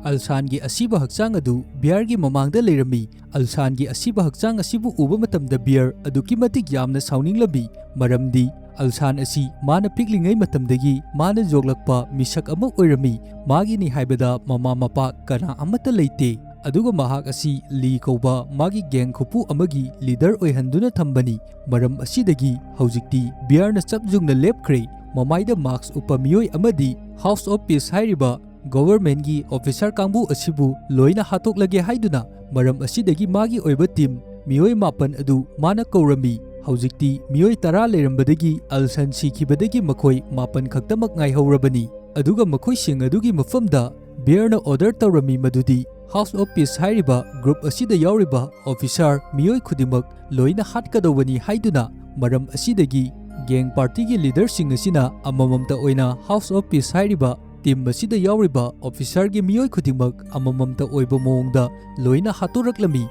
ꯑꯜꯁꯥꯟꯒꯤ ꯑꯁꯤꯕ ꯍꯛꯆꯥꯡ ꯑꯗꯨ ꯕꯤꯌꯔꯒꯤ ꯃꯃꯥꯡꯗ ꯂꯩꯔꯝꯃꯤ꯫ ꯑꯜꯁꯥꯟꯒꯤ ꯑꯁꯤꯕ ꯍꯛꯆꯥꯡ ꯑꯁꯤꯕꯨ ꯎꯕ ꯃꯇꯝꯗ ꯕꯤꯌꯔ ꯑꯗꯨꯛꯀꯤ ꯃꯇꯤꯛ ꯌꯥꯝꯅ ꯁꯥꯎꯅꯤꯡꯂꯝꯃꯤ, ꯃꯔꯝꯗꯤ ꯑꯜꯁꯥꯟ ꯑꯁꯤ ꯃꯥꯅ ꯄꯤꯛꯂꯤꯉꯩ ꯃꯇꯝꯗꯒꯤ ꯃꯥꯅ ꯌꯣꯛꯂꯛꯄ ꯃꯤꯁꯛ ꯑꯃ ꯑꯣꯏꯔꯝꯃꯤ꯫ ꯃꯥꯒꯤꯅꯤ ꯍꯥꯏꯕꯗ ꯃꯃꯥ ꯃꯄꯥ ꯀꯅꯥ ꯑꯃꯠꯇ ꯂꯩꯇꯦ꯫ ꯑꯗꯨꯒ ꯃꯍꯥꯛ ꯑꯁꯤ ꯂꯤ ꯀꯧꯕ ꯃꯥꯒꯤ ꯒꯦꯡ ꯈꯨꯄꯨ ꯑꯃꯒꯤ ꯂꯤꯗꯔ ꯑꯣꯏꯍꯟꯗꯨꯅ ꯊꯝꯕꯅꯤ꯫ ꯃꯔꯝ ꯑꯁꯤꯗꯒꯤ ꯍꯧꯖꯤꯛꯇꯤ ꯕꯤꯌꯔꯅ ꯆꯞ ꯌꯨꯡꯅ ꯂꯦꯞꯈ꯭ꯔꯦ꯫ ꯃꯃꯥꯏꯗ ꯃꯥꯛꯁ ꯎꯞꯄ ꯃꯤꯑꯣꯏ ꯑꯃꯗꯤ ꯍꯥꯎꯁ ꯑꯣꯐ ꯄꯤꯁ ꯍꯥꯏꯔꯤꯕ ꯒꯣꯚꯔꯟꯃꯦꯟꯠꯒꯤ ꯑꯣꯐꯤꯁꯥꯔ ꯀꯥꯡꯕꯨ ꯑꯁꯤꯕꯨ ꯂꯣꯏꯅ ꯍꯥꯠꯇꯣꯛꯂꯒꯦ ꯍꯥꯏꯗꯨꯅ ꯃꯔꯝ ꯑꯁꯤꯗꯒꯤ ꯃꯥꯒꯤ ꯑꯣꯏꯕ ꯇꯤꯝ ꯃꯤꯑꯣꯏ 9 ꯑꯗꯨ ꯃꯥꯅ ꯀꯧꯔꯝꯃꯤ꯫ ꯍꯧꯖꯤꯛꯇꯤ ꯃꯤꯑꯣꯏ 10 ꯂꯩꯔꯝꯕꯗꯒꯤ ꯑꯜꯁꯟ sikhibadagi makhoi 9 khaktamak ngaihꯧꯔꯕꯅꯤ꯫ ꯑꯗꯨꯒ ꯃꯈꯣꯏꯁꯤꯡ ꯑꯗꯨꯒꯤ ꯃꯐꯝꯗ ꯕꯤꯌꯔꯅ ꯑꯣꯔꯗꯔ ꯇꯧꯔꯝꯃꯤ ꯃꯗꯨꯗꯤ ꯍꯥꯎꯁ ꯑꯣꯐ ꯄꯤꯁ ꯍꯥꯏꯔꯤꯕ ꯒ꯭ꯔꯨꯞ ꯑꯁꯤꯗ ꯌꯥꯎꯔꯤꯕ ꯑꯣꯐꯤꯁꯥꯔ ꯃꯤꯑꯣꯏ ꯈꯨꯗꯤꯡꯃꯛ ꯂꯣꯏꯅ ꯍꯥꯠꯀꯗꯧꯕꯅꯤ ꯍꯥꯏꯗꯨꯅ ꯃꯔꯝ ꯑꯁꯤꯗꯒꯤ ꯒꯦꯡ ꯄꯥꯔꯇꯤꯒꯤ ꯂꯤꯗꯔꯁꯤꯡ ꯑꯁꯤꯅ ꯑꯃꯃꯝꯇ ꯑꯣꯏꯅ ꯍꯥꯎꯁ ꯑꯣꯐ ꯄꯤꯁ ꯍꯥꯏꯔꯤꯕ ꯇꯤꯝ ꯑꯁꯤꯗ ꯌꯥꯎꯔꯤꯕ ꯑꯣꯐꯤꯁꯥꯔꯒꯤ ꯃꯤꯑꯣꯏ ꯈꯨꯗꯤꯡꯃꯛ ꯑꯃꯃꯝꯇ ꯑꯣꯏꯕ ꯃꯑꯣꯡꯗ ꯂꯣꯏꯅ ꯍꯥꯠꯇꯣꯔꯛꯂꯝꯃꯤ꯫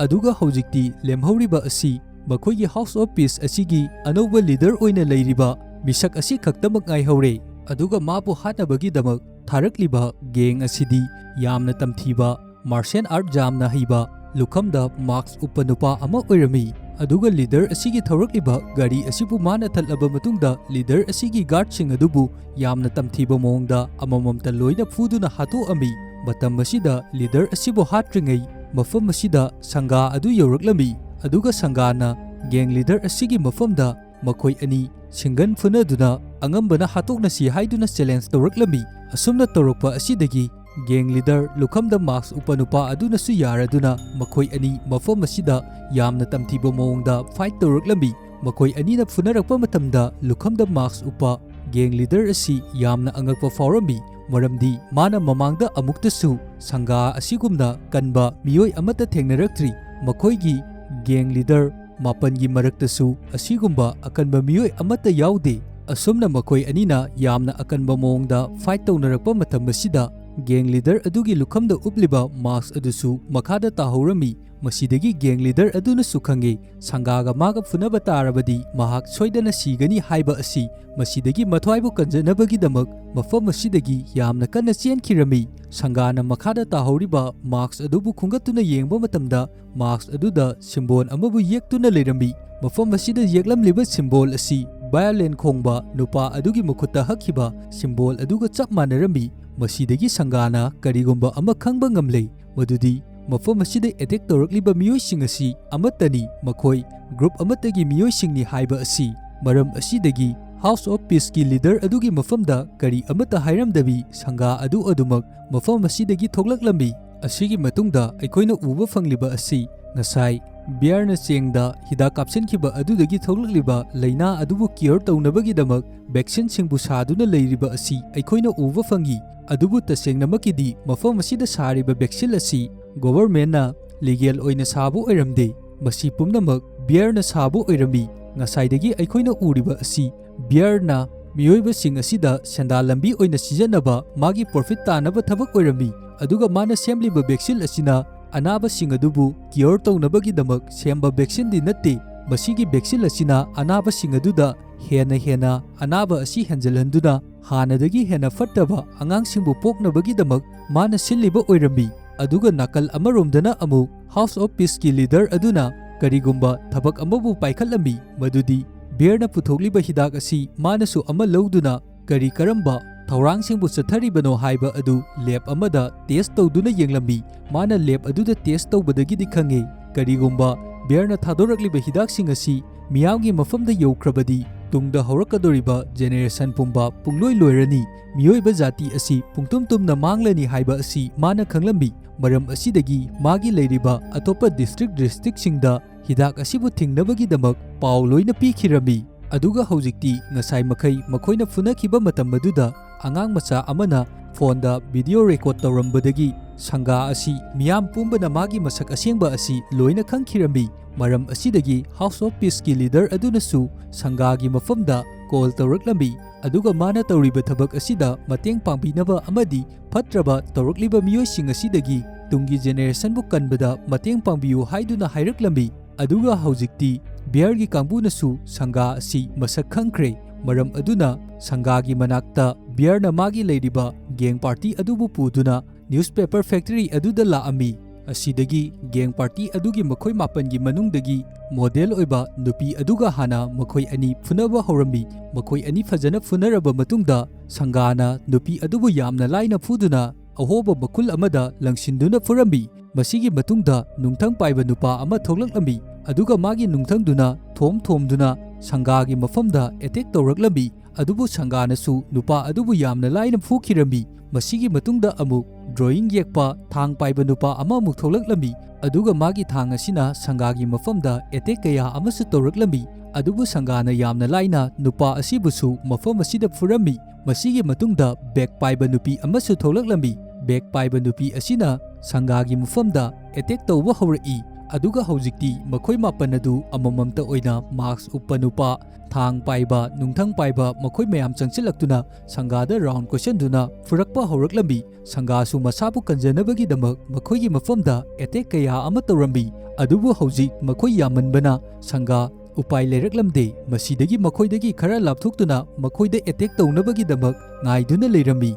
ꯑꯗꯨꯒ ꯍꯧꯖꯤꯛꯇꯤ ꯂꯦꯝꯍꯧꯔꯤꯕ ꯑꯁꯤ ꯃꯈꯣꯏꯒꯤ ꯍꯥꯎꯁ ꯑꯣꯐ ꯄꯤꯁ ꯑꯁꯤꯒꯤ ꯑꯅꯧꯕ ꯂꯤꯗꯔ ꯑꯣꯏꯅ ꯂꯩꯔꯤꯕ ꯃꯤꯁꯛ ꯑꯁꯤ ꯈꯛꯇꯃꯛ ꯉꯥꯏꯍꯧꯔꯦ꯫ ꯑꯗꯨꯒ ꯃꯥꯕꯨ ꯍꯥꯠꯅꯕꯒꯤꯗꯃꯛ ꯊꯥꯔꯛꯂꯤꯕ ꯒꯦꯡ ꯑꯁꯤꯗꯤ ꯌꯥꯝꯅ ꯇꯝꯊꯤꯕ, ꯃꯥꯔꯁꯤꯌꯦꯜ ꯑꯥꯔꯠ ꯌꯥꯝꯅ ꯍꯩꯕ, ꯂꯨꯈꯝꯗ ꯃꯥꯛꯁ ꯎꯞꯄ ꯅꯨꯄꯥ ꯑꯃ ꯑꯣꯏꯔꯝꯃꯤ꯫ ꯑꯗꯨꯒ ꯂꯤꯗꯔ ꯑꯁꯤꯒꯤ ꯊꯧꯔꯛꯂꯤꯕ ꯒꯥꯔꯤ ꯑꯁꯤꯕꯨ ꯃꯥꯅ ꯊꯠꯂꯕ ꯃꯇꯨꯡꯗ ꯂꯤꯗꯔ ꯑꯁꯤꯒꯤ ꯒꯥꯔꯗꯁꯤꯡ ꯑꯗꯨꯕꯨ ꯌꯥꯝꯅ ꯇꯝꯊꯤꯕ ꯃꯑꯣꯡꯗ ꯑꯃꯃꯝꯇ ꯂꯣꯏꯅ ꯐꯨꯗꯨꯅ ꯍꯥꯠꯇꯣꯛꯑꯝꯃꯤ꯫ ꯃꯇꯝ ꯑꯁꯤꯗ ꯂꯤꯗꯔ ꯑꯁꯤꯕꯨ ꯍꯥꯠꯇ꯭ꯔꯤꯉꯩ ꯃꯐꯝ ꯑꯁꯤꯗ ꯁꯪꯒꯥ ꯑꯗꯨ ꯌꯧꯔꯛꯂꯝꯃꯤ꯫ ꯑꯗꯨꯒ ꯁꯪꯒꯥꯅ ꯒꯦꯡ ꯂꯤꯗꯔ ꯑꯁꯤꯒꯤ ꯃꯐꯝꯗ ꯃꯈꯣꯏ ꯑꯅꯤ ꯁꯤꯡꯒꯟ ꯐꯨꯅꯗꯨꯅ ꯑꯉꯝꯕꯅ ꯍꯥꯠꯇꯣꯛꯅꯁꯤ ꯍꯥꯏꯗꯨꯅ ꯆꯦꯂꯦꯟꯖ ꯇꯧꯔꯛꯂꯝꯃꯤ꯫ ꯑꯁꯨꯝꯅ ꯇꯧꯔꯛꯄ ꯑꯁꯤꯗꯒꯤ ꯒꯦꯡ ꯂꯤꯗꯔ ꯂꯨꯈꯝꯗ ꯃꯥꯛꯁ ꯎꯞꯄ ꯅꯨꯄꯥ ꯑꯗꯨꯅꯁꯨ ꯌꯥꯔꯗꯨꯅ ꯃꯈꯣꯏ ꯑꯅꯤ ꯃꯐꯝ ꯑꯁꯤꯗ ꯌꯥꯝꯅ ꯇꯝꯊꯤꯕ ꯃꯑꯣꯡꯗ ꯐꯥꯏꯠ ꯇꯧꯔꯛꯂꯝꯃꯤ꯫ ꯃꯈꯣꯏ ꯑꯅꯤꯅ ꯐꯨꯅꯔꯛꯄ ꯃꯇꯝꯗ ꯂꯨꯈꯝꯗ ꯃꯥꯛꯁ ꯎꯞꯄ ꯒꯦꯡ ꯂꯤꯗꯔ ꯑꯁꯤ ꯌꯥꯝꯅ ꯑꯉꯛꯄ ꯐꯥꯎꯔꯝꯃꯤ, ꯃꯔꯝꯗꯤ ꯃꯥꯅ ꯃꯃꯥꯡꯗ ꯑꯃꯨꯛꯇꯁꯨ ꯁꯪꯒꯥ ꯑꯁꯤꯒꯨꯝꯅ ꯀꯟꯕ ꯃꯤꯑꯣꯏ ꯑꯃꯠꯇ ꯊꯦꯡꯅꯔꯛꯇ꯭ꯔꯤ꯫ ꯃꯈꯣꯏꯒꯤ ꯒꯦꯡ ꯂꯤꯗꯔ 9ꯒꯤ ꯃꯔꯛꯇꯁꯨ ꯑꯁꯤꯒꯨꯝꯕ ꯑꯀꯟꯕ ꯃꯤꯑꯣꯏ ꯑꯃꯠꯇ ꯌꯥꯎꯗꯦ꯫ ꯑꯁꯨꯝꯅ ꯃꯈꯣꯏ ꯑꯅꯤꯅ ꯌꯥꯝꯅ ꯑꯀꯟꯕ ꯃꯑꯣꯡꯗ ꯐꯥꯏꯠ ꯇꯧꯅꯔꯛꯄ ꯃꯇꯝ ꯑꯁꯤꯗ ꯒꯦꯡ ꯂꯤꯗꯔ ꯑꯗꯨꯒꯤ ꯂꯨꯈꯝꯗ ꯎꯞꯂꯤꯕ ꯃꯥꯛꯁ ꯑꯗꯨꯁꯨ ꯃꯈꯥꯗ ꯇꯥꯍꯧꯔꯝꯃꯤ꯫ ꯃꯁꯤꯗꯒꯤ ꯒꯦꯡ ꯂꯤꯗꯔ ꯑꯗꯨꯅꯁꯨ ꯈꯪꯉꯤ ꯁꯪꯒꯥꯒ ꯃꯥꯒ ꯐꯨꯅꯕ ꯇꯥꯔꯕꯗꯤ ꯃꯍꯥꯛ ꯁꯣꯏꯗꯅ ꯁꯤꯒꯅꯤ ꯍꯥꯏꯕ ꯑꯁꯤ꯫ ꯃꯁꯤꯗꯒꯤ ꯃꯊ꯭ꯋꯥꯏꯕꯨ ꯀꯟꯖꯅꯕꯒꯤꯗꯃꯛ ꯃꯐꯝ ꯑꯁꯤꯗꯒꯤ ꯌꯥꯝꯅ ꯀꯟꯅ ꯆꯦꯟꯈꯤꯔꯝꯃꯤ꯫ ꯁꯪꯒꯥꯅ ꯃꯈꯥꯗ ꯇꯥꯍꯧꯔꯤꯕ ꯃꯥꯛꯁ ꯑꯗꯨꯕꯨ ꯈꯨꯡꯒꯠꯇꯨꯅ ꯌꯦꯡꯕ ꯃꯇꯝꯗ ꯃꯥꯛꯁ ꯑꯗꯨꯗ ꯁꯤꯝꯕꯣꯜ ꯑꯃꯕꯨ ꯌꯦꯛꯇꯨꯅ ꯂꯩꯔꯝꯃꯤ꯫ ꯃꯐꯝ ꯑꯁꯤꯗ ꯌꯦꯛꯂꯝꯂꯤꯕ ꯁꯤꯝꯕꯣꯜ ꯑꯁꯤ ꯚꯥꯌꯣꯂꯦꯟ ꯈꯣꯡꯕ ꯅꯨꯄꯥ ꯑꯗꯨꯒꯤ ꯃꯈꯨꯠꯇ ꯍꯛꯈꯤꯕ ꯁꯤꯝꯕꯣꯜ ꯑꯗꯨꯒ ꯆꯞ ꯃꯥꯟꯅꯔꯝꯃꯤ꯫ ꯃꯁꯤꯗꯒꯤ ꯁꯪꯒꯥꯅ ꯀꯔꯤꯒꯨꯝꯕ ꯑꯃ ꯈꯪꯕ ꯉꯝꯂꯦ, ꯃꯗꯨꯗꯤ ꯃꯐꯝ ꯑꯁꯤꯗ ꯑꯦꯇꯦꯛ ꯇꯧꯔꯛꯂꯤꯕ ꯃꯤꯑꯣꯏꯁꯤꯡ ꯑꯁꯤ ꯑꯃꯠꯇꯅꯤ, ꯃꯈꯣꯏ ꯒ꯭ꯔꯨꯞ ꯑꯃꯠꯇꯒꯤ ꯃꯤꯑꯣꯏꯁꯤꯡꯅꯤ ꯍꯥꯏꯕ ꯑꯁꯤ꯫ ꯃꯔꯝ ꯑꯁꯤꯗꯒꯤ ꯍꯥꯎꯁ ꯑꯣꯐ ꯄꯤꯁꯀꯤ ꯂꯤꯗꯔ ꯑꯗꯨꯒꯤ ꯃꯐꯝꯗ ꯀꯔꯤ ꯑꯃꯠꯇ ꯍꯥꯏꯔꯝꯗꯕꯤ ꯁꯪꯒꯥ ꯑꯗꯨ ꯑꯗꯨꯃꯛ ꯃꯐꯝ ꯑꯁꯤꯗꯒꯤ ꯊꯣꯛꯂꯛꯂꯝꯃꯤ꯫ ꯑꯁꯤꯒꯤ ꯃꯇꯨꯡꯗ ꯑꯩꯈꯣꯏꯅ ꯎꯕ ꯐꯪꯂꯤꯕ ꯑꯁꯤ ꯉꯁꯥꯏ ꯕꯤꯌꯔꯅ ꯆꯦꯡꯗ ꯍꯤꯗꯥꯛ ꯀꯥꯞꯁꯤꯟꯈꯤꯕ ꯑꯗꯨꯗꯒꯤ ꯊꯣꯛꯂꯛꯂꯤꯕ ꯂꯩꯅꯥ ꯑꯗꯨꯕꯨ ꯀ꯭ꯌꯣꯔ ꯇꯧꯅꯕꯒꯤꯗꯃꯛ ꯚꯦꯛꯁꯤꯟꯁꯤꯡꯕꯨ ꯁꯥꯗꯨꯅ ꯂꯩꯔꯤꯕ ꯑꯁꯤ ꯑꯩꯈꯣꯏꯅ ꯎꯕ ꯐꯪꯏ꯫ ꯑꯗꯨꯕꯨ ꯇꯁꯦꯡꯅꯃꯛꯀꯤꯗꯤ ꯃꯐꯝ ꯑꯁꯤꯗ ꯁꯥꯔꯤꯕ ꯚꯦꯛꯁꯤꯟ ꯑꯁꯤ ꯒꯣꯚꯔꯟꯃꯦꯟꯠꯅ ꯂꯤꯒꯦꯜ ꯑꯣꯏꯅ ꯁꯥꯕ ꯑꯣꯏꯔꯝꯗꯦ, ꯃꯁꯤ ꯄꯨꯝꯅꯃꯛ ꯕꯤꯌꯔꯅ ꯁꯥꯕ ꯑꯣꯏꯔꯝꯃꯤ꯫ ꯉꯁꯥꯏꯗꯒꯤ ꯑꯩꯈꯣꯏꯅ ꯎꯔꯤꯕ ꯑꯁꯤ ꯕꯤꯌꯔꯅ ꯃꯤꯑꯣꯏꯕꯁꯤꯡ ꯑꯁꯤꯗ ꯁꯦꯟꯗꯥꯟ ꯂꯝꯕꯤ ꯑꯣꯏꯅ ꯁꯤꯖꯤꯟꯅꯕ, ꯃꯥꯒꯤ ꯄ꯭ꯔꯣꯐꯤꯠ ꯇꯥꯅꯕ ꯊꯕꯛ ꯑꯣꯏꯔꯝꯃꯤ꯫ ꯑꯗꯨꯒ ꯃꯥꯅ ꯁꯦꯝꯂꯤꯕ ꯚꯦꯛꯁꯤꯟ ꯑꯁꯤꯅ ꯑꯅꯥꯕꯁꯤꯡ ꯑꯗꯨꯕꯨ ꯀ꯭ꯌꯣꯔ ꯇꯧꯅꯕꯒꯤꯗꯃꯛ ꯁꯦꯝꯕ ꯚꯦꯛꯁꯤꯟꯗꯤ ꯅꯠꯇꯦ꯫ ꯃꯁꯤꯒꯤ ꯚꯦꯛꯁꯤꯟ ꯑꯁꯤꯅ ꯑꯅꯥꯕꯁꯤꯡ ꯑꯗꯨꯗ ꯍꯦꯟꯅ ꯑꯅꯥꯕ ꯑꯁꯤ ꯍꯦꯟꯖꯜꯍꯟꯗꯨꯅ ꯍꯥꯟꯅꯗꯒꯤ ꯍꯦꯟꯅ ꯐꯠꯇꯕ ꯑꯉꯥꯡꯁꯤꯡꯕꯨ ꯄꯣꯛꯅꯕꯒꯤꯗꯃꯛ ꯃꯥꯅ ꯁꯤꯜꯂꯤꯕ ꯑꯣꯏꯔꯝꯃꯤ꯫ ꯑꯗꯨꯒ ꯅꯥꯀꯜ ꯑꯃꯔꯣꯝꯗꯅ ꯑꯃꯨꯛ ꯍꯥꯎꯁ ꯑꯣꯐ ꯄꯤꯁꯀꯤ ꯂꯤꯗꯔ ꯑꯗꯨꯅ ꯀꯔꯤꯒꯨꯝꯕ ꯊꯕꯛ ꯑꯃꯕꯨ ꯄꯥꯏꯈꯠꯂꯝꯃꯤ, ꯃꯗꯨꯗꯤ ꯕꯤꯌꯔꯅ ꯄꯨꯊꯣꯛꯂꯤꯕ ꯍꯤꯗꯥꯛ ꯑꯁꯤ ꯃꯥꯅꯁꯨ ꯑꯃ ꯂꯧꯗꯨꯅ ꯀꯔꯝꯕ ꯊꯧꯔꯥꯡꯁꯤꯡꯕꯨ ꯆꯠꯊꯔꯤꯕꯅꯣ ꯍꯥꯏꯕ ꯑꯗꯨ ꯂꯦꯕ ꯑꯃꯗ ꯇꯦꯁ ꯇꯧꯗꯨꯅ ꯌꯦꯡꯂꯝꯃꯤ꯫ ꯃꯥꯅ ꯂꯦꯕ ꯑꯗꯨꯗ ꯇꯦꯁ ꯇꯧꯕꯗꯒꯤꯗꯤ ꯈꯪꯉꯤ ꯀꯔꯤꯒꯨꯝꯕ ꯕꯤꯌꯔꯅ ꯊꯥꯗꯣꯔꯛꯂꯤꯕ ꯍꯤꯗꯥꯛꯁꯤꯡ ꯑꯁꯤ ꯃꯤꯌꯥꯝꯒꯤ ꯃꯐꯝꯗ ꯌꯧꯈ꯭ꯔꯕꯗꯤ ꯇꯨꯡꯗ ꯍꯧꯔꯛꯀꯗꯧꯔꯤꯕ ꯖꯦꯅꯦꯔꯦꯁꯟ ꯄꯨꯝꯕ ꯄꯨꯡꯂꯣꯏ ꯂꯣꯏꯔꯅꯤ, ꯃꯤꯑꯣꯏꯕ ꯖꯥꯇꯤ ꯑꯁꯤ ꯄꯨꯡꯇꯨꯝ ꯇꯨꯝꯅ ꯃꯥꯡꯂꯅꯤ ꯍꯥꯏꯕ ꯑꯁꯤ ꯃꯥꯅ ꯈꯪꯂꯝꯃꯤ꯫ ꯃꯔꯝ ꯑꯁꯤꯗꯒꯤ ꯃꯥꯒꯤ ꯂꯩꯔꯤꯕ ꯑꯇꯣꯞꯄ ꯗꯤꯁꯇ꯭ꯔꯤꯛꯁꯤꯡꯗ ꯍꯤꯗꯥꯛ ꯑꯁꯤꯕꯨ ꯊꯤꯡꯅꯕꯒꯤꯗꯃꯛ ꯄꯥꯎ ꯂꯣꯏꯅ ꯄꯤꯈꯤꯔꯝꯃꯤ꯫ ꯑꯗꯨꯒ ꯍꯧꯖꯤꯛꯇꯤ ꯉꯁꯥꯏ ꯃꯈꯩ ꯃꯈꯣꯏꯅ ꯐꯨꯅꯈꯤꯕ ꯃꯇꯝ ꯑꯗꯨꯗ ꯑꯉꯥꯡ ꯃꯆꯥ ꯑꯃꯅ ꯐꯣꯟꯗ ꯚꯤꯗꯤꯑꯣ ꯔꯦꯀꯣꯔꯗ ꯇꯧꯔꯝꯕꯗꯒꯤ ꯁꯪꯒꯥ ꯑꯁꯤ ꯃꯤꯌꯥꯝ ꯄꯨꯝꯕꯅ ꯃꯥꯒꯤ ꯃꯁꯛ ꯑꯁꯦꯡꯕ ꯑꯁꯤ ꯂꯣꯏꯅ ꯈꯪꯈꯤꯔꯝꯃꯤ꯫ ꯃꯔꯝ ꯑꯁꯤꯗꯒꯤ ꯍꯥꯎꯁ ꯑꯣꯐ ꯄꯤꯁꯀꯤ ꯂꯤꯗꯔ ꯑꯗꯨꯅꯁꯨ ꯁꯪꯒꯥꯒꯤ ꯃꯐꯝꯗ ꯀꯣꯜ ꯇꯧꯔꯛꯂꯝꯃꯤ꯫ ꯑꯗꯨꯒ ꯃꯥꯅ ꯇꯧꯔꯤꯕ ꯊꯕꯛ ꯑꯁꯤꯗ ꯃꯇꯦꯡ ꯄꯥꯡꯕꯤꯅꯕ ꯑꯃꯗꯤ ꯐꯠꯇ꯭ꯔꯕ ꯇꯧꯔꯛꯂꯤꯕ ꯃꯤꯑꯣꯏꯁꯤꯡ ꯑꯁꯤꯗꯒꯤ ꯇꯨꯡꯒꯤ ꯖꯦꯅꯦꯔꯦꯁꯟꯕꯨ ꯀꯟꯕꯗ ꯃꯇꯦꯡ ꯄꯥꯡꯕꯤꯌꯨ ꯍꯥꯏꯗꯨꯅ ꯍꯥꯏꯔꯛꯂꯝꯃꯤ꯫ ꯑꯗꯨꯒ ꯍꯧꯖꯤꯛꯇꯤ ꯕꯤꯌꯔꯒꯤ ꯀꯥꯡꯕꯨꯅꯁꯨ ꯁꯪꯒꯥ ꯑꯁꯤ ꯃꯁꯛ ꯈꯪꯈ꯭ꯔꯦ꯫ ꯃꯔꯝ ꯑꯗꯨꯅ ꯁꯪꯒꯥꯒꯤ ꯃꯅꯥꯛꯇ ꯕꯤꯌꯔꯅ ꯃꯥꯒꯤ ꯂꯩꯔꯤꯕ ꯒꯦꯡ ꯄꯥꯔꯇꯤ ꯑꯗꯨꯕꯨ ꯄꯨꯗꯨꯅ ꯅ꯭ꯌꯨꯁꯄꯦꯄꯔ ꯐꯦꯛꯇꯔꯤ ꯑꯗꯨꯗ ꯂꯥꯛꯑꯝꯃꯤ꯫ ꯑꯁꯤꯗꯒꯤ ꯒꯦꯡ ꯄꯥꯔꯇꯤ ꯑꯗꯨꯒꯤ ꯃꯈꯣꯏ 9ꯒꯤ ꯃꯅꯨꯡꯗꯒꯤ ꯃꯣꯗꯦꯜ ꯑꯣꯏꯕ ꯅꯨꯄꯤ ꯑꯗꯨꯒ ꯍꯥꯟꯅ ꯃꯈꯣꯏ ꯑꯅꯤ ꯐꯨꯅꯕ ꯍꯧꯔꯝꯃꯤ꯫ ꯃꯈꯣꯏ ꯑꯅꯤ ꯐꯖꯅ ꯐꯨꯅꯔꯕ ꯃꯇꯨꯡꯗ ꯁꯪꯒꯥꯅ ꯅꯨꯄꯤ ꯑꯗꯨꯕꯨ ꯌꯥꯝꯅ ꯂꯥꯏꯅ ꯐꯨꯗꯨꯅ ꯑꯍꯣꯕ ꯃꯈꯨꯜ ꯑꯃꯗ ꯂꯪꯁꯤꯟꯗꯨꯅ ꯐꯨꯔꯝꯃꯤ꯫ ꯃꯁꯤꯒꯤ ꯃꯇꯨꯡꯗ ꯅꯨꯡꯊꯪ ꯄꯥꯏꯕ ꯅꯨꯄꯥ ꯑꯃ ꯊꯣꯛꯂꯛꯂꯝꯃꯤ, ꯑꯗꯨꯒ ꯃꯥꯒꯤ ꯅꯨꯡꯊꯪꯗꯨꯅ ꯊꯣꯝꯗꯨꯅ ꯁꯪꯒꯥꯒꯤ ꯃꯐꯝꯗ ꯑꯦꯇꯦꯛ ꯇꯧꯔꯛꯂꯝꯃꯤ꯫ ꯑꯗꯨꯕꯨ ꯁꯪꯒꯥꯅꯁꯨ ꯅꯨꯄꯥ ꯑꯗꯨꯕꯨ ꯌꯥꯝꯅ ꯂꯥꯏꯅ ꯐꯨꯈꯤꯔꯝꯃꯤ꯫ ꯃꯁꯤꯒꯤ ꯃꯇꯨꯡꯗ ꯑꯃꯨꯛ ꯗ꯭ꯔꯣꯌꯤꯡ ꯌꯦꯛꯄ ꯊꯥꯡ ꯄꯥꯏꯕ ꯅꯨꯄꯥ ꯑꯃ ꯑꯃꯨꯛ ꯊꯣꯛꯂꯛꯂꯝꯃꯤ ꯑꯗꯨꯒ ꯃꯥꯒꯤ ꯊꯥꯡ ꯑꯁꯤꯅ ꯁꯪꯒꯥꯒꯤ ꯃꯐꯝꯗ ꯑꯦꯇꯦꯛ ꯀꯌꯥ ꯑꯃꯁꯨ ꯇꯧꯔꯛꯂꯝꯃꯤ ꯑꯗꯨꯕꯨ ꯁꯪꯒꯥꯅ ꯌꯥꯝꯅ ꯂꯥꯏꯅ ꯅꯨꯄꯥ ꯑꯁꯤꯕꯨꯁꯨ ꯃꯐꯝ ꯑꯁꯤꯗ ꯐꯨꯔꯝꯃꯤ ꯃꯁꯤꯒꯤ ꯃꯇꯨꯡꯗ ꯕꯦꯛ ꯄꯥꯏꯕ ꯅꯨꯄꯤ ꯑꯃꯁꯨ ꯊꯣꯛꯂꯛꯂꯝꯃꯤ ꯕꯦꯛ ꯄꯥꯏꯕ ꯅꯨꯄꯤ ꯑꯁꯤꯅ ꯁꯪꯒꯥꯒꯤ ꯃꯐꯝꯗ ꯑꯦꯇꯦꯛ ꯇꯧꯕ ꯍꯧꯔꯛꯏ ꯑꯗꯨꯒ ꯍꯧꯖꯤꯛꯇꯤ ꯃꯈꯣꯏ ꯃꯥꯄꯟ ꯑꯗꯨ ꯑꯃꯃꯝꯇ ꯑꯣꯏꯅ ꯃꯥꯛꯁ ꯎꯞꯄ ꯅꯨꯄꯥ ꯊꯥꯡ ꯄꯥꯏꯕ ꯅꯨꯡꯊꯪ ꯄꯥꯏꯕ ꯃꯈꯣꯏ ꯃꯌꯥꯝ ꯆꯪꯁꯤꯜꯂꯛꯇꯨꯅ ꯁꯪꯒꯥꯗ ꯔꯥꯎꯟ ꯀꯣꯏꯁꯟꯗꯨꯅ ꯐꯨꯔꯛꯄ ꯍꯧꯔꯛꯂꯝꯃꯤ ꯁꯪꯒꯥꯁꯨ ꯃꯁꯥꯕꯨ ꯀꯟꯖꯅꯕꯒꯤꯗꯃꯛ ꯃꯈꯣꯏꯒꯤ ꯃꯐꯝꯗ ꯑꯦꯇꯦꯛ ꯀꯌꯥ ꯑꯃ ꯇꯧꯔꯝꯃꯤ ꯑꯗꯨꯕꯨ ꯍꯧꯖꯤꯛ ꯃꯈꯣꯏ ꯌꯥꯝꯃꯟꯕꯅ ꯁꯪꯒꯥ ꯎꯄꯥꯏ ꯂꯩꯔꯛꯂꯝꯗꯦ ꯃꯁꯤꯗꯒꯤ ꯃꯈꯣꯏꯗꯒꯤ ꯈꯔ ꯂꯥꯞꯊꯣꯛꯇꯨꯅ ꯃꯈꯣꯏꯗ ꯑꯦꯇꯦꯛ ꯇꯧꯅꯕꯒꯤꯗꯃꯛ ꯉꯥꯏꯗꯨꯅ ꯂꯩꯔꯝꯃꯤ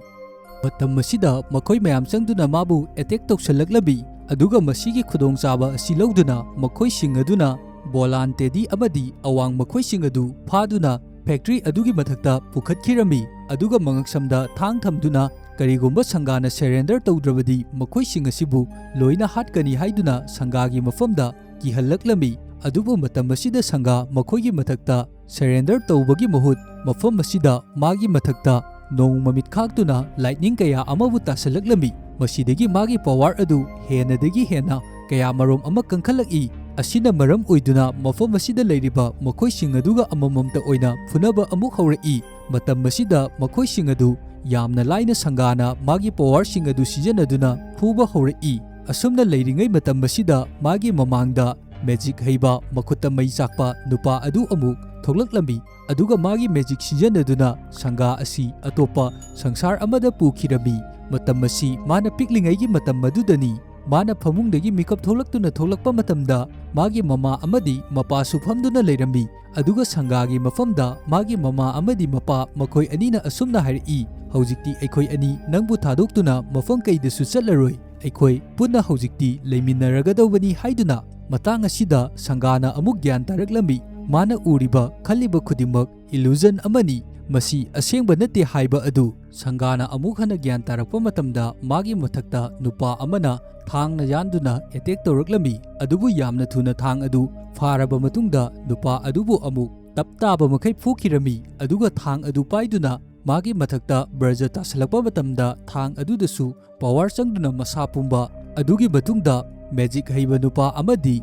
ꯃꯇꯝ ꯑꯁꯤꯗ ꯃꯈꯣꯏ ꯃꯌꯥꯝ ꯆꯪꯗꯨꯅ ꯃꯥꯕꯨ ꯑꯦꯇꯦꯛ ꯇꯧꯁꯜꯂꯛꯂꯝꯃꯤ ꯑꯗꯨꯒ ꯃꯁꯤꯒꯤ ꯈꯨꯗꯣꯡꯆꯥꯕ ꯑꯁꯤ ꯂꯧꯗꯨꯅ ꯃꯈꯣꯏꯁꯤꯡ ꯑꯗꯨꯅ ꯕꯣꯂꯥꯟ ꯇꯦꯗꯤ ꯑꯃꯗꯤ ꯑꯋꯥꯡ ꯃꯈꯣꯏꯁꯤꯡ ꯑꯗꯨ ꯐꯥꯗꯨꯅ ꯐꯦꯛꯇ꯭ꯔꯤ ꯑꯗꯨꯒꯤ ꯃꯊꯛꯇ ꯄꯨꯈꯠꯈꯤꯔꯝꯃꯤ ꯑꯗꯨꯒ ꯃꯉꯛꯁꯝꯗ ꯊꯥꯡ ꯊꯝꯗꯨꯅ ꯀꯔꯤꯒꯨꯝꯕ ꯁꯪꯒꯥꯅ ꯁꯔꯦꯟꯗꯔ ꯇꯧꯗ꯭ꯔꯕꯗꯤ ꯃꯈꯣꯏꯁꯤꯡ ꯑꯁꯤꯕꯨ ꯂꯣꯏꯅ ꯍꯥꯠꯀꯅꯤ ꯍꯥꯏꯗꯨꯅ ꯁꯪꯒꯥꯒꯤ ꯃꯐꯝꯗ ꯀꯤꯍꯜꯂꯛꯂꯝꯃꯤ ꯑꯗꯨꯕꯨ ꯃꯇꯝ ꯑꯁꯤꯗ ꯁꯪꯒꯥ ꯃꯈꯣꯏꯒꯤ ꯃꯊꯛꯇ ꯁꯔꯦꯟꯗꯔ ꯇꯧꯕꯒꯤ ꯃꯍꯨꯠ ꯃꯐꯝ ꯑꯁꯤꯗ ꯃꯥꯒꯤ ꯃꯊꯛꯇ ꯅꯣꯡ ꯃꯃꯤꯠ ꯈꯥꯛꯇꯨꯅ ꯂꯥꯏꯠꯅꯤꯡ ꯀꯌꯥ ꯑꯃꯕꯨ ꯇꯥꯁꯜꯂꯛꯂꯝꯃꯤ ꯃꯁꯤꯗꯒꯤ ꯃꯥꯒꯤ ꯄꯋꯥꯔ ꯑꯗꯨ ꯍꯦꯟꯅꯗꯒꯤ ꯍꯦꯟꯅ ꯀꯌꯥ ꯃꯔꯣꯝ ꯑꯃ ꯀꯟꯈꯠꯂꯛꯏ ꯑꯁꯤꯅ ꯃꯔꯝ ꯑꯣꯏꯗꯨꯅ ꯃꯐꯝ ꯑꯁꯤꯗ ꯂꯩꯔꯤꯕ ꯃꯈꯣꯏꯁꯤꯡ ꯑꯗꯨꯒ ꯑꯃꯃꯝꯇ ꯑꯣꯏꯅ ꯐꯨꯅꯕ ꯑꯃꯨꯛ ꯍꯧꯔꯛꯏ ꯃꯇꯝ ꯑꯁꯤꯗ ꯃꯈꯣꯏꯁꯤꯡ ꯑꯗꯨ ꯌꯥꯝꯅ ꯂꯥꯏꯅ ꯁꯪꯒꯥꯅ ꯃꯥꯒꯤ ꯄꯋꯥꯔꯁꯤꯡ ꯑꯗꯨ ꯁꯤꯖꯤꯟꯅꯗꯨꯅ ꯐꯨꯕ ꯍꯧꯔꯛꯏ ꯑꯁꯨꯝꯅ ꯂꯩꯔꯤꯉꯩ ꯃꯇꯝ ꯑꯁꯤꯗ ꯃꯥꯒꯤ ꯃꯃꯥꯡꯗ ꯃꯦꯖꯤꯛ ꯍꯩꯕ ꯃꯈꯨꯠꯇ ꯃꯩ ꯆꯥꯛꯄ ꯅꯨꯄꯥ ꯑꯗꯨ ꯑꯃꯨꯛ ꯊꯣꯛꯂꯛꯂꯝꯃꯤ ꯑꯗꯨꯒ ꯃꯥꯒꯤ ꯃꯦꯖꯤꯛ ꯁꯤꯖꯤꯟꯅꯗꯨꯅ ꯁꯪꯒꯥ ꯑꯁꯤ ꯑꯇꯣꯞꯄ ꯁꯪꯁꯥꯔ ꯑꯃꯗ ꯄꯨꯈꯤꯔꯝꯃꯤ ꯃꯇꯝ ꯑꯁꯤ ꯃꯥꯅ ꯄꯤꯛꯂꯤꯉꯩꯒꯤ ꯃꯇꯝ ꯑꯗꯨꯗꯅꯤ ꯃꯥꯅ ꯐꯃꯨꯡꯗꯒꯤ ꯃꯤꯀꯞ ꯊꯣꯛꯂꯛꯄ ꯃꯇꯝꯗ ꯃꯥꯒꯤ ꯃꯃꯥ ꯑꯃꯗꯤ ꯃꯄꯥꯁꯨ ꯐꯝꯗꯨꯅ ꯂꯩꯔꯝꯃꯤ ꯑꯗꯨꯒ ꯁꯪꯒꯥꯒꯤ ꯃꯐꯝꯗ ꯃꯥꯒꯤ ꯃꯃꯥ ꯑꯃꯗꯤ ꯃꯄꯥ ꯃꯈꯣꯏ ꯑꯅꯤꯅ ꯑꯁꯨꯝꯅ ꯍꯥꯏꯔꯛꯏ ꯍꯧꯖꯤꯛꯇꯤ ꯑꯩꯈꯣꯏ ꯑꯅꯤ ꯅꯪꯕꯨ ꯊꯥꯗꯣꯛꯇꯨꯅ ꯃꯐꯝ ꯀꯩꯗꯁꯨ ꯆꯠꯂꯔꯣꯏ ꯑꯩꯈꯣꯏ ꯄꯨꯟꯅ ꯍꯧꯖꯤꯛꯇꯤ ꯂꯩꯃꯤꯟꯅꯔꯒꯗꯧꯕꯅꯤ ꯍꯥꯏꯗꯨꯅ ꯃꯇꯥꯡ ꯑꯁꯤꯗ ꯁꯪꯒꯥꯅ ꯑꯃꯨꯛ ꯒ꯭ꯌꯥꯟ ꯇꯥꯔꯛꯂꯝꯃꯤ ꯃꯥꯅ ꯎꯔꯤꯕ ꯈꯜꯂꯤꯕ ꯈꯨꯗꯤꯡꯃꯛ ꯏꯂꯨꯖꯟ ꯑꯃꯅꯤ ꯃꯁꯤ ꯑꯁꯦꯡꯕ ꯅꯠꯇꯦ ꯍꯥꯏꯕ ꯑꯗꯨ ꯁꯪꯒꯥꯅ ꯑꯃꯨꯛ ꯍꯟꯅ ꯒ꯭ꯌꯥꯟ ꯇꯥꯔꯛꯄ ꯃꯇꯝꯗ ꯃꯥꯒꯤ ꯃꯊꯛꯇ ꯅꯨꯄꯥ ꯑꯃꯅ ꯊꯥꯡꯅ ꯌꯥꯟꯗꯨꯅ ꯑꯦꯇꯦꯛ ꯇꯧꯔꯛꯂꯝꯃꯤ ꯑꯗꯨꯕꯨ ꯌꯥꯝꯅ ꯊꯨꯅ ꯊꯥꯡ ꯑꯗꯨ ꯐꯥꯔꯕ ꯃꯇꯨꯡꯗ ꯅꯨꯄꯥ ꯑꯗꯨꯕꯨ ꯑꯃꯨꯛ ꯇꯞ ꯇꯥꯕ ꯃꯈꯩ ꯐꯨꯈꯤꯔꯝꯃꯤ ꯑꯗꯨꯒ ꯊꯥꯡ ꯑꯗꯨ ꯄꯥꯏꯗꯨꯅ ꯃꯥꯒꯤ ꯃꯊꯛꯇ ꯕ꯭ꯔꯖ ꯇꯥꯁꯜꯂꯛꯄ ꯃꯇꯝꯗ ꯊꯥꯡ ꯑꯗꯨꯗꯁꯨ ꯄꯋꯥꯔ ꯆꯪꯗꯨꯅ ꯃꯁꯥ ꯄꯨꯝꯕ ꯑꯗꯨꯒꯤ ꯃꯇꯨꯡꯗ ꯃꯦꯖꯤꯛ ꯍꯩꯕ ꯅꯨꯄꯥ ꯑꯃꯗꯤ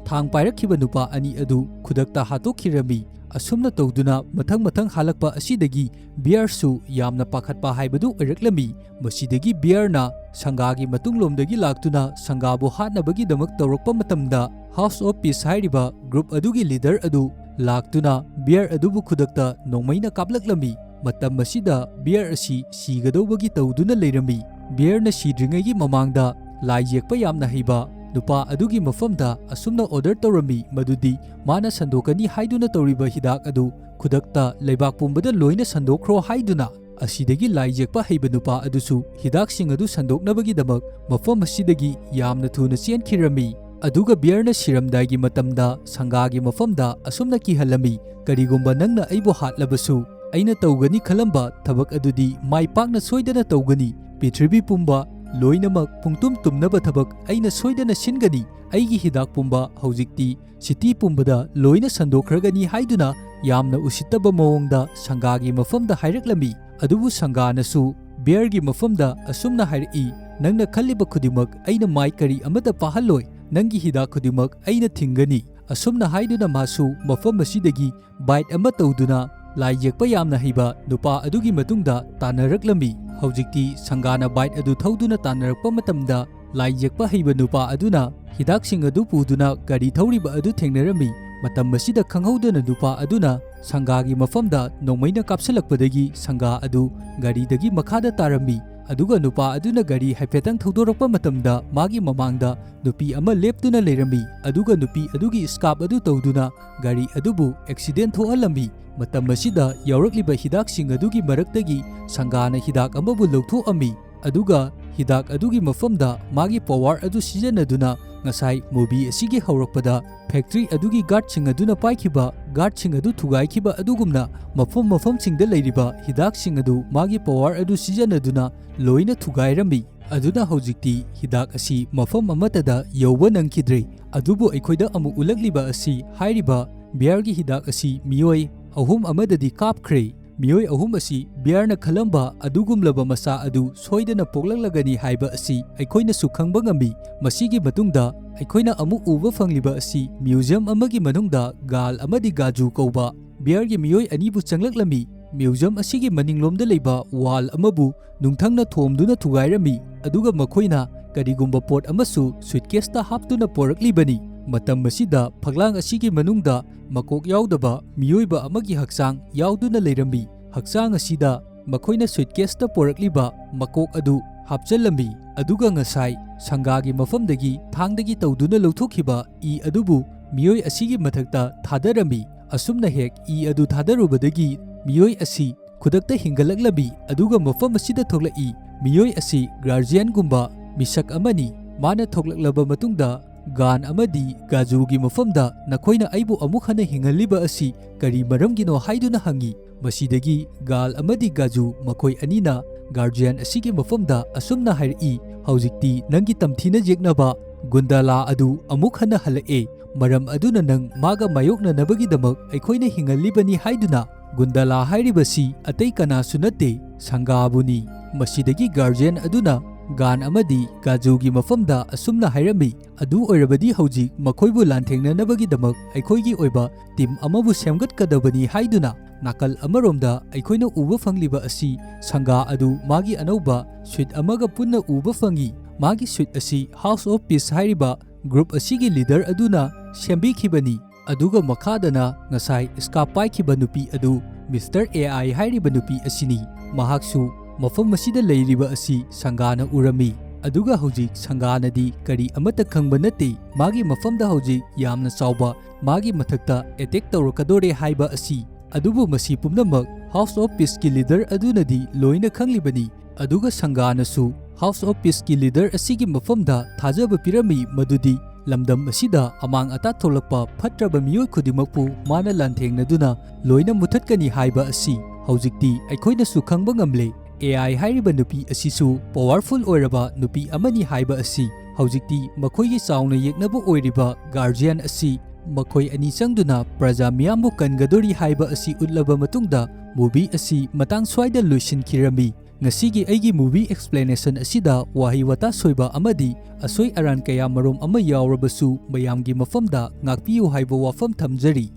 ꯊꯥꯡ ꯄꯥꯏꯔꯛꯈꯤꯕ ꯅꯨꯄꯥ ꯑꯅꯤ ꯑꯗꯨ ꯈꯨꯗꯛꯇ ꯍꯥꯠꯇꯣꯛꯈꯤꯔꯝꯃꯤ ꯑꯁꯨꯝꯅ ꯇꯧꯗꯨꯅ ꯃꯊꯪ ꯍꯥꯜꯂꯛꯄ ꯑꯁꯤꯗꯒꯤ ꯕꯤꯌꯔꯁꯨ ꯌꯥꯝꯅ ꯄꯥꯈꯠꯄ ꯍꯥꯏꯕꯗꯨ ꯑꯣꯏꯔꯛꯂꯝꯃꯤ ꯃꯁꯤꯗꯒꯤ ꯕꯤꯌꯔꯅ ꯁꯪꯒꯥꯒꯤ ꯃꯇꯨꯡꯂꯣꯝꯗꯒꯤ ꯂꯥꯛꯇꯨꯅ ꯁꯪꯒꯥꯕꯨ ꯍꯥꯠꯅꯕꯒꯤꯗꯃꯛ ꯇꯧꯔꯛꯄ ꯃꯇꯝꯗ ꯍꯥꯎꯁ ꯑꯣꯐ ꯄꯤꯁ ꯍꯥꯏꯔꯤꯕ ꯒ꯭ꯔꯨꯞ ꯑꯗꯨꯒꯤ ꯂꯤꯗꯔ ꯑꯗꯨ ꯂꯥꯛꯇꯨꯅ ꯕꯤꯌꯔ ꯑꯗꯨꯕꯨ ꯈꯨꯗꯛꯇ ꯅꯣꯡꯃꯩꯅ ꯀꯥꯞꯂꯛꯂꯝꯃꯤ ꯃꯇꯝ ꯑꯁꯤꯗ ꯕꯤꯌꯔ ꯑꯁꯤ ꯁꯤꯒꯗꯧꯕꯒꯤ ꯇꯧꯗꯨꯅ ꯂꯩꯔꯝꯃꯤ ꯕꯤꯌꯔꯅ ꯁꯤꯗ꯭ꯔꯤꯉꯩꯒꯤ ꯃꯃꯥꯡꯗ ꯂꯥꯏ ꯌꯦꯛꯄ ꯌꯥꯝꯅ ꯍꯩꯕ ꯅꯨꯄꯥ ꯑꯗꯨꯒꯤ ꯃꯐꯝꯗ ꯑꯁꯨꯝꯅ ꯑꯣꯔꯗꯔ ꯇꯧꯔꯝꯃꯤ ꯃꯗꯨꯗꯤ ꯃꯥꯅ ꯁꯟꯗꯣꯛꯀꯅꯤ ꯍꯥꯏꯗꯨꯅ ꯇꯧꯔꯤꯕ ꯍꯤꯗꯥꯛ ꯑꯗꯨ ꯈꯨꯗꯛꯇ ꯂꯩꯕꯥꯛ ꯄꯨꯝꯕꯗ ꯂꯣꯏꯅ ꯁꯟꯗꯣꯛꯈ꯭ꯔꯣ ꯍꯥꯏꯗꯨꯅ ꯑꯁꯤꯗꯒꯤ ꯂꯥꯏ ꯌꯦꯛꯄ ꯍꯩꯕ ꯅꯨꯄꯥ ꯑꯗꯨꯁꯨ ꯍꯤꯗꯥꯛꯁꯤꯡ ꯑꯗꯨ ꯁꯟꯗꯣꯛꯅꯕꯒꯤꯗꯃꯛ ꯃꯐꯝ ꯑꯁꯤꯗꯒꯤ ꯌꯥꯝꯅ ꯊꯨꯅ ꯆꯦꯟꯈꯤꯔꯝꯃꯤ ꯑꯗꯨꯒ ꯕꯤꯌꯔꯅ ꯁꯤꯔꯝꯗꯥꯏꯒꯤ ꯃꯇꯝꯗ ꯁꯪꯒꯥꯒꯤ ꯃꯐꯝꯗ ꯑꯁꯨꯝꯅ ꯀꯤꯍꯜꯂꯝꯃꯤ ꯀꯔꯤꯒꯨꯝꯕ ꯅꯪꯅ ꯑꯩꯕꯨ ꯍꯥꯠꯂꯕꯁꯨ ꯑꯩꯅ ꯇꯧꯒꯅꯤ ꯈꯜꯂꯝꯕ ꯊꯕꯛ ꯑꯗꯨꯗꯤ ꯃꯥꯏ ꯄꯥꯛꯅ ꯁꯣꯏꯗꯅ ꯇꯧꯒꯅꯤ ꯄ꯭ꯔꯤꯊꯤꯕꯤ ꯄꯨꯝꯕ ꯂꯣꯏꯅꯃꯛ ꯄꯨꯡꯇꯨꯝ ꯇꯨꯝꯅꯕ ꯊꯕꯛ ꯑꯩꯅ ꯁꯣꯏꯗꯅ ꯁꯤꯟꯒꯅꯤ ꯑꯩꯒꯤ ꯍꯤꯗꯥꯛ ꯄꯨꯝꯕ ꯍꯧꯖꯤꯛꯇꯤ ꯁꯤꯇꯤ ꯄꯨꯝꯕꯗ ꯂꯣꯏꯅ ꯁꯟꯗꯣꯛꯈ꯭ꯔꯒꯅꯤ ꯍꯥꯏꯗꯨꯅ ꯌꯥꯝꯅ ꯎꯁꯤꯠꯇꯕ ꯃꯑꯣꯡꯗ ꯁꯪꯒꯥꯒꯤ ꯃꯐꯝꯗ ꯍꯥꯏꯔꯛꯂꯝꯃꯤ ꯑꯗꯨꯕꯨ ꯁꯪꯒꯥꯅꯁꯨ ꯕꯤꯌꯔꯒꯤ ꯃꯐꯝꯗ ꯑꯁꯨꯝꯅ ꯍꯥꯏꯔꯛꯏ ꯅꯪꯅ ꯈꯜꯂꯤꯕ ꯈꯨꯗꯤꯡꯃꯛ ꯑꯩꯅ ꯃꯥꯏ ꯀꯔꯤ ꯑꯃꯠꯇ ꯄꯥꯍꯜꯂꯣꯏ ꯅꯪꯒꯤ ꯍꯤꯗꯥꯛ ꯈꯨꯗꯤꯡꯃꯛ ꯑꯩꯅ ꯊꯤꯡꯒꯅꯤ ꯑꯁꯨꯝꯅ ꯍꯥꯏꯗꯨꯅ ꯃꯥꯁꯨ ꯃꯐꯝ ꯑꯁꯤꯗꯒꯤ ꯕꯥꯏꯠ ꯑꯃ ꯇꯧꯗꯨꯅ ꯂꯥꯏ ꯌꯦꯛꯄ ꯌꯥꯝꯅ ꯍꯩꯕ ꯅꯨꯄꯥ ꯑꯗꯨꯒꯤ ꯃꯇꯨꯡꯗ ꯇꯥꯟꯅꯔꯛꯂꯝꯃꯤ ꯍꯧꯖꯤꯛꯇꯤ ꯁꯪꯒꯥꯅ ꯕꯥꯏꯠ ꯑꯗꯨ ꯊꯧꯗꯨꯅ ꯇꯥꯟꯅꯔꯛꯄ ꯃꯇꯝꯗ ꯂꯥꯏ ꯌꯦꯛꯄ ꯍꯩꯕ ꯅꯨꯄꯥ ꯑꯗꯨꯅ ꯍꯤꯗꯥꯛꯁꯤꯡ ꯑꯗꯨ ꯄꯨꯗꯨꯅ ꯒꯥꯔꯤ ꯊꯧꯔꯤꯕ ꯑꯗꯨ ꯊꯦꯡꯅꯔꯝꯃꯤ ꯃꯇꯝ ꯑꯁꯤꯗ ꯈꯪꯍꯧꯗꯅ ꯅꯨꯄꯥ ꯑꯗꯨꯅ ꯁꯪꯒꯥꯒꯤ ꯃꯐꯝꯗ ꯅꯣꯡꯃꯩꯅ ꯀꯥꯞꯁꯤꯜꯂꯛꯄꯗꯒꯤ ꯁꯪꯒꯥ ꯑꯗꯨ ꯒꯥꯔꯤꯗꯒꯤ ꯃꯈꯥꯗ ꯇꯥꯔꯝꯃꯤ ꯑꯗꯨꯒ ꯅꯨꯄꯥ ꯑꯗꯨꯅ ꯒꯥꯔꯤ ꯍꯥꯏꯐꯦꯠꯇꯪ ꯊꯧꯗꯣꯔꯛꯄ ꯃꯇꯝꯗ ꯃꯥꯒꯤ ꯃꯃꯥꯡꯗ ꯅꯨꯄꯤ ꯑꯃ ꯂꯦꯞꯇꯨꯅ ꯂꯩꯔꯝꯃꯤ ꯑꯗꯨꯒ ꯅꯨꯄꯤ ꯑꯗꯨꯒꯤ ꯁ꯭ꯀꯥꯞ ꯑꯗꯨ ꯇꯧꯗꯨꯅ ꯒꯥꯔꯤ ꯑꯗꯨꯕꯨ ꯑꯦꯛꯁꯤꯗꯦꯟ ꯊꯣꯛꯍꯜꯂꯝꯃꯤ ꯃꯇꯝ ꯑꯁꯤꯗ ꯌꯥꯎꯔꯛꯂꯤꯕ ꯍꯤꯗꯥꯛꯁꯤꯡ ꯑꯗꯨꯒꯤ ꯃꯔꯛꯇꯒꯤ ꯁꯪꯒꯥꯅ ꯍꯤꯗꯥꯛ ꯑꯃꯕꯨ ꯂꯧꯊꯣꯛꯑꯝꯃꯤ ꯑꯗꯨꯒ ꯍꯤꯗꯥꯛ ꯑꯗꯨꯒꯤ ꯃꯐꯝꯗ ꯃꯥꯒꯤ ꯄꯋꯥꯔ ꯑꯗꯨ ꯁꯤꯖꯤꯟꯅꯗꯨꯅ ꯉꯁꯥꯏ ꯃꯨꯚꯤ ꯑꯁꯤꯒꯤ ꯍꯧꯔꯛꯄꯗ ꯐꯦꯛꯇ꯭ꯔꯤ ꯑꯗꯨꯒꯤ ꯒꯥꯔꯗꯁꯤꯡ ꯑꯗꯨꯅ ꯄꯥꯏꯈꯤꯕ ꯒꯥꯔꯗꯁꯤꯡ ꯑꯗꯨ ꯊꯨꯒꯥꯏꯈꯤꯕ ꯑꯗꯨꯒꯨꯝꯅ ꯃꯐꯝꯁꯤꯡꯗ ꯂꯩꯔꯤꯕ ꯍꯤꯗꯥꯛꯁꯤꯡ ꯑꯗꯨ ꯃꯥꯒꯤ ꯄꯋꯥꯔ ꯑꯗꯨ ꯁꯤꯖꯤꯟꯅꯗꯨꯅ ꯂꯣꯏꯅ ꯊꯨꯒꯥꯏꯔꯝꯃꯤ ꯑꯗꯨꯅ ꯍꯧꯖꯤꯛꯇꯤ ꯍꯤꯗꯥꯛ ꯑꯁꯤ ꯃꯐꯝ ꯑꯃꯠꯇꯗ ꯌꯧꯕ ꯅꯪꯈꯤꯗ꯭ꯔꯦ ꯑꯗꯨꯕꯨ ꯑꯩꯈꯣꯏꯗ ꯑꯃꯨꯛ ꯎꯠꯂꯛꯂꯤꯕ ꯑꯁꯤ ꯍꯥꯏꯔꯤꯕ ꯕꯤꯌꯔꯒꯤ ꯍꯤꯗꯥꯛ ꯑꯁꯤ ꯃꯤꯑꯣꯏ 3 ꯑꯃꯗꯗꯤ ꯀꯥꯞꯈ꯭ꯔꯦ Miyoi ahum asi biarna khalamba adugumlaba masa adu soidana poklaklagani haiba asi aikoina su khangba ngami. Masigi matungda aikoina amuk uba fangliba asi museum amagi manungda gal amadi gaju kauba biargi miyoi anibu changlaklami. Museum asigi maninglomda leiba wall amabu nungthangna thomduna thugairami aduga makhoina karigumba pot amasu suitcase ta haptuna poraklibani. Matam masida phaglang asigi manungda makok yaudaba miyoiba amagi haksang yauduna leirami. Haksang asida makhoina suitcase ta porakliba makok adu hapchalami aduga ngasai sangagi mafamdagi thangdagi tawduna lawthokhiba I adubu miyoi asigi mathakta thadarami. Asumna hek I adu thadarubadagi miyoi asi khudakta hingalaklabi aduga mafam asida thoklai. Miyoi asi guardian gumba misak amani. Mana thoklaklaba matungda gan amadi gajugi mafamda nakhoina aibu amuk hana hingaliba asi kari maramgino haiduna hangi. Masidagi gal amadi gaju makhoi anina guardian asigi mafamda asumna hairi haujikti nangi tamthina jeknaba gundala adu amuk hana halae maram aduna nang maga mayokna nabagi damak aikhoina hingalibani haiduna. Gundala hairibasi atei kana sunate sangabuni. Masidagi guardian aduna gan amadi gajugi mafamda asumna hairami adu oirabadi haujik makhoibu lanthengna damak aikhoigi oiba team amabu semgatkadabani haiduna. Nakal amaromda aikhoina uba fangliba asi sanga adu magi anauba suite amaga punna uba fangi. Magi suite asi House of Peace hairiba group asigi leader aduna sembikhibani. Aduga makhadana ngasai ska paikhiba nupi adu Mr. AI hairiba nupi asini. Mahaksu mafam masida leiriba asi sangana urami. Aduga haujik sanganadi kari amata khangba nate magi mafamda haujik yamna chawba magi mathakta attack tawrakadore haiba asi. Adubu masi pumnamak House of Peace ki leader adunadi loina khanglibani. Aduga sanganasu House of Peace ki leader asigi mafamda thajaba pirami madudi lamdam asida amang ata tholakpa phatraba miyoi khudimakpu mana lanthengna loina muthatkani haiba asi haujikti aikhoina su khangba ngamle. AI hairiba nupi asisu powerful oiraba nupi amani haiba asi haujikti makhoigi chauna yeknaba oiriba guardian asi makhoi ani changduna praja miyambu kangadori haiba asi utlaba matungda movie asi matang swaida loisinkhirami. Ngasigi aigi movie explanation asida wahi wata soiba amadi asoi aran kaya marom ama yaurabasu mayamgi mafamda ngakpiyu haiba wafam thamjari.